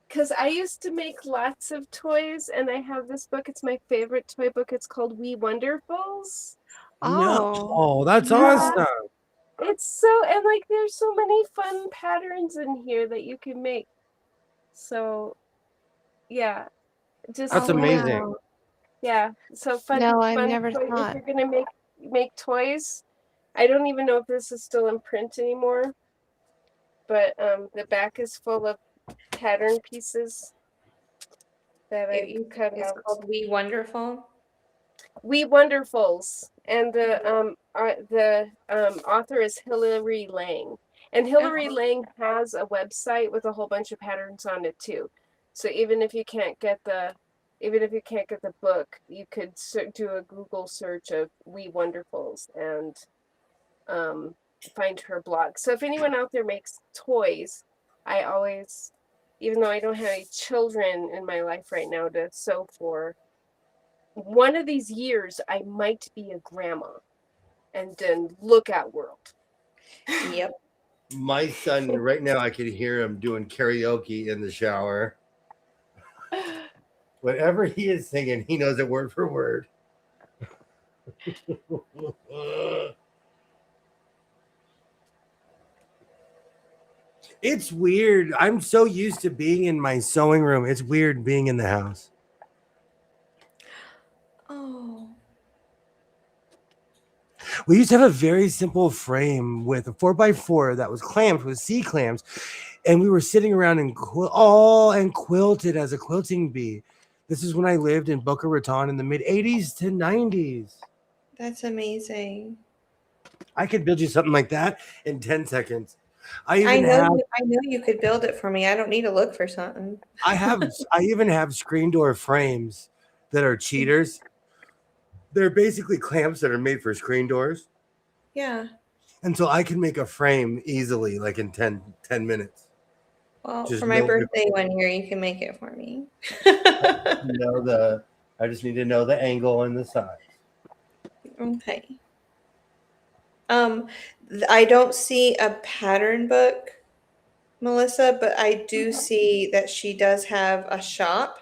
Because I used to make lots of toys, and I have this book. It's my favorite toy book. It's called We Wonderfuls.
Oh, that's awesome.
It's so, and like there's so many fun patterns in here that you can make. So, yeah.
That's amazing.
Wow. Yeah. So fun.
No, I've
fun
never
toys.
thought.
If you're going to make toys, I don't even know if this is still in print anymore. But the back is full of pattern pieces that I cut out.
It's called We Wonderful.
We Wonderfuls, and the author is Hilary Lang, and Hilary Lang has a website with a whole bunch of patterns on it too. So even if you can't get the book, you could do a Google search of We Wonderfuls and find her blog. So if anyone out there makes toys, I always, even though I don't have any children in my life right now to sew for, one of these years I might be a grandma, and then look out, world.
Yep.
My son right now, I can hear him doing karaoke in the shower. Whatever he is singing, he knows it word for word. It's weird. I'm so used to being in my sewing room. It's weird being in the house.
Oh.
We used to have a very simple frame with a 4x4 that was clamped with C clamps, and we were sitting around and quilted as a quilting bee. This is when I lived in Boca Raton in the mid 80s to 90s.
That's amazing.
I could build you something like that in 10 seconds. I
I
even
know
have
I know you could build it for me. I don't need to look for something.
I even have screen door frames that are cheaters. They're basically clamps that are made for screen doors.
Yeah.
And so I can make a frame easily, like in 10 minutes.
Well,
Just
for my
know
birthday one year, you can make it for me.
I just need to know the angle and the size.
Okay. I don't see a pattern book, Melissa, but I do see that she does have a shop,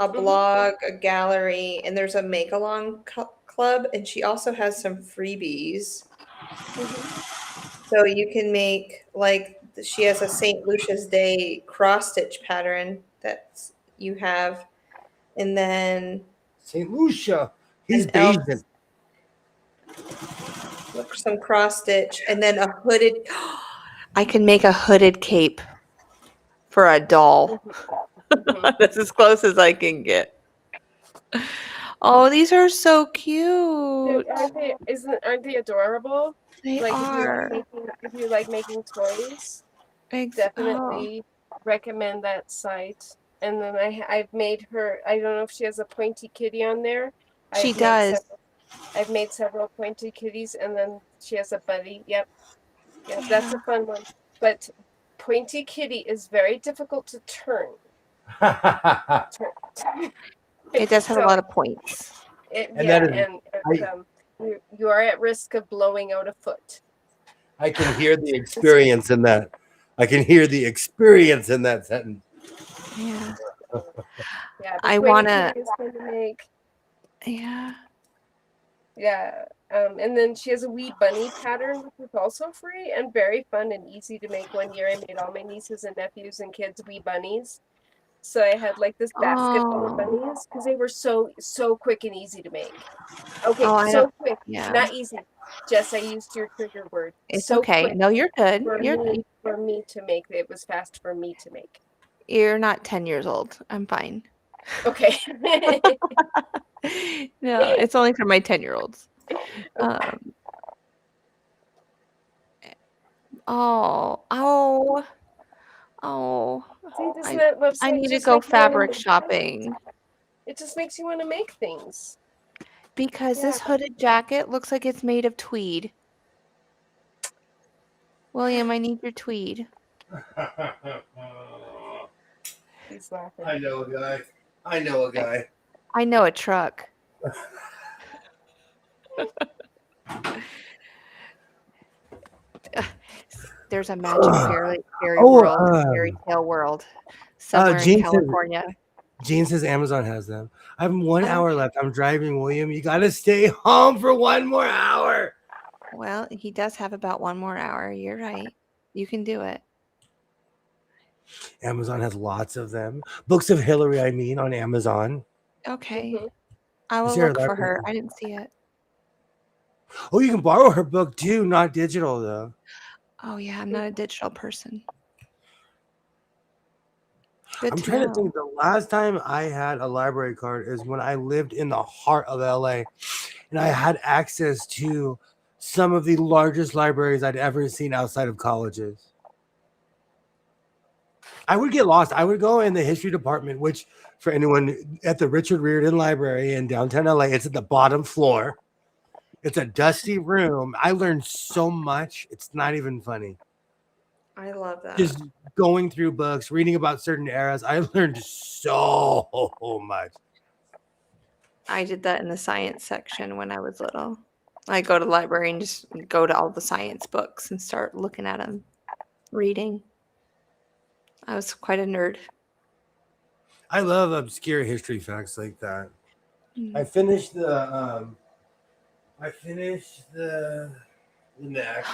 a blog, a gallery, and there's a make along club, and she also has some freebies. So you can make like she has a St. Lucia's Day cross stitch pattern that you have, and then
St. Lucia. He's
an elf,
Bayesian.
some cross stitch, and then a hooded. I can make a hooded cape for a doll. That's as close as I can get. Oh, these are so cute.
Aren't they adorable?
They
Like
are.
if you like making toys, definitely recommend that site. And then I've made her. I don't know if she has a pointy kitty on there.
She does.
I've made several pointy kitties, and then she has a buddy. Yep, that's a fun one. But pointy kitty is very difficult to turn.
It does have a lot of points.
You are at risk of blowing out a foot.
I can hear the experience in that. I can hear the experience in that sentence.
Yeah.
Yeah.
I want to.
Yeah. Yeah. And then she has a wee bunny pattern, which is also free and very fun and easy to make. One year I made all my nieces and nephews and kids wee bunnies. So I had like this basket full of bunnies because they were so quick and easy to make. Okay, quick, not easy. Jess, I used your trigger word.
It's so okay. Quick. No, you're good.
For me to make. It was fast for me to make.
You're not 10 years old. I'm fine.
Okay.
No, it's only for my 10-year-olds. I need to go fabric shopping.
It just makes you want to make things.
Because this hooded jacket looks like it's made of tweed. William, I need your tweed.
He's laughing.
I know a guy.
I know a truck. There's a magic fairy world, fairy tale world somewhere in California.
Jean says Amazon has them. I have 1 hour left. I'm driving, William. You got to stay home for 1 more hour.
Well, he does have about 1 more hour. You're right. You can do it.
Amazon has lots of them. Books of Hillary, I mean, on Amazon.
Okay. I will look for her. I didn't see it.
Oh, you can borrow her book too, not digital though.
Oh yeah, I'm not a digital person.
I'm trying to think. The last time I had a library card is when I lived in the heart of LA, and I had access to some of the largest libraries I'd ever seen outside of colleges. I would get lost. I would go in the history department, which for anyone at the Richard Riordan Library in downtown LA, it's at the bottom floor. It's a dusty room. I learned so much. It's not even funny.
I love that.
Just going through books, reading about certain eras. I learned so much.
I did that in the science section when I was little. I go to the library and just go to all the science books and start looking at them, reading. I was quite a nerd.
I love obscure history facts like that. I finished the neck.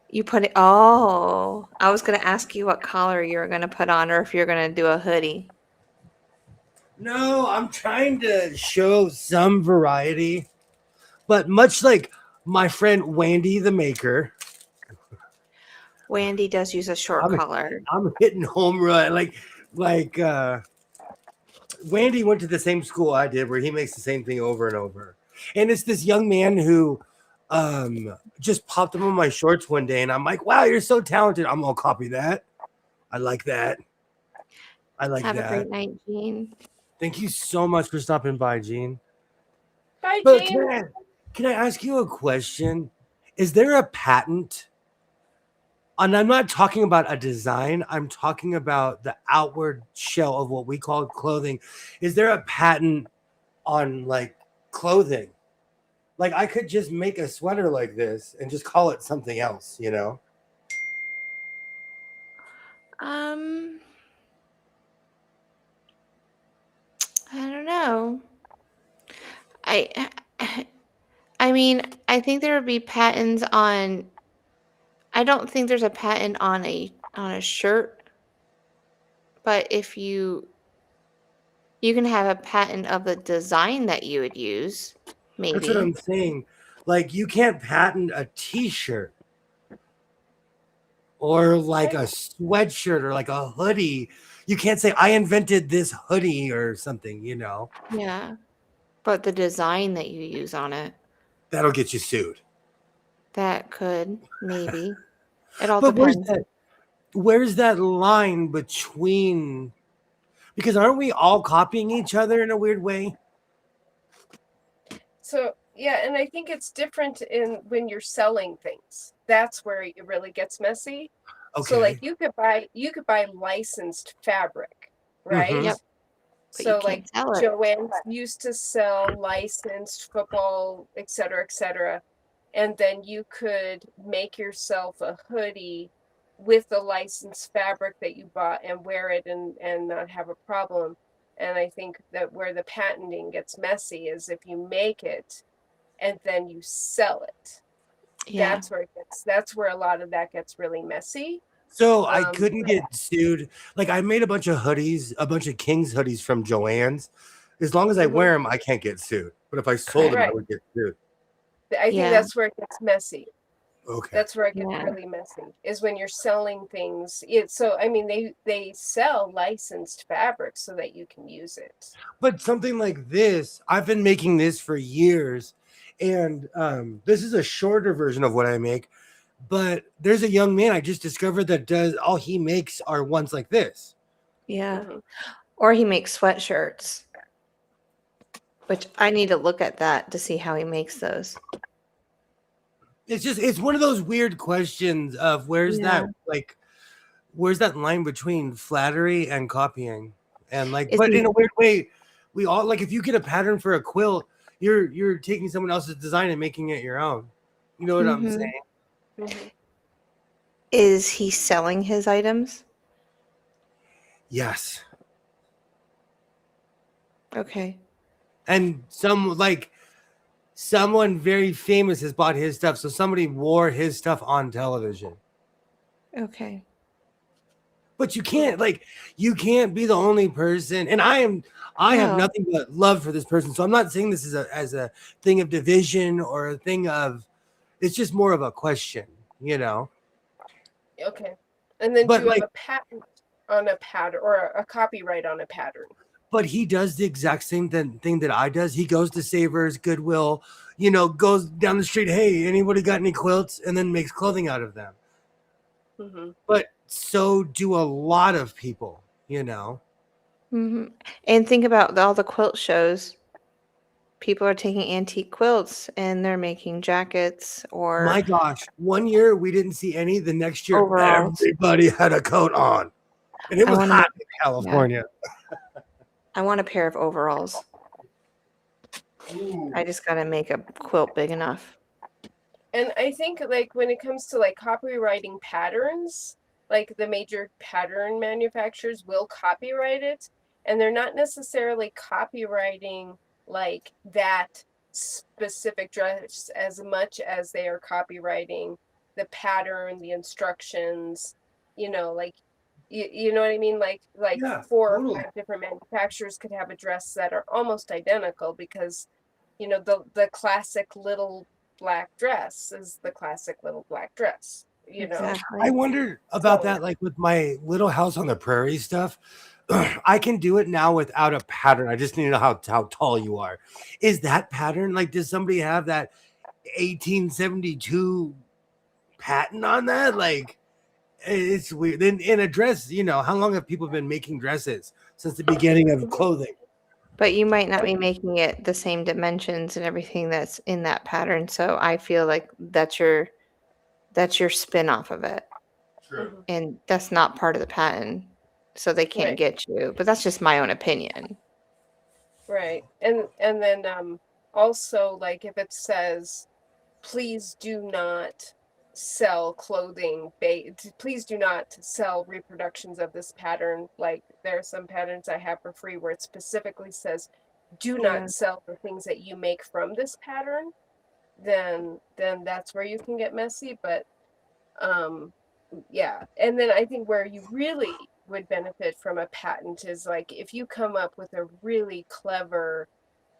You put it. Oh, I was going to ask you what collar you were going to put on, or if you're going to do a hoodie.
No, I'm trying to show some variety, but much like my friend Wandy the Maker.
Wandy does use a short collar.
I'm hitting home run. Like Wandy went to the same school I did, where he makes the same thing over and over. And it's this young man who just popped them on my shorts one day, and I'm like, wow, you're so talented. I'm gonna copy that. I like that. I like
Have a
that.
great night, Jean.
Thank you so much for stopping by, Jean.
Bye,
But
Jane.
can I ask you a question? Is there a patent? And I'm not talking about a design. I'm talking about the outward shell of what we call clothing. Is there a patent on like clothing? Like I could just make a sweater like this and just call it something else, you know?
I don't know. I I mean, I think there would be patents on. I don't think there's a patent on a shirt, but if you can have a patent of the design that you would use,
That's what
maybe.
I'm saying. Like you can't patent a t-shirt or like a sweatshirt or like a hoodie. You can't say I invented this hoodie or something, you know.
Yeah. But the design that you use on it,
That'll get you sued.
that could maybe. It all
But
depends.
where's that line between, because aren't we all copying each other in a weird way?
So yeah, and I think it's different in when you're selling things. That's where it really gets messy.
Okay.
So like you could buy licensed fabric, right?
Mhm.
Yep. But
So
you
like
can't sell it.
Joanne used to sell licensed football, et cetera, and then you could make yourself a hoodie with the licensed fabric that you bought and wear it and not have a problem. And I think that where the patenting gets messy is if you make it and then you sell it.
Yeah.
That's where a lot of that gets really messy.
So I couldn't get sued. Like I made a bunch of hoodies, a bunch of King's hoodies from Joann's. As long as I wear them, I can't get sued. But if I sold them, I
Right.
would get sued.
I think
Yeah.
that's where it gets messy.
Okay.
That's where it gets
Yeah.
really messy is when you're selling things. So I mean they sell licensed fabric so that you can use it.
But something like this, I've been making this for years, and this is a shorter version of what I make. But there's a young man I just discovered that does all he makes are ones like this.
Yeah.
Mhm.
Or he makes sweatshirts, which I need to look at that to see how he makes those.
It's one of those weird questions of where's
Yeah.
that line between flattery and copying, and like,
Is
but
he-
in a weird way, we all like if you get a pattern for a quilt, you're taking someone else's design and making it your own. You know what I'm
Mhm.
saying?
Mhm.
Is he selling his items?
Yes.
Okay.
And someone very famous has bought his stuff, so somebody wore his stuff on television.
Okay.
But you can't be the only person. And I have
No.
nothing but love for this person. So I'm not saying this as a thing of division or a thing of, it's just more of a question, you know.
Okay. And then
But
do you
like,
have a patent on a pattern or a copyright on a pattern?
but he does the exact same thing that I does. He goes to Savers, Goodwill, you know, goes down the street. Hey, anybody got any quilts? And then makes clothing out of them.
Mm-hmm.
But so do a lot of people, you know.
Hmm. And think about all the quilt shows. People are taking antique quilts and they're making jackets or
My gosh, one year we didn't see any. The next year,
overalls.
everybody had a coat on, and it
I
was
wanna
hot in California.
I want a pair of overalls. I just got to make a quilt big enough.
And I think like when it comes to like copywriting patterns, like the major pattern manufacturers will copyright it, and they're not necessarily copywriting like that specific dress as much as they are copywriting the pattern, the instructions, like you know what I mean? Like
Yeah,
4
totally.
or 5 different manufacturers could have a dress that are almost identical because the classic little black dress is the classic little black dress,
Exactly.
I wondered about
So-
that, like with my Little House on the Prairie stuff. I can do it now without a pattern. I just need to know how tall you are. Is that pattern like? Does somebody have that 1872 patent on that. Like, it's weird. In a dress, how long have people been making dresses? Since the beginning of clothing.
But you might not be making it the same dimensions and everything that's in that pattern. So I feel like that's your spin off of it.
Mhm.
And that's not part of the patent. So they can't
Right.
get you. But that's just my own opinion.
Right. And then also, like, if it says, please do not sell clothing please do not sell reproductions of this pattern. Like, there are some patterns I have for free where it specifically says, do
Yeah.
not sell the things that you make from this pattern. Then that's where you can get messy. But yeah. And then I think where you really would benefit from a patent is, like, if you come up with a really clever,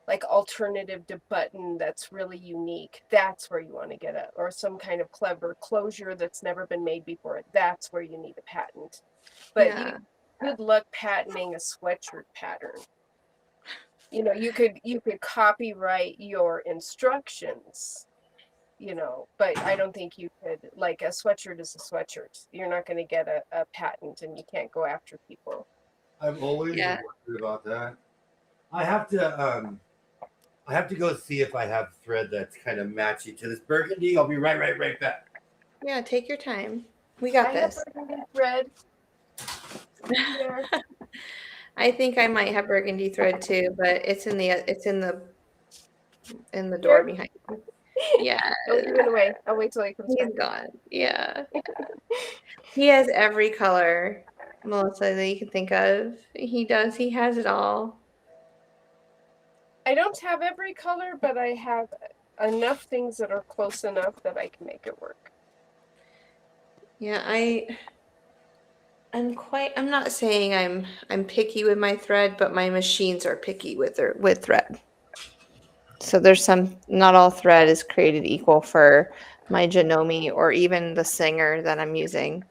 like, alternative to button that's really unique, that's where you want to get it. Or some kind of clever closure that's never been made before. That's where you need a patent. But
Yeah.
good luck patenting a sweatshirt pattern. You could copyright your instructions, but I don't think you could. Like, a sweatshirt is a sweatshirt. You're not going to get a patent, and you can't go after people.
I'm always
Yeah.
worried about that. I have to go see if I have thread that's kind of matchy to this burgundy. I'll be right back.
Yeah, take your time. We got
I have
this.
burgundy thread. There.
I think I might have burgundy thread too, but it's in the door
Here?
behind you. Yeah.
Oh, he went away. I'll wait till he comes
He's
back.
gone. Yeah. He has every color, Melissa, that you can think of. He does. He has it all.
I don't have every color, but I have enough things that are close enough that I can make it work.
Yeah, I'm not saying I'm picky with my thread, but my machines are picky with thread. So there's not all thread is created equal for my Janome or even the Singer that I'm using.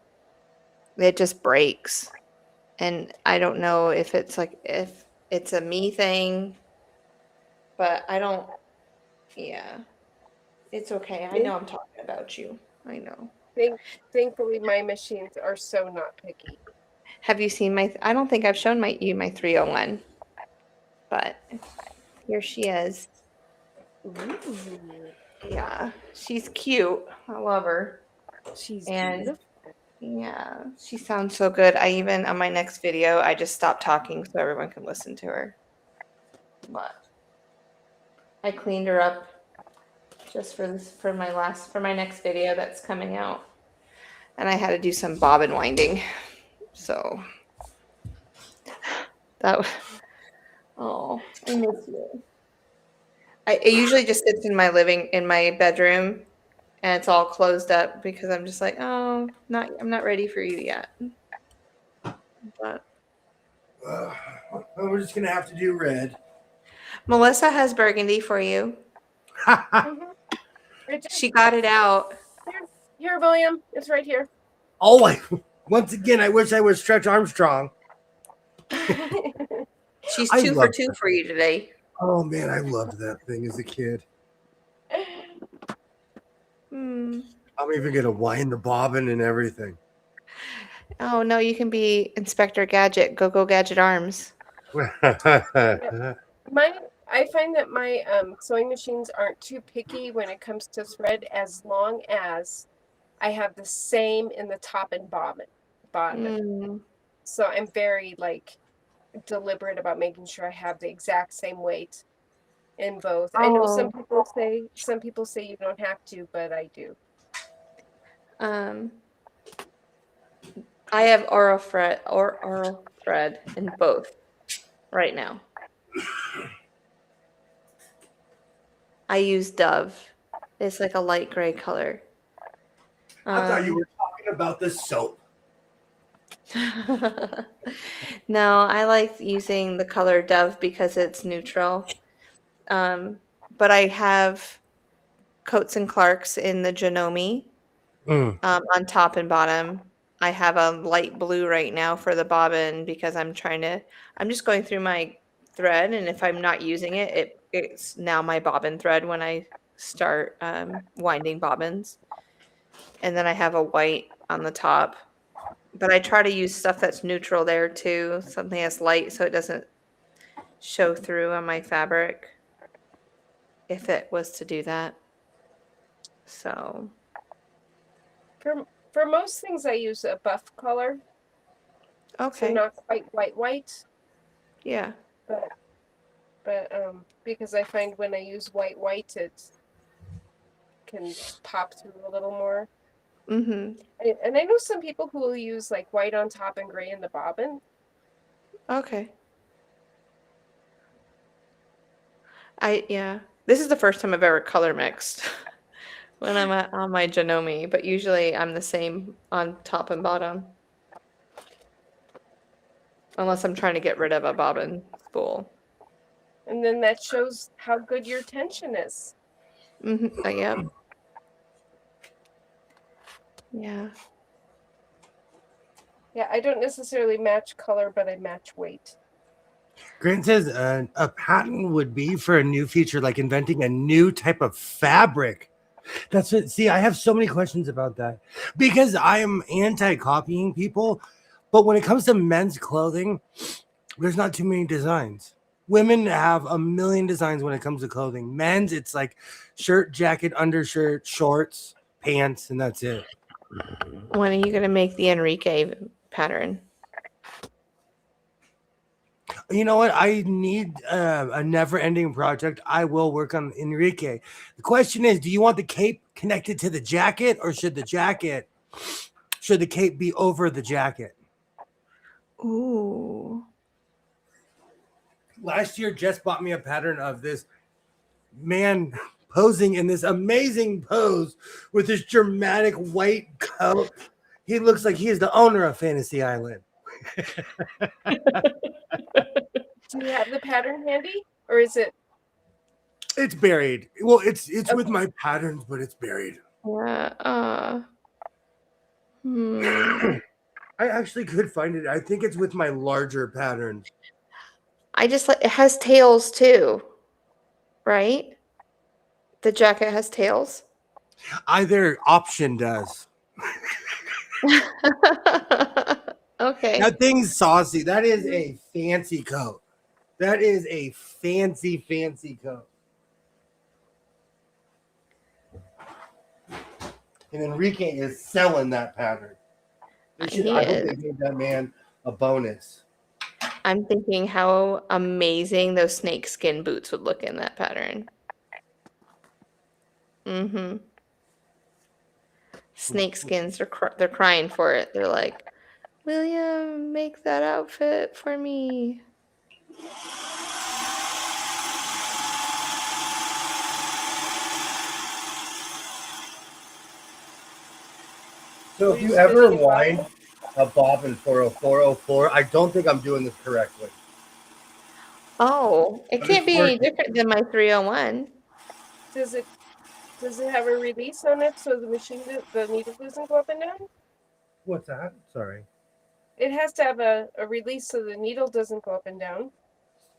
It just breaks. And I don't know if it's a me thing, but yeah. It's okay. I know I'm talking about you. I know.
Thankfully, my machines are so not picky.
Have you seen I don't think I've shown you my 301, but here she is.
Ooh,
Yeah, she's cute. I love her.
she's
And
beautiful.
yeah, she sounds so good. I even on my next video, I just stopped talking so everyone can listen to her. But I cleaned her up just for my next video that's coming out, and I had to do some bobbin winding. So that. Oh, I miss you. It usually just sits in my bedroom, and it's all closed up because I'm just like, oh, I'm not ready for you yet. But
We're just gonna have to do red.
Melissa has burgundy for you. She got it out.
Here, William. It's right here.
Oh, once again, I wish I was Stretch Armstrong.
She's
I
2 for
love
2
her.
for you today.
Oh man, I loved that thing as a kid.
Hmm.
I'm even gonna wind the bobbin and everything.
Oh no, you can be Inspector Gadget. Go Gadget Arms.
I find that my sewing machines aren't too picky when it comes to thread, as long as I have the same in the top and bottom.
Mm.
So I'm very, like, deliberate about making sure I have the exact same weight in both. I know some people say you don't have to, but I do.
I have oral thread in both right now. I use Dove. It's like a light gray color.
I thought you were talking about the soap.
No, I like using the color Dove because it's neutral. But I have Coats and Clarks in the Janome on top and bottom. I have a light blue right now for the bobbin because I'm just going through my thread, and if I'm not using it, it's now my bobbin thread when I start winding bobbins. And then I have a white on the top. But I try to use stuff that's neutral there too, something that's light so it doesn't show through on my fabric if it was to do that. So,
For most things, I use a buff color, so
okay.
not quite white,
Yeah.
but because I find when I use white, it can pop through a little more.
Mm-hmm.
And I know some people who will use like white on top and gray in the bobbin.
Okay. Yeah. This is the first time I've ever color mixed when I'm on my Janome, but usually I'm the same on top and bottom. Unless I'm trying to get rid of a bobbin spool.
And then that shows how good your tension is.
Mm-hmm. Yep. Yeah.
Yeah, I don't necessarily match color, but I match weight.
Grant says a patent would be for a new feature, like inventing a new type of fabric. That's it. See, I have so many questions about that because I am anti-copying people. But when it comes to men's clothing, there's not too many designs. Women have a million designs when it comes to clothing. Men's, it's like shirt, jacket, undershirt, shorts, pants, and that's it.
When are you going to make the Enrique pattern?
You know what? I need a never-ending project. I will work on Enrique. The question is, do you want the cape connected to the jacket, or should the cape be over the jacket?
Ooh.
Last year, Jess bought me a pattern of this man posing in this amazing pose with this dramatic white coat. He looks like he is the owner of Fantasy Island.
Do you have the pattern handy, or is it?
It's buried. Well, it's with my patterns, but it's buried.
Yeah.
I actually could find it. I think it's with my larger patterns.
I just like it has tails too, right? The jacket has tails.
Either option does.
Okay.
That thing's saucy. That is a fancy coat. That is a fancy coat. And Enrique is selling that pattern. I hope they gave that man a bonus.
I'm thinking how amazing those snake skin boots would look in that pattern. Mm-hmm. Snake skins, they're crying for it. They're like, William, make that outfit for me.
So if you ever wind a bobbin for a 404, I don't think I'm doing this correctly.
Oh, it can't be any different than my 301.
Does it have a release on it so the needle doesn't go up and down?
What's that? Sorry.
It has to have a release so the needle doesn't go up and down.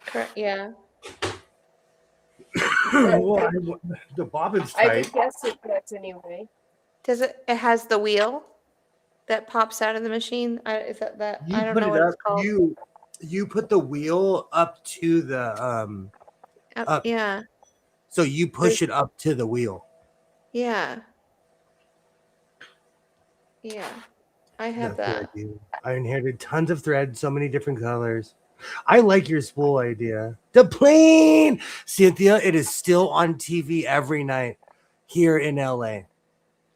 Correct. Yeah.
Well, the bobbin's tight.
I would guess it does anyway.
Does it? It has the wheel that pops out of the machine. Is that? I don't know what it's called.
You put the wheel up to the up.
Yeah.
So you push it up to the wheel.
Yeah. Yeah. I have that.
I inherited tons of thread, so many different colors. I like your spool idea. The plane, Cynthia. It is still on TV every night here in LA.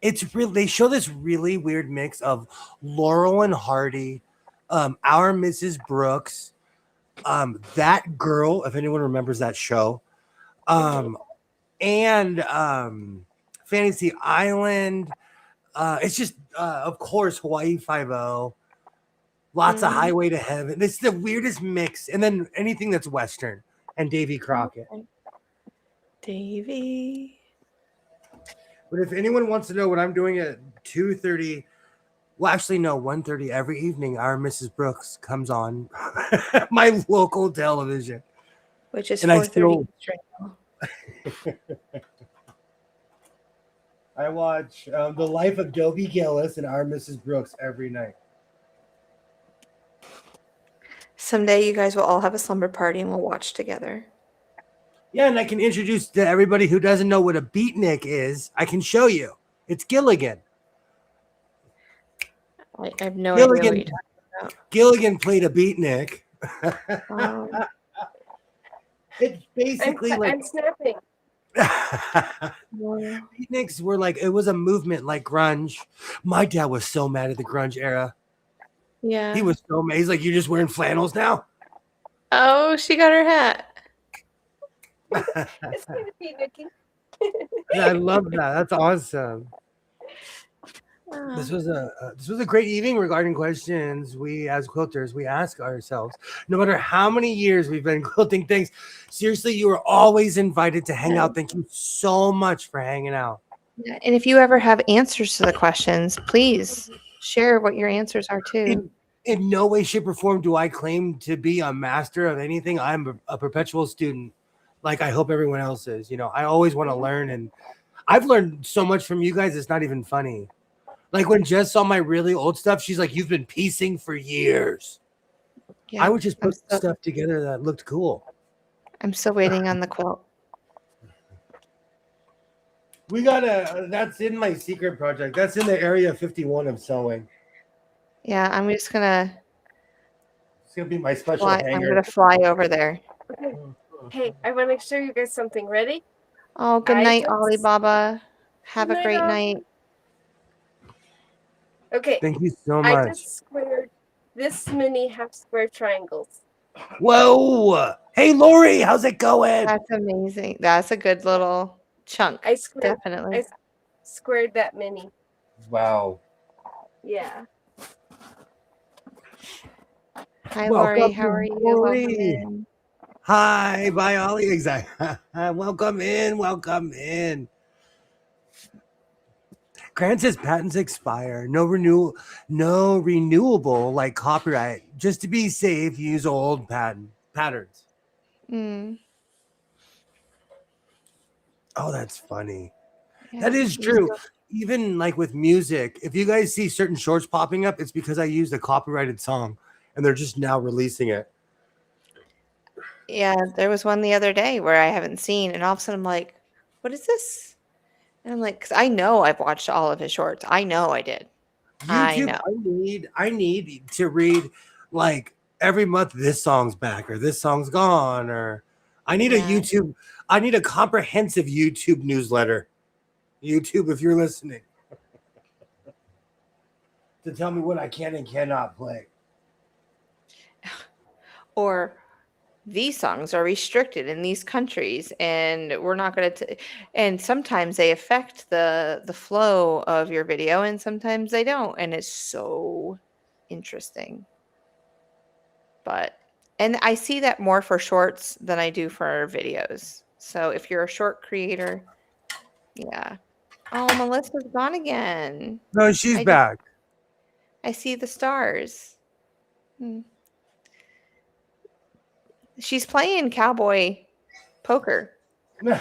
It's really, they show this really weird mix of Laurel and Hardy, Our Mrs. Brooks, That Girl, if anyone remembers that show, and Fantasy Island. It's just, of course, Hawaii Five-0. Lots of Highway to Heaven. It's the weirdest mix. And then anything that's Western and Davy Crockett.
Davy.
But if anyone wants to know what I'm doing at 2:30, well, actually, no, 1:30 every evening, Our Mrs. Brooks comes on my local television.
Which is 4:30.
I watch The Life of Dobie Gillis and Our Mrs. Brooks every night.
Someday you guys will all have a slumber party and we'll watch together.
Yeah, and I can introduce to everybody who doesn't know what a beatnik is. I can show you. It's Gilligan.
I have no idea what
Gilligan,
you're talking about.
Gilligan played a beatnik.
Oh.
It's basically like
I'm snapping.
beatniks were like, it was a movement like grunge. My dad was so mad at the grunge era.
Yeah.
He was so mad. He's like, you're just wearing flannels now?
Oh, she got her hat.
It's going to be Nikki.
I love that. That's awesome.
Oh.
This was a great evening regarding questions. We as quilters, we ask ourselves, no matter how many years we've been quilting things, seriously, you are always invited to hang out. Thank you so much for hanging out.
Yeah, and if you ever have answers to the questions, please share what your answers are too.
In no way, shape, or form do I claim to be a master of anything. I'm a perpetual student, like I hope everyone else is. You know, I always want to learn, and I've learned so much from you guys. It's not even funny. Like when Jess saw my really old stuff, she's like, "You've been piecing for years."
Yeah,
I would just put stuff together that looked cool.
I'm still waiting on the quilt.
We got that's in my secret project. That's in the area 51 of sewing.
Yeah, I'm just gonna
It's gonna be my special
fly. I'm
hanger.
gonna fly over there.
Okay. Hey, I want to show you guys something. Ready?
Oh, good
I
night,
just-
Alibaba. Have
Good
a
night,
great
all.
night.
Okay.
Thank you so
I
much.
just squared this many half square triangles.
Whoa! Hey, Lori, how's it going?
That's amazing. That's a good little chunk.
I squared.
Definitely.
I squared that many.
Wow.
Yeah.
Hi,
Welcome
Lori. How are you?
Lori.
Welcome in.
Hi, bye, Ollie. Exactly. Welcome in. Welcome in. Grant says patents expire. No renewable like copyright. Just to be safe, use old patterns.
Mm,
Oh, that's funny.
yeah.
That is true. Even like with music, if you guys see certain shorts popping up, it's because I used a copyrighted song and they're just now releasing it.
Yeah, there was one the other day where I haven't seen, and all of a sudden I'm like, what is this? And I'm like, because I know I've watched all of his shorts. I know I did. I
YouTube,
know.
I need to read like every month this song's back or this song's gone, or I need a comprehensive YouTube newsletter. YouTube, if you're listening, to tell me what I can and cannot play.
Or these songs are restricted in these countries, and we're not going to. And sometimes they affect the flow of your video, and sometimes they don't, and it's so interesting. And I see that more for shorts than I do for videos. So if you're a short creator, yeah. Oh, Melissa's gone again.
No, she's back.
I see the stars. She's playing cowboy poker. And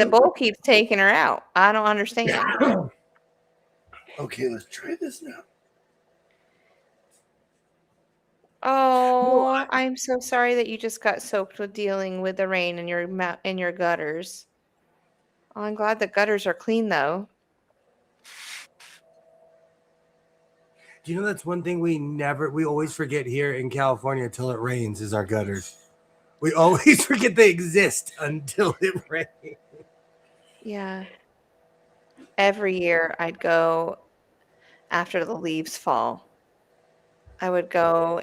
the bull keeps taking her out. I don't understand.
Okay, let's try this now.
Oh, I'm so sorry that you just got soaked with dealing with the rain in your gutters. Oh, I'm glad the gutters are clean though.
Do you know that's one thing we always forget here in California until it rains is our gutters. We always forget they exist until it rains.
Yeah. Every year I'd go after the leaves fall. I would go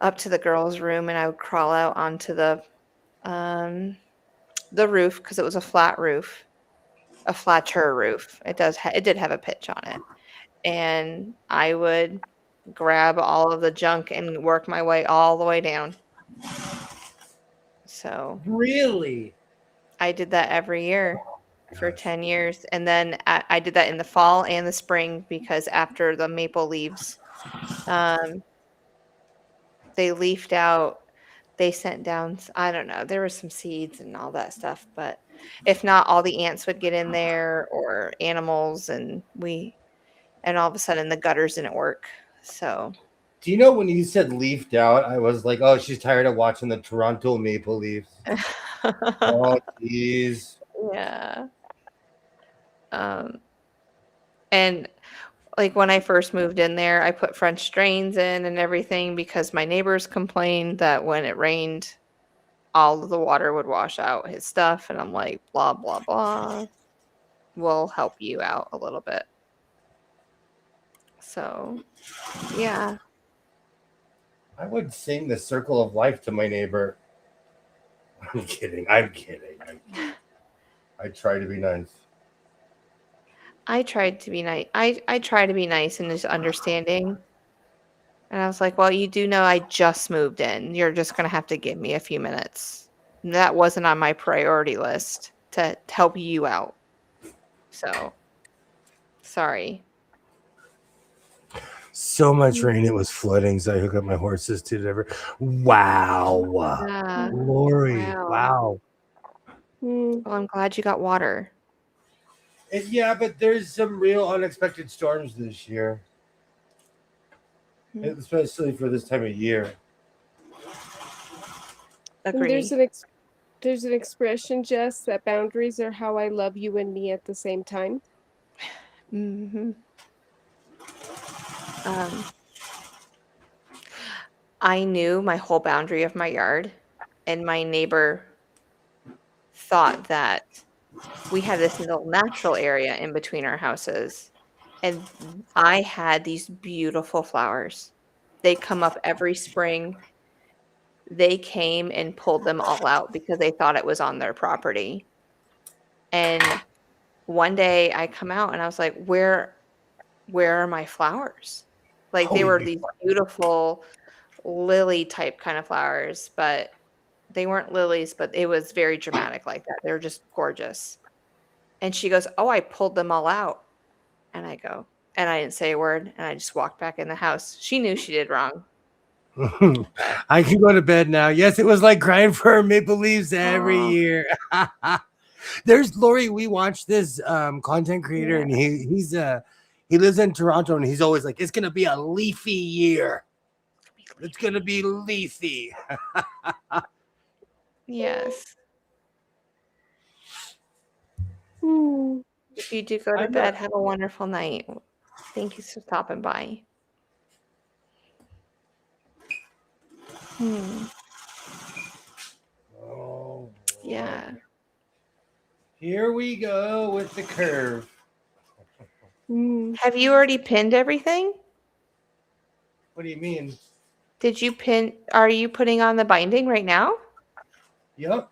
up to the girls' room and I would crawl out onto the roof because it was a flat roof, a flatter roof. It did have a pitch on it. And I would grab all of the junk and work my way all the way down. So
really,
I did that every year for 10 years. And then I did that in the fall and the spring because after the maple leaves, they leafed out, they sent down, I don't know, there were some seeds and all that stuff. But If not, all the ants would get in there or animals, and all of a sudden the gutters didn't work. So
Do you know when you said leafed out, I was like, oh, she's tired of watching the Toronto Maple Leafs. Oh, jeez.
yeah. And like when I first moved in there, I put French drains in and everything because my neighbors complained that when it rained, all of the water would wash out his stuff. And I'm like, blah, blah, blah. We'll help you out a little bit. So, yeah.
I would sing the circle of life to my neighbor. I'm kidding. I try to be nice.
I tried to be nice. I try to be nice and just understanding. And I was like, well, you do know I just moved in. You're just going to have to give me a few minutes. And that wasn't on my priority list to help you out. So, sorry.
So much rain, it was flooding. So I hook up my horses to the river. Wow.
Yeah.
Lori.
Wow.
Wow.
Mm.
Well, I'm glad you got water.
Yeah, but there's some real unexpected storms this year, especially for this time of year.
And
Agree.
there's an expression, Jess, that boundaries are how I love you and me at the same time.
Mm-hmm. I knew my whole boundary of my yard, and my neighbor thought that we had this little natural area in between our houses, and I had these beautiful flowers. They come up every spring. They came and pulled them all out because they thought it was on their property. And one day I come out and I was like, where are my flowers? Like they were these beautiful lily type kind of flowers, but they weren't lilies, but it was very dramatic like that. They were just gorgeous. And she goes, oh, I pulled them all out. And I go, and I didn't say a word, and I just walked back in the house. She knew she did wrong.
I can go to bed now. Yes, it was like crying for maple leaves every year. There's Lori. We watched this content creator, and he lives in Toronto, and he's always like, it's gonna be a leafy year. It's gonna be leafy.
Yes.
Hmm.
If you do go to bed, have a wonderful night. Thank you for stopping by.
Oh,
Yeah.
Here we go with the curve.
Have you already pinned everything?
What do you mean?
Did you pin? Are you putting on the binding right now?
Yep.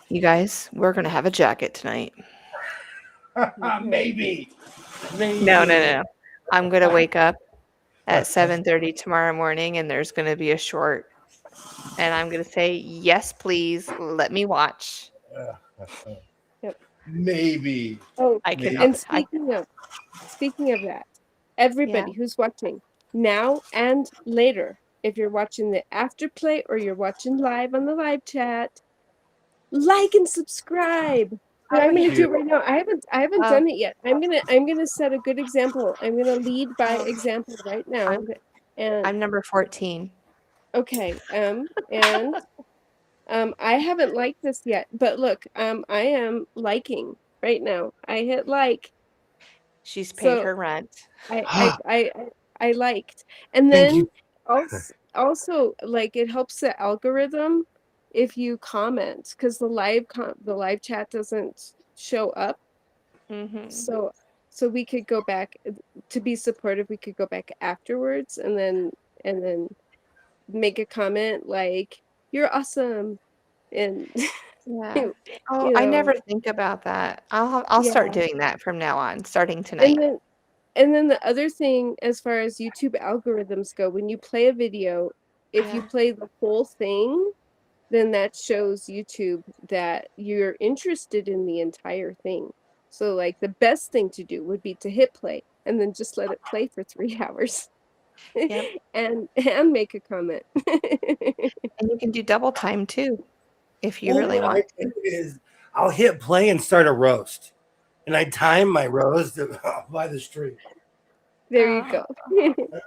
You guys, we're going to have a jacket tonight.
Maybe.
No. I'm going to wake up at 7:30 tomorrow morning, and there's going to be a short. And I'm going to say, yes, please, let me watch.
Yep.
Maybe.
Oh,
I can.
and speaking of that, everybody who's watching now and later, if you're watching the afterplay or you're watching live on the live chat, like and subscribe. But I'm gonna do it right now. I haven't done it yet. I'm gonna set a good example. I'm gonna lead by example right now.
I'm number 14.
Okay. I haven't liked this yet, but look, I am liking right now. I hit like.
She's paid her rent.
I liked, and then also like it helps the algorithm if you comment because the live chat doesn't show up. So we could go back to be supportive. We could go back afterwards and then make a comment like you're awesome and
I never think about that. I'll start doing that from now on, starting tonight.
And then the other thing, as far as YouTube algorithms go, when you play a video, if you play the whole thing, then that shows YouTube that you're interested in the entire thing. So like the best thing to do would be to hit play and then just let it play for 3 hours. and make a comment.
And you can do double time too, if you really want to.
I'll hit play and start a roast, and I time my roast by the stream.
There you go.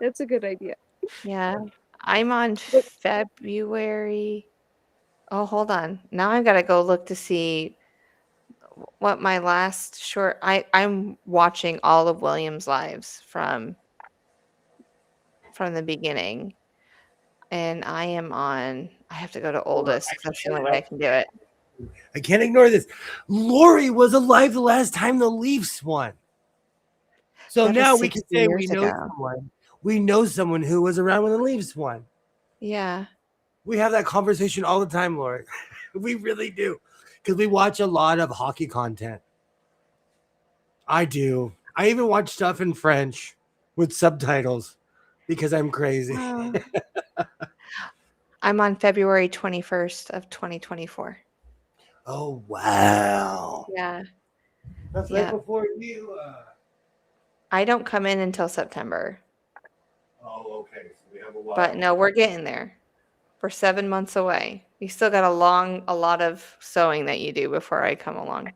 That's a good idea.
Yeah. I'm on February. Oh, hold on. Now I've got to go look to see what my last short. I'm watching all of William's lives from the beginning, and I am on. I have to go to oldest because that's the only way I can do it.
I can't ignore this. Lori was alive the last time the Leafs won. So
That was
now we
60
can say we
years
know
ago.
someone. We know someone who was around when the Leafs won.
Yeah.
We have that conversation all the time, Lori. We really do. Because we watch a lot of hockey content. I do. I even watch stuff in French with subtitles because I'm crazy.
Oh. I'm on February 21st of 2024.
Oh, wow.
Yeah.
That's
Yeah.
right before you.
I don't come in until September.
Oh, okay. So we have a while.
But no, we're getting there. We're 7 months away. You still got a lot of sewing that you do before I come along.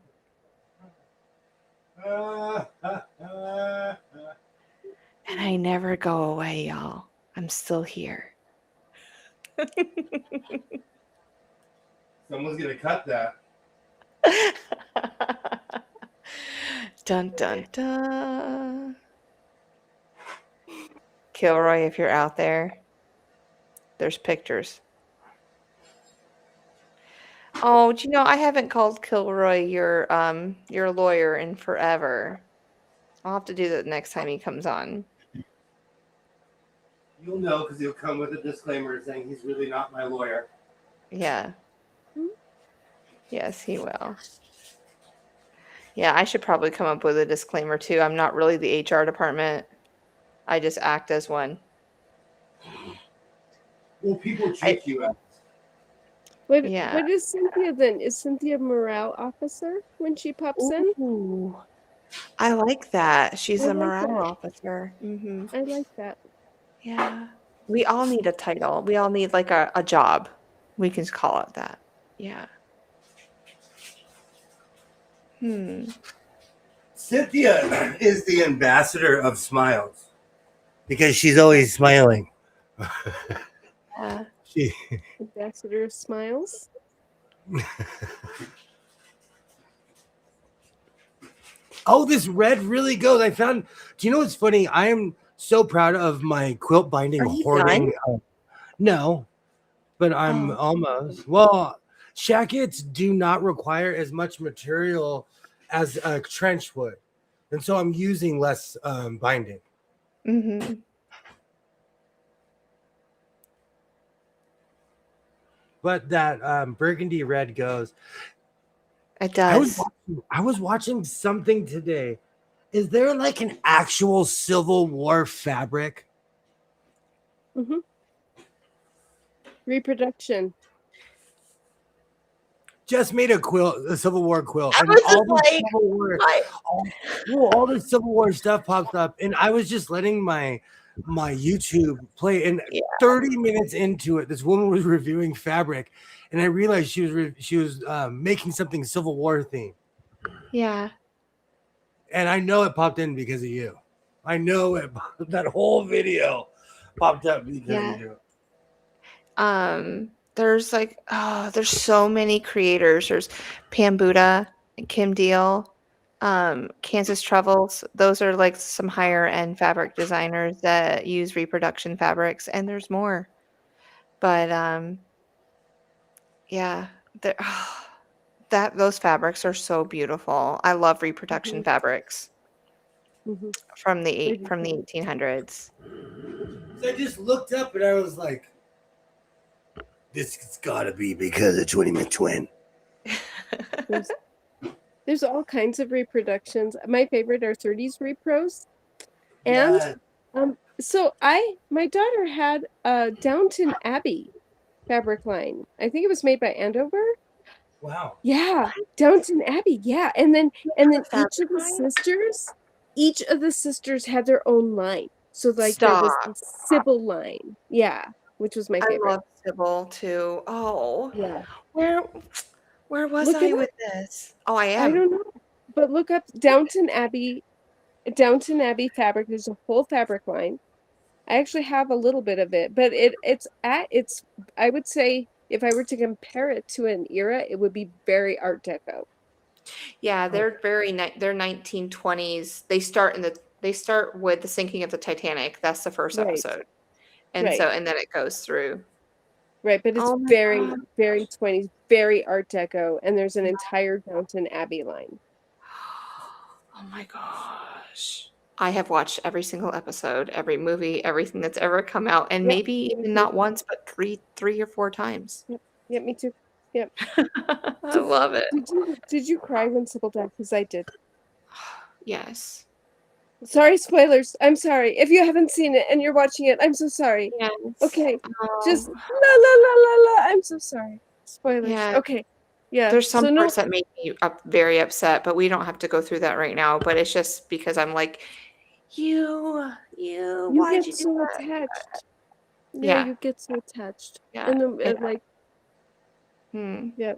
And I never go away, y'all. I'm still here.
Someone's going to cut that.
Dun dun dun. Kilroy, if you're out there, there's pictures. Oh, do you know I haven't called Kilroy your lawyer in forever. I'll have to do that next time he comes on.
You'll know because he'll come with a disclaimer saying he's really not my lawyer.
Yeah. Yes, he will. Yeah, I should probably come up with a disclaimer too. I'm not really the HR department. I just act as one.
Well, people treat you as.
What
Yeah.
is Cynthia then? Is Cynthia morale officer when she pops in?
Ooh, I like that. She's
I
a
like
morale
that.
officer. Mm-hmm.
I like that.
Yeah. We all need a title. We all need like a job. We can call it that. Yeah.
Cynthia is the ambassador of smiles because she's always smiling.
Yeah.
Ambassador of Smiles.
Oh, this red really goes. I found. Do you know what's funny? I am so proud of my quilt binding
Are you
hoarding.
done?
No, but I'm almost. Well, shackets do not require as much material as a trench would, and so I'm using less binding.
Mm-hmm.
But that burgundy red goes.
It does.
I was watching something today. Is there like an actual Civil War fabric?
Mm-hmm. Reproduction.
Just made a quilt, a Civil War quilt.
I
And
was
all
just
the
like,
Civil War, all the Civil War stuff popped up, and I was just letting my YouTube play. And 30 minutes into it, this woman was reviewing fabric, and I realized she was making something Civil War themed.
Yeah.
And I know it popped in because of you. I know it. That whole video popped up because of you.
There's like, there's so many creators. There's Pam Buddha and Kim Deal, Kansas Travels. Those are like some higher end fabric designers that use reproduction fabrics, and there's more. But yeah, those fabrics are so beautiful. I love reproduction fabrics from the 1800s.
So I just looked up and I was like, this has got to be because of Twinny McTwin.
There's all kinds of reproductions. My favorite are 30s repros. And so my daughter had a Downton Abbey fabric line. I think it was made by Andover.
Wow.
Yeah, Downton Abbey. Yeah, and then each of the sisters had their own line. So like there was the Sybil line. Yeah, which was my favorite.
I love Sybil too. Oh,
yeah.
Where was
Look
I
it up.
with this? Oh, I
I
am.
don't know. But look up Downton Abbey. Downton Abbey fabric. There's a whole fabric line. I actually have a little bit of it, but it's I would say if I were to compare it to an era, it would be very Art Deco.
Yeah, they're they're 1920s. They start with the sinking of the Titanic. That's the first
Right.
episode. And
Right.
and then it goes through.
Right, but it's
Oh my
very,
God.
very 20s, very Art Deco, and there's an entire Downton Abbey line.
Oh my gosh. I have watched every single episode, every movie, everything that's ever come out, and
Yep,
maybe
me
even
too.
not once, but three or four times.
Yep, me too. Yep.
I love it.
Did you cry when Sybil died? Because I did.
Yes.
Sorry, spoilers. I'm sorry. If you haven't seen it and you're watching it, I'm so sorry.
Yes.
Okay.
Oh,
Just la la la la la. I'm so sorry. Spoilers.
yeah.
Okay. Yeah.
There's some
So no,
parts that make me very upset, but we don't have to go through that right now. But it's just because I'm like, you,
you
why'd
get
you do
so
that?
attached.
Yeah.
You get so attached.
Yeah.
And like, yeah.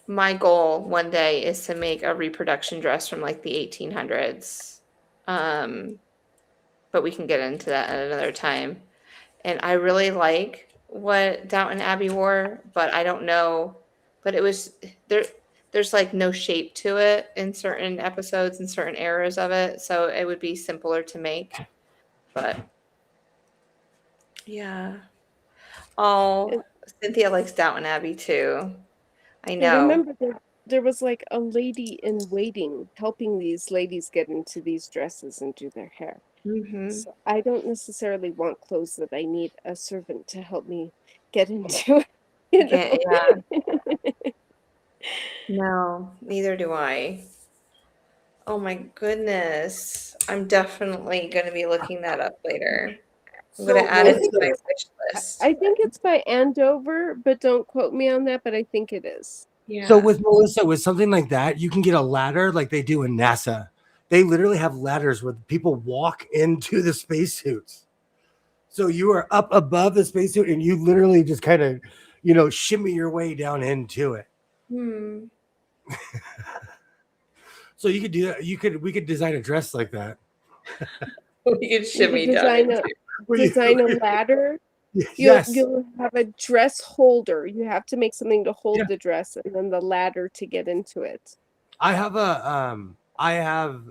My goal one day is to make a reproduction dress from like the 1800s. But we can get into that at another time. And I really like what Downton Abbey wore, but I don't know. But it was there's like no shape to it in certain episodes and certain eras of it. So it would be simpler to make. But yeah. Oh, Cynthia likes Downton Abbey too. I
I
know.
remember there was like a lady in waiting helping these ladies get into these dresses and do their hair. So I don't necessarily want clothes that I need a servant to help me get into.
Yeah. No, neither do I. Oh my goodness. I'm definitely going to be looking that up later. I'm going to add it to my wish list.
I think it's by Andover, but don't quote me on that, but I think it is.
Yeah.
So with Melissa, with something like that, you can get a ladder like they do in NASA. They literally have ladders where people walk into the spacesuits. So you are up above the spacesuit and you literally just kind of, shimmy your way down into it. So you could do that. We could design a dress like that.
We could shimmy
design
down.
Design a ladder.
Yes.
You'll have a dress holder. You have to make something to hold the dress, and then the ladder to get into it.
I have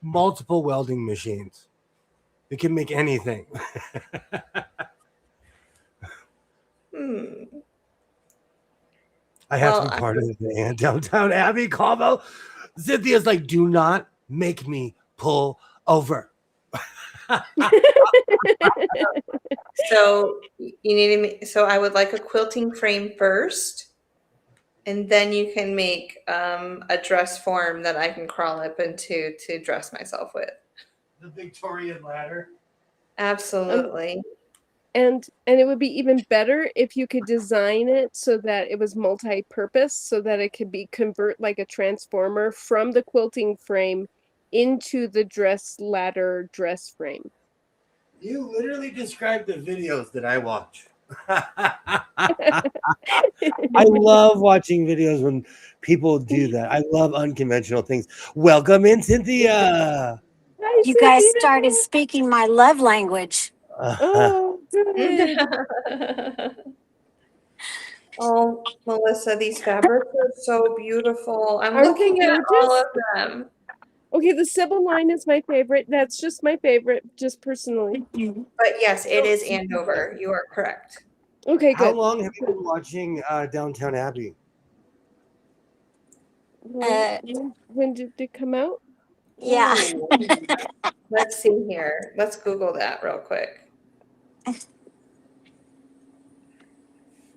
multiple welding machines. It can make anything. I have to be part of the Downtown Abbey combo. Cynthia's like, do not make me pull over.
So you need to. So I would like a quilting frame first, and then you can make a dress form that I can crawl up into to dress myself with.
The Victorian ladder.
Absolutely.
And it would be even better if you could design it so that it was multi-purpose, so that it could be convert like a transformer from the quilting frame into the dress ladder dress frame.
You literally described the videos that I watch. I love watching videos when people do that. I love unconventional things. Welcome in, Cynthia.
Hi,
You guys
Cynthia.
started speaking my love language.
Oh, good.
Oh, Melissa, these fabrics are so beautiful. I'm
Aren't they
looking at all
gorgeous?
of them.
Okay, the Sybil line is my favorite. That's just my favorite, just personally.
But yes, it is Andover. You are correct.
Okay,
How
good.
long have you been watching Downtown Abbey?
When did it come out?
Yeah.
Ooh. Let's see here. Let's Google that real quick.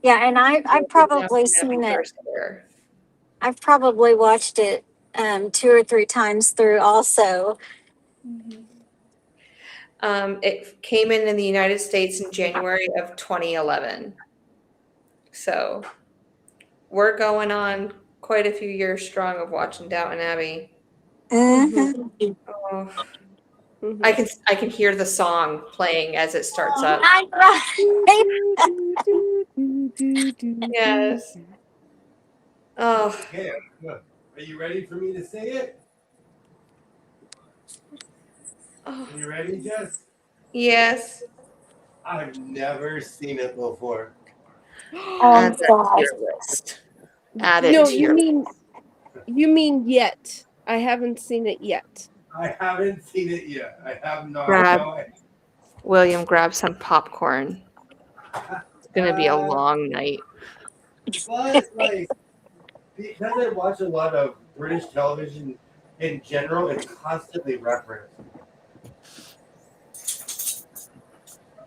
Yeah, and I've probably seen it. I've probably watched it 2 or 3 times through also.
It came in the United States in January of 2011. So we're going on quite a few years strong of watching Downton Abbey.
Mhm.
Oh. I can hear the song playing as it starts up.
I
Yes. Oh,
Okay, good. Are you ready for me to say it?
oh.
Are you ready, Jess?
Yes.
I've never seen it before.
Add
Oh
that to
God.
your list. Add it
No,
to your
you mean yet. I haven't seen it yet.
I haven't seen it yet. I have not.
Grab
No,
William, grab some popcorn. It's gonna be a long night.
but like because I watch a lot of British television in general, it's constantly referenced.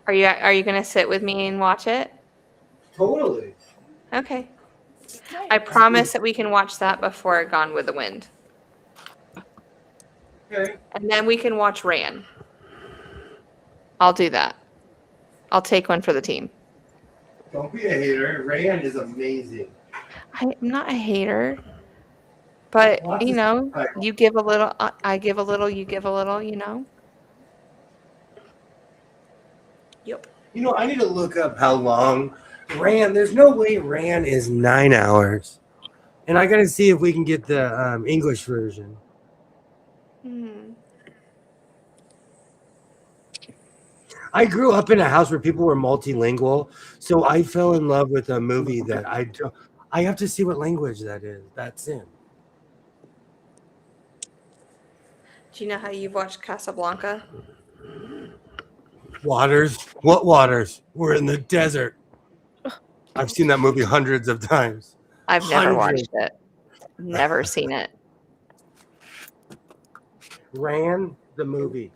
Are you gonna sit with me and watch it?
Totally.
Okay. I promise that we can watch that before Gone with the Wind.
Okay.
And then we can watch Ran. I'll do that. I'll take one for the team.
Don't be a hater. Rayan is amazing.
I'm not a hater, but
Lots
you
of
know,
subtitles.
you give a little, I give a little, you give a little, you know. Yep.
You know, I need to look up how long Ran. There's no way Ran is 9 hours, and I got to see if we can get the English version.
Hmm.
I grew up in a house where people were multilingual, so I fell in love with a movie that I have to see what language that is. That's in.
Do you know how you've watched Casablanca?
Waters? What waters? We're in the desert. I've seen that movie hundreds of times.
I've never
Hundreds.
watched it. Never seen it.
Ran the movie.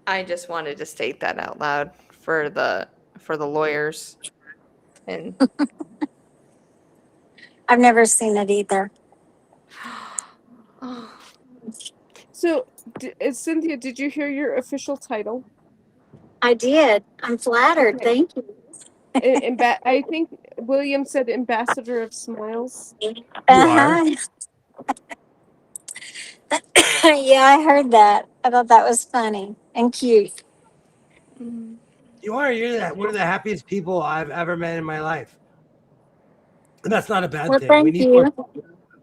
I just wanted to state that out loud for the lawyers. And
I've never seen it either.
oh,
So, Cynthia, did you hear your official title?
I did. I'm flattered.
Okay.
Thank you.
I think William said Ambassador of Smiles.
You are.
Yeah, I heard that. I thought that was funny and cute.
You are. You're one of the happiest people I've ever met in my life. And that's not a bad
Well,
thing.
thank you.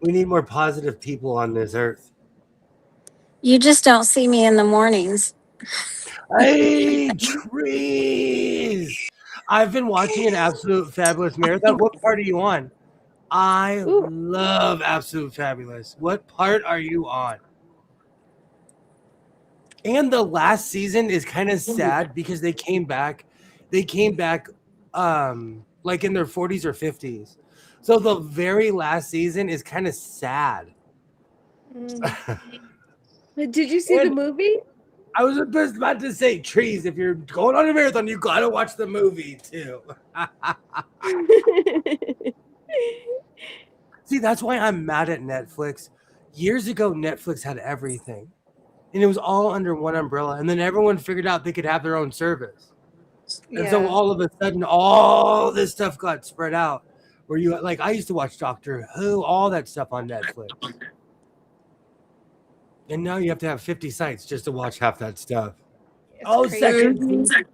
We need more positive people on this earth.
You just don't see me in the mornings.
Hey, trees! I've been watching an Absolute Fabulous marathon. What part are you on? I
Ooh.
love Absolute Fabulous. What part are you on? And the last season is kind of sad because they came back like in their 40s or 50s. So the very last season is kind of sad.
Did you see the
And-
movie?
I was just about to say, trees, if you're going on a marathon, you gotta watch the movie too. See, that's why I'm mad at Netflix. Years ago, Netflix had everything, and it was all under one umbrella. And then everyone figured out they could have their own service. And so all of a sudden, all this stuff got spread out. Where you like, I used to watch Doctor Who, all that stuff on Netflix. And now you have to have 50 sites just to watch half that stuff.
it's crazy.
Second season.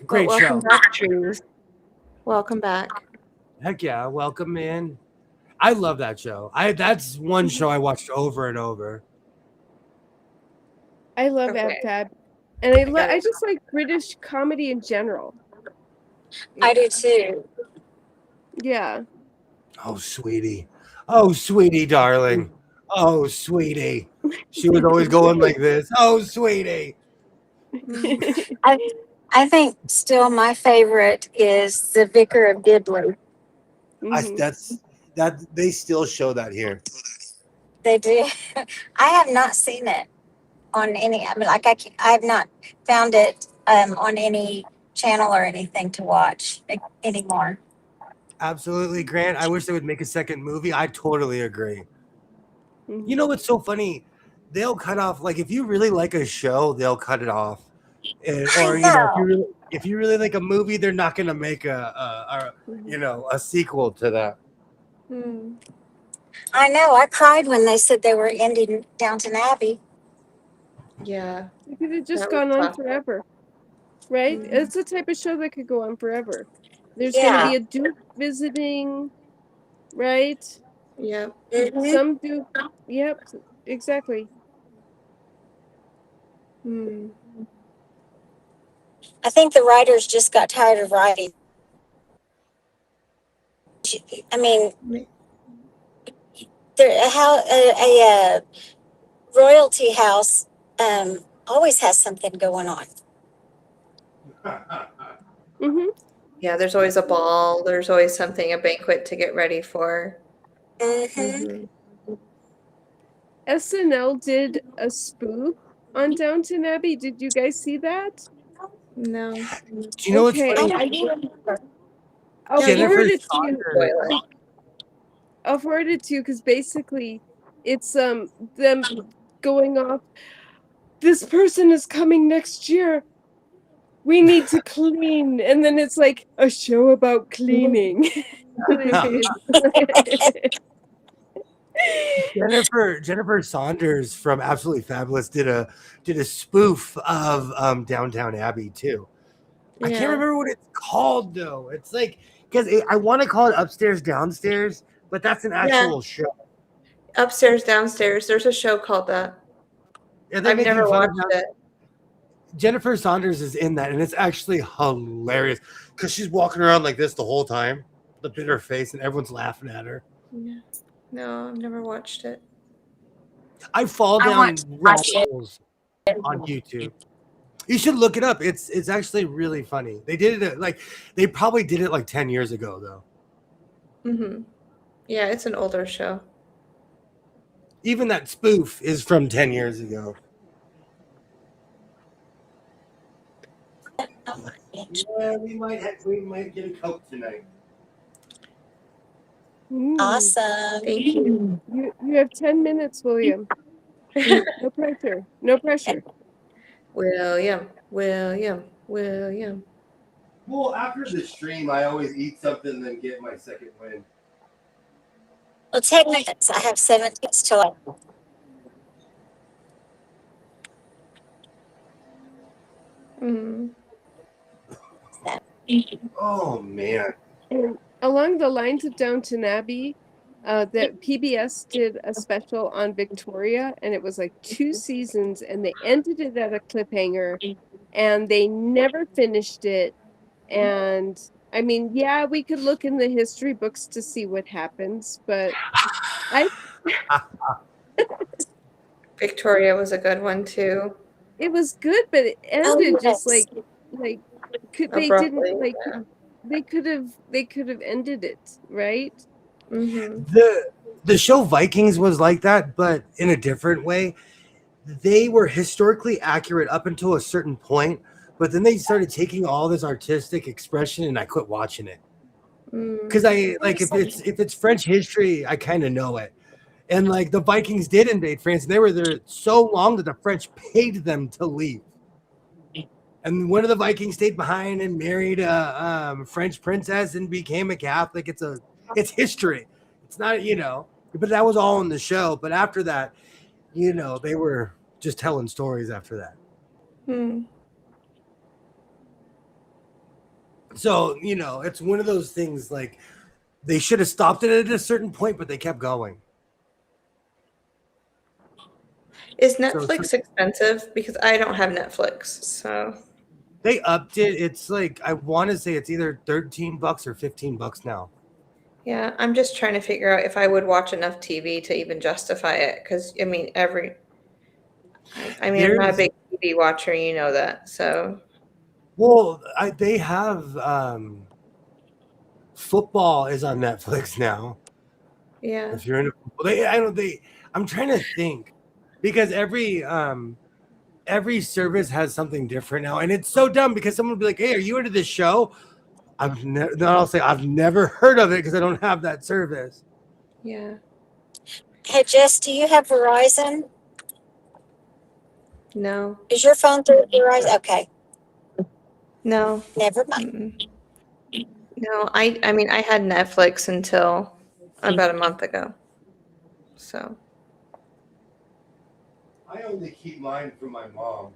Great
Well,
show.
welcome back, trees. Welcome back.
Heck yeah, welcome in. I love that show. That's one show I watched over and over.
I love
Okay.
AbFab, and
got
I
it.
just like British comedy in general.
I do too.
Yeah.
Oh, sweetie. Oh, sweetie, darling. Oh, sweetie. She was always going like this. Oh, sweetie.
I think still my favorite is The Vicar of Dibley.
Mhm.
That they still show that here.
They do. I have not seen it on any. I mean, like I have not found it on any channel or anything to watch anymore.
Absolutely, Grant. I wish they would make a second movie. I totally agree.
Mhm.
You know what's so funny? They'll cut off, like, if you really like a show, they'll cut it off. Or you know, if you really like a movie, they're not going to make a sequel to that.
I know. I cried when they said they were ending Downton Abbey.
Yeah.
It could have just
That was
gone on
tough.
forever. right?
Mhm.
It's a type of show that could go on forever. There's going to
Yeah.
be a duke visiting, right?
Yep.
Mhm.
Some duke. Yep, exactly.
Hmm.
I think the writers just got tired of writing. I mean, a royalty house always has something going on.
Hmm.
Yeah, there's always a ball. There's always something, a banquet to get ready for.
Mm-hmm.
Mhm.
SNL did a spoof on Downton Abbey. Did you guys see that?
No.
Do you know what's
Okay,
funny?
I'll
No, you
forward
Jennifer
it to you.
Saunders.
spoil it.
I'll forward it to you because basically it's them going off. This person is coming next year. We need to clean, and then it's like a show about cleaning.
Jennifer Saunders from Absolutely Fabulous did a spoof of Downtown Abbey too. I can't
Yeah.
remember what it's called though. It's like because I want to call it Upstairs Downstairs, but that's an
Yeah.
actual show.
Upstairs, downstairs. There's a show called that.
And they're
I've
making
never
fun of
watched it.
Jennifer Saunders is in that, and it's actually hilarious because she's walking around like this the whole time, the bitter face, and everyone's laughing at her.
Yeah. No, I've never watched it.
I fall
I
down
want to
rabbit
watch it.
holes on YouTube. You should look it up. It's actually really funny. They did it like they probably did it like 10 years ago though.
Mm-hmm. Yeah, it's an older show.
Even that spoof is from 10 years ago. Yeah, we might get a Coke tonight.
Awesome.
Thank you.
You have 10 minutes, William. No pressure. No pressure.
William.
Well, after the stream, I always eat something, then get my second win.
Well, 10 minutes. I have 7 minutes till I.
Mm.
Oh man.
And along the lines of Downton Abbey, that PBS did a special on Victoria, and it was like 2 seasons, and they ended it at a cliffhanger, and they never finished it. And I mean, yeah, we could look in the history books to see what happens, but I
Victoria was a good one too.
it was good, but it ended just
yes.
like they
Abruptly.
didn't like
Yeah.
they could have ended it, right?
Mm-hmm.
The show Vikings was like that, but in a different way. They were historically accurate up until a certain point, but then they started taking all this artistic expression, and I quit watching it because I like if it's French history, I kind of know it. And like the Vikings did invade France, and they were there so long that the French paid them to leave. And one of the Vikings stayed behind and married a French princess and became a Catholic. It's history. It's not, but that was all in the show. But after that, they were just telling stories after that.
Mm.
So, it's one of those things like they should have stopped it at a certain point, but they kept going.
Is Netflix expensive? Because I don't have Netflix, so
They upped it. It's like I want to say it's either $13 or $15 now.
yeah, I'm just trying to figure out if I would watch enough TV to even justify it. Because I mean, I'm not a big TV watcher, you know that. So,
well, they have football is on Netflix now.
yeah,
If you're into football, I'm trying to think because every service has something different now, and it's so dumb because someone will be like, "Hey, are you into this show?" I'll say I've never heard of it because I don't have that service.
yeah,
Hey, Jess, do you have Verizon?
no,
Is your phone through Verizon? Okay,
no,
never mind.
no. I mean, I had Netflix until about a month ago. So,
I only keep mine from my mom.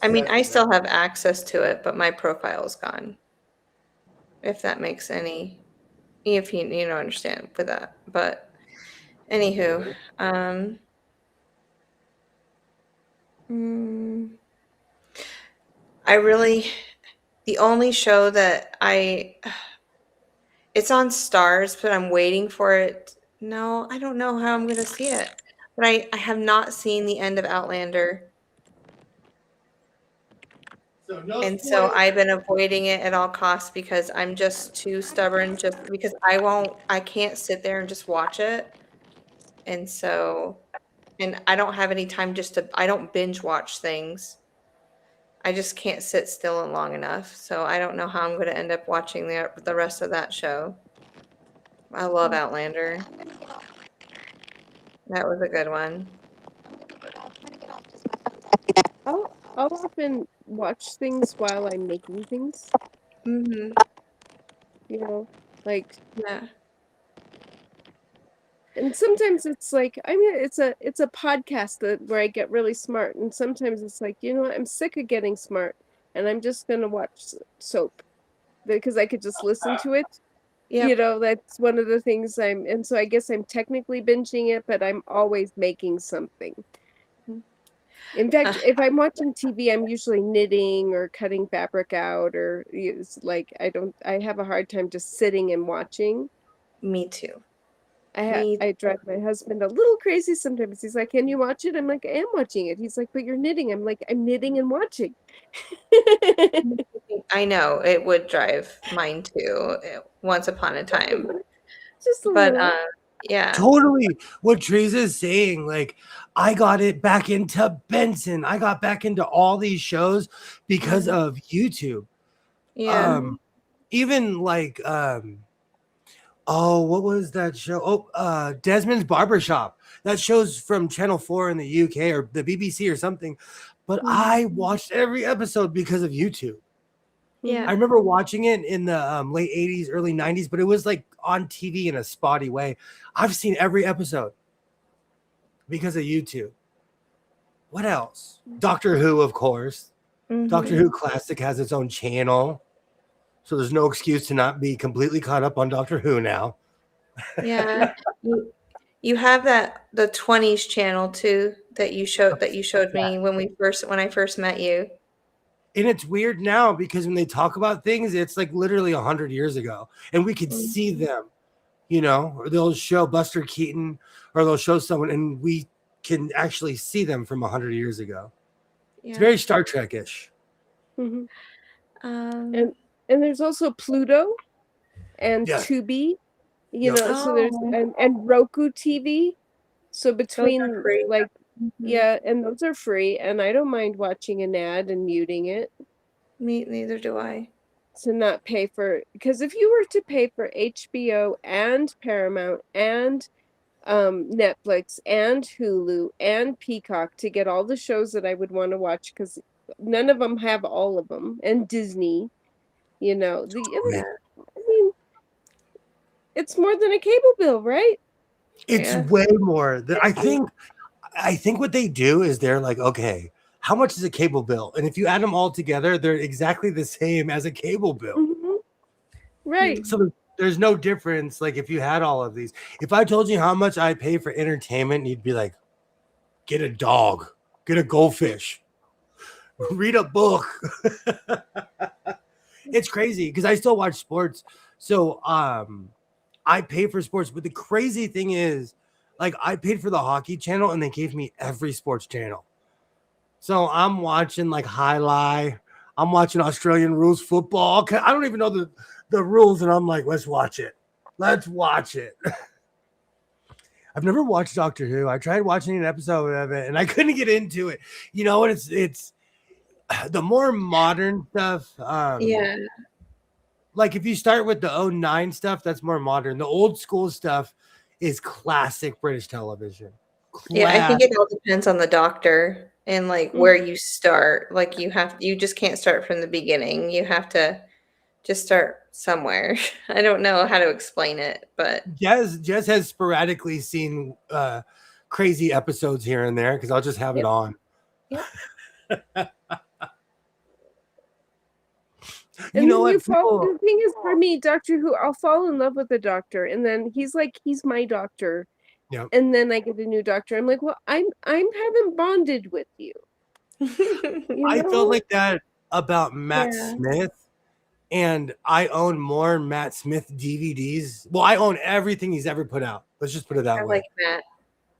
I mean, I still have access to it, but my profile's gone. If that makes any, if you don't understand for that. But anywho, I really, the only show that it's on Stars, but I'm waiting for it. No, I don't know how I'm going to see it. But I have not seen the end of Outlander. And so I've been avoiding it at all costs because I'm just too stubborn, just because I can't sit there and just watch it. And so, and I don't have any time I don't binge watch things. I just can't sit still long enough. So I don't know how I'm going to end up watching the rest of that show. I love Outlander. That was a good one.
I'll often watch things while I'm making things.
Mm-hmm.
You know, like,
Yeah.
and sometimes it's like, I mean, it's a podcast where I get really smart, and sometimes it's like, you know what, I'm sick of getting smart, and I'm just gonna watch soap because I could just listen to it.
Yep.
You know, that's one of the things and so I guess I'm technically binging it, but I'm always making something. In fact, if I'm watching TV, I'm usually knitting or cutting fabric out, or it's like I have a hard time just sitting and watching.
Me too.
I drive my husband a little crazy sometimes. He's like, "Can you watch it?" I'm like, "I am watching it." He's like, "But you're knitting." I'm like, "I'm knitting and watching."
I know it would drive mine too. Once upon a time,
Just a
but
little.
yeah,
Totally what Teresa's saying. Like, I got it back into Benson. I got back into all these shows because of YouTube.
yeah.
Even like what was that show? Desmond's Barbershop. That show's from Channel 4 in the UK or the BBC or something. But I watched every episode because of YouTube.
Yeah.
I remember watching it in the late 80s, early 90s, but it was like on TV in a spotty way. I've seen every episode because of YouTube. What else? Doctor Who, of course. Doctor Who Classic has its own channel. So there's no excuse to not be completely caught up on Doctor Who now.
Yeah. You have the 20s channel too that you showed me when I first met you.
And it's weird now because when they talk about things, it's like literally 100 years ago, and we could see them, or they'll show Buster Keaton, or they'll show someone, and we can actually see them from 100 years ago. Yeah. It's very Star Trek-ish.
And there's also Pluto and Tubi, so there's and Roku TV. So between and those are free, and I don't mind watching an ad and muting it.
Neither do I.
To not pay because if you were to pay for HBO and Paramount and Netflix and Hulu and Peacock to get all the shows that I would want to watch, because none of them have all of them, and Disney, I mean, it's more than a cable bill, right?
It's way more. I think what they do is they're like, okay, how much is a cable bill? And if you add them all together, they're exactly the same as a cable bill.
Right.
So there's no difference. Like if you had all of these, if I told you how much I pay for entertainment, you'd be like, get a dog, get a goldfish, read a book. It's crazy because I still watch sports. So I pay for sports. But the crazy thing is, like, I paid for the hockey channel and they gave me every sports channel. So I'm watching like highlight. I'm watching Australian rules football. I don't even know the rules, and I'm like, let's watch it. Let's watch it. I've never watched Doctor Who. I tried watching an episode of it, and I couldn't get into it. And it's the more modern stuff. Like if you start with the 2009 stuff, that's more modern. The old school stuff is classic British television.
Yeah, I think it all depends on the doctor and like where you start. Like you just can't start from the beginning. You have to just start somewhere. I don't know how to explain it, but
Jess has sporadically seen crazy episodes here and there because I'll just have it on.
Yep.
you fall.
people.
The thing is, for me, Doctor Who, I'll fall in love with the Doctor, and then he's my doctor,
Yep.
and then I get a new doctor. I'm like, well, I haven't bonded with you. You
I
know?
felt like that about Matt
Yeah.
Smith, and I own more Matt Smith DVDs. Well, I own everything he's ever put out. Let's just put it that
I
way.
like Matt.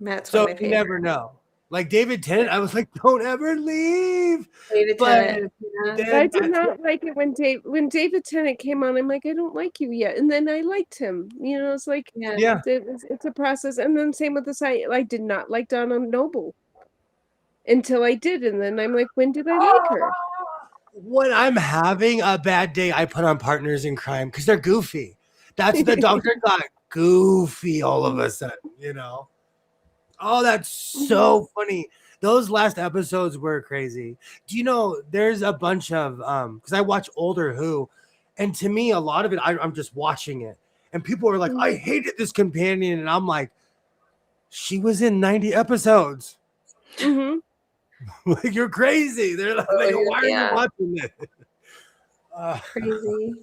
Matt's
So
one of my
you
favorites.
never know. Like David Tennant, I was like, don't ever leave.
David
But
Tennant. Yeah.
then
I did
Matt
not like it when David Tennant came on. I'm like, I don't like you yet, and then I liked him. You know, it's like
Yeah.
Yeah.
it's a process. And then same with the site. I did not like Donna Noble until I did, and then I'm like, when did I like her?
When I'm having a bad day, I put on Partners in Crime because they're goofy. That's the Doctor got goofy all of a sudden, you know. Oh, that's so funny. Those last episodes were crazy. Do you know there's a bunch of because I watch older Who, and to me, a lot of it, I'm just watching it. And people are like, I hated this companion, and I'm like, she was in 90 episodes.
Mm-hmm.
Like, you're crazy. They're like, why are you watching this?
Crazy.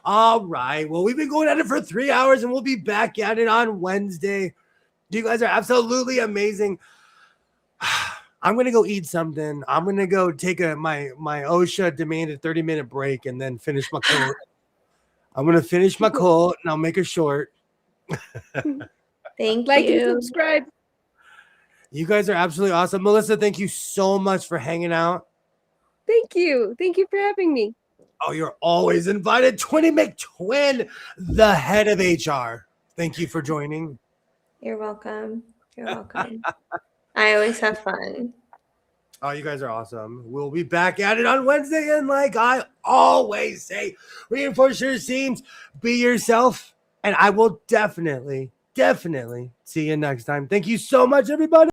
All right. Well, we've been going at it for 3 hours, and we'll be back at it on Wednesday. You guys are absolutely amazing. I'm gonna go eat something. I'm gonna go take my OSHA demanded 30-minute break and then finish my coat. I'm gonna finish my coat and I'll make it short.
Thank
Like and
you.
subscribe.
You guys are absolutely awesome. Melissa, thank you so much for hanging out.
Thank you for having me.
Oh, you're always invited. Twinny McTwin, the head of HR. Thank you for joining.
You're welcome. You're welcome. I always have fun.
Oh, you guys are awesome. We'll be back at it on Wednesday. And like I always say, reinforce your seams, be yourself. And I will definitely see you next time. Thank you so much, everybody.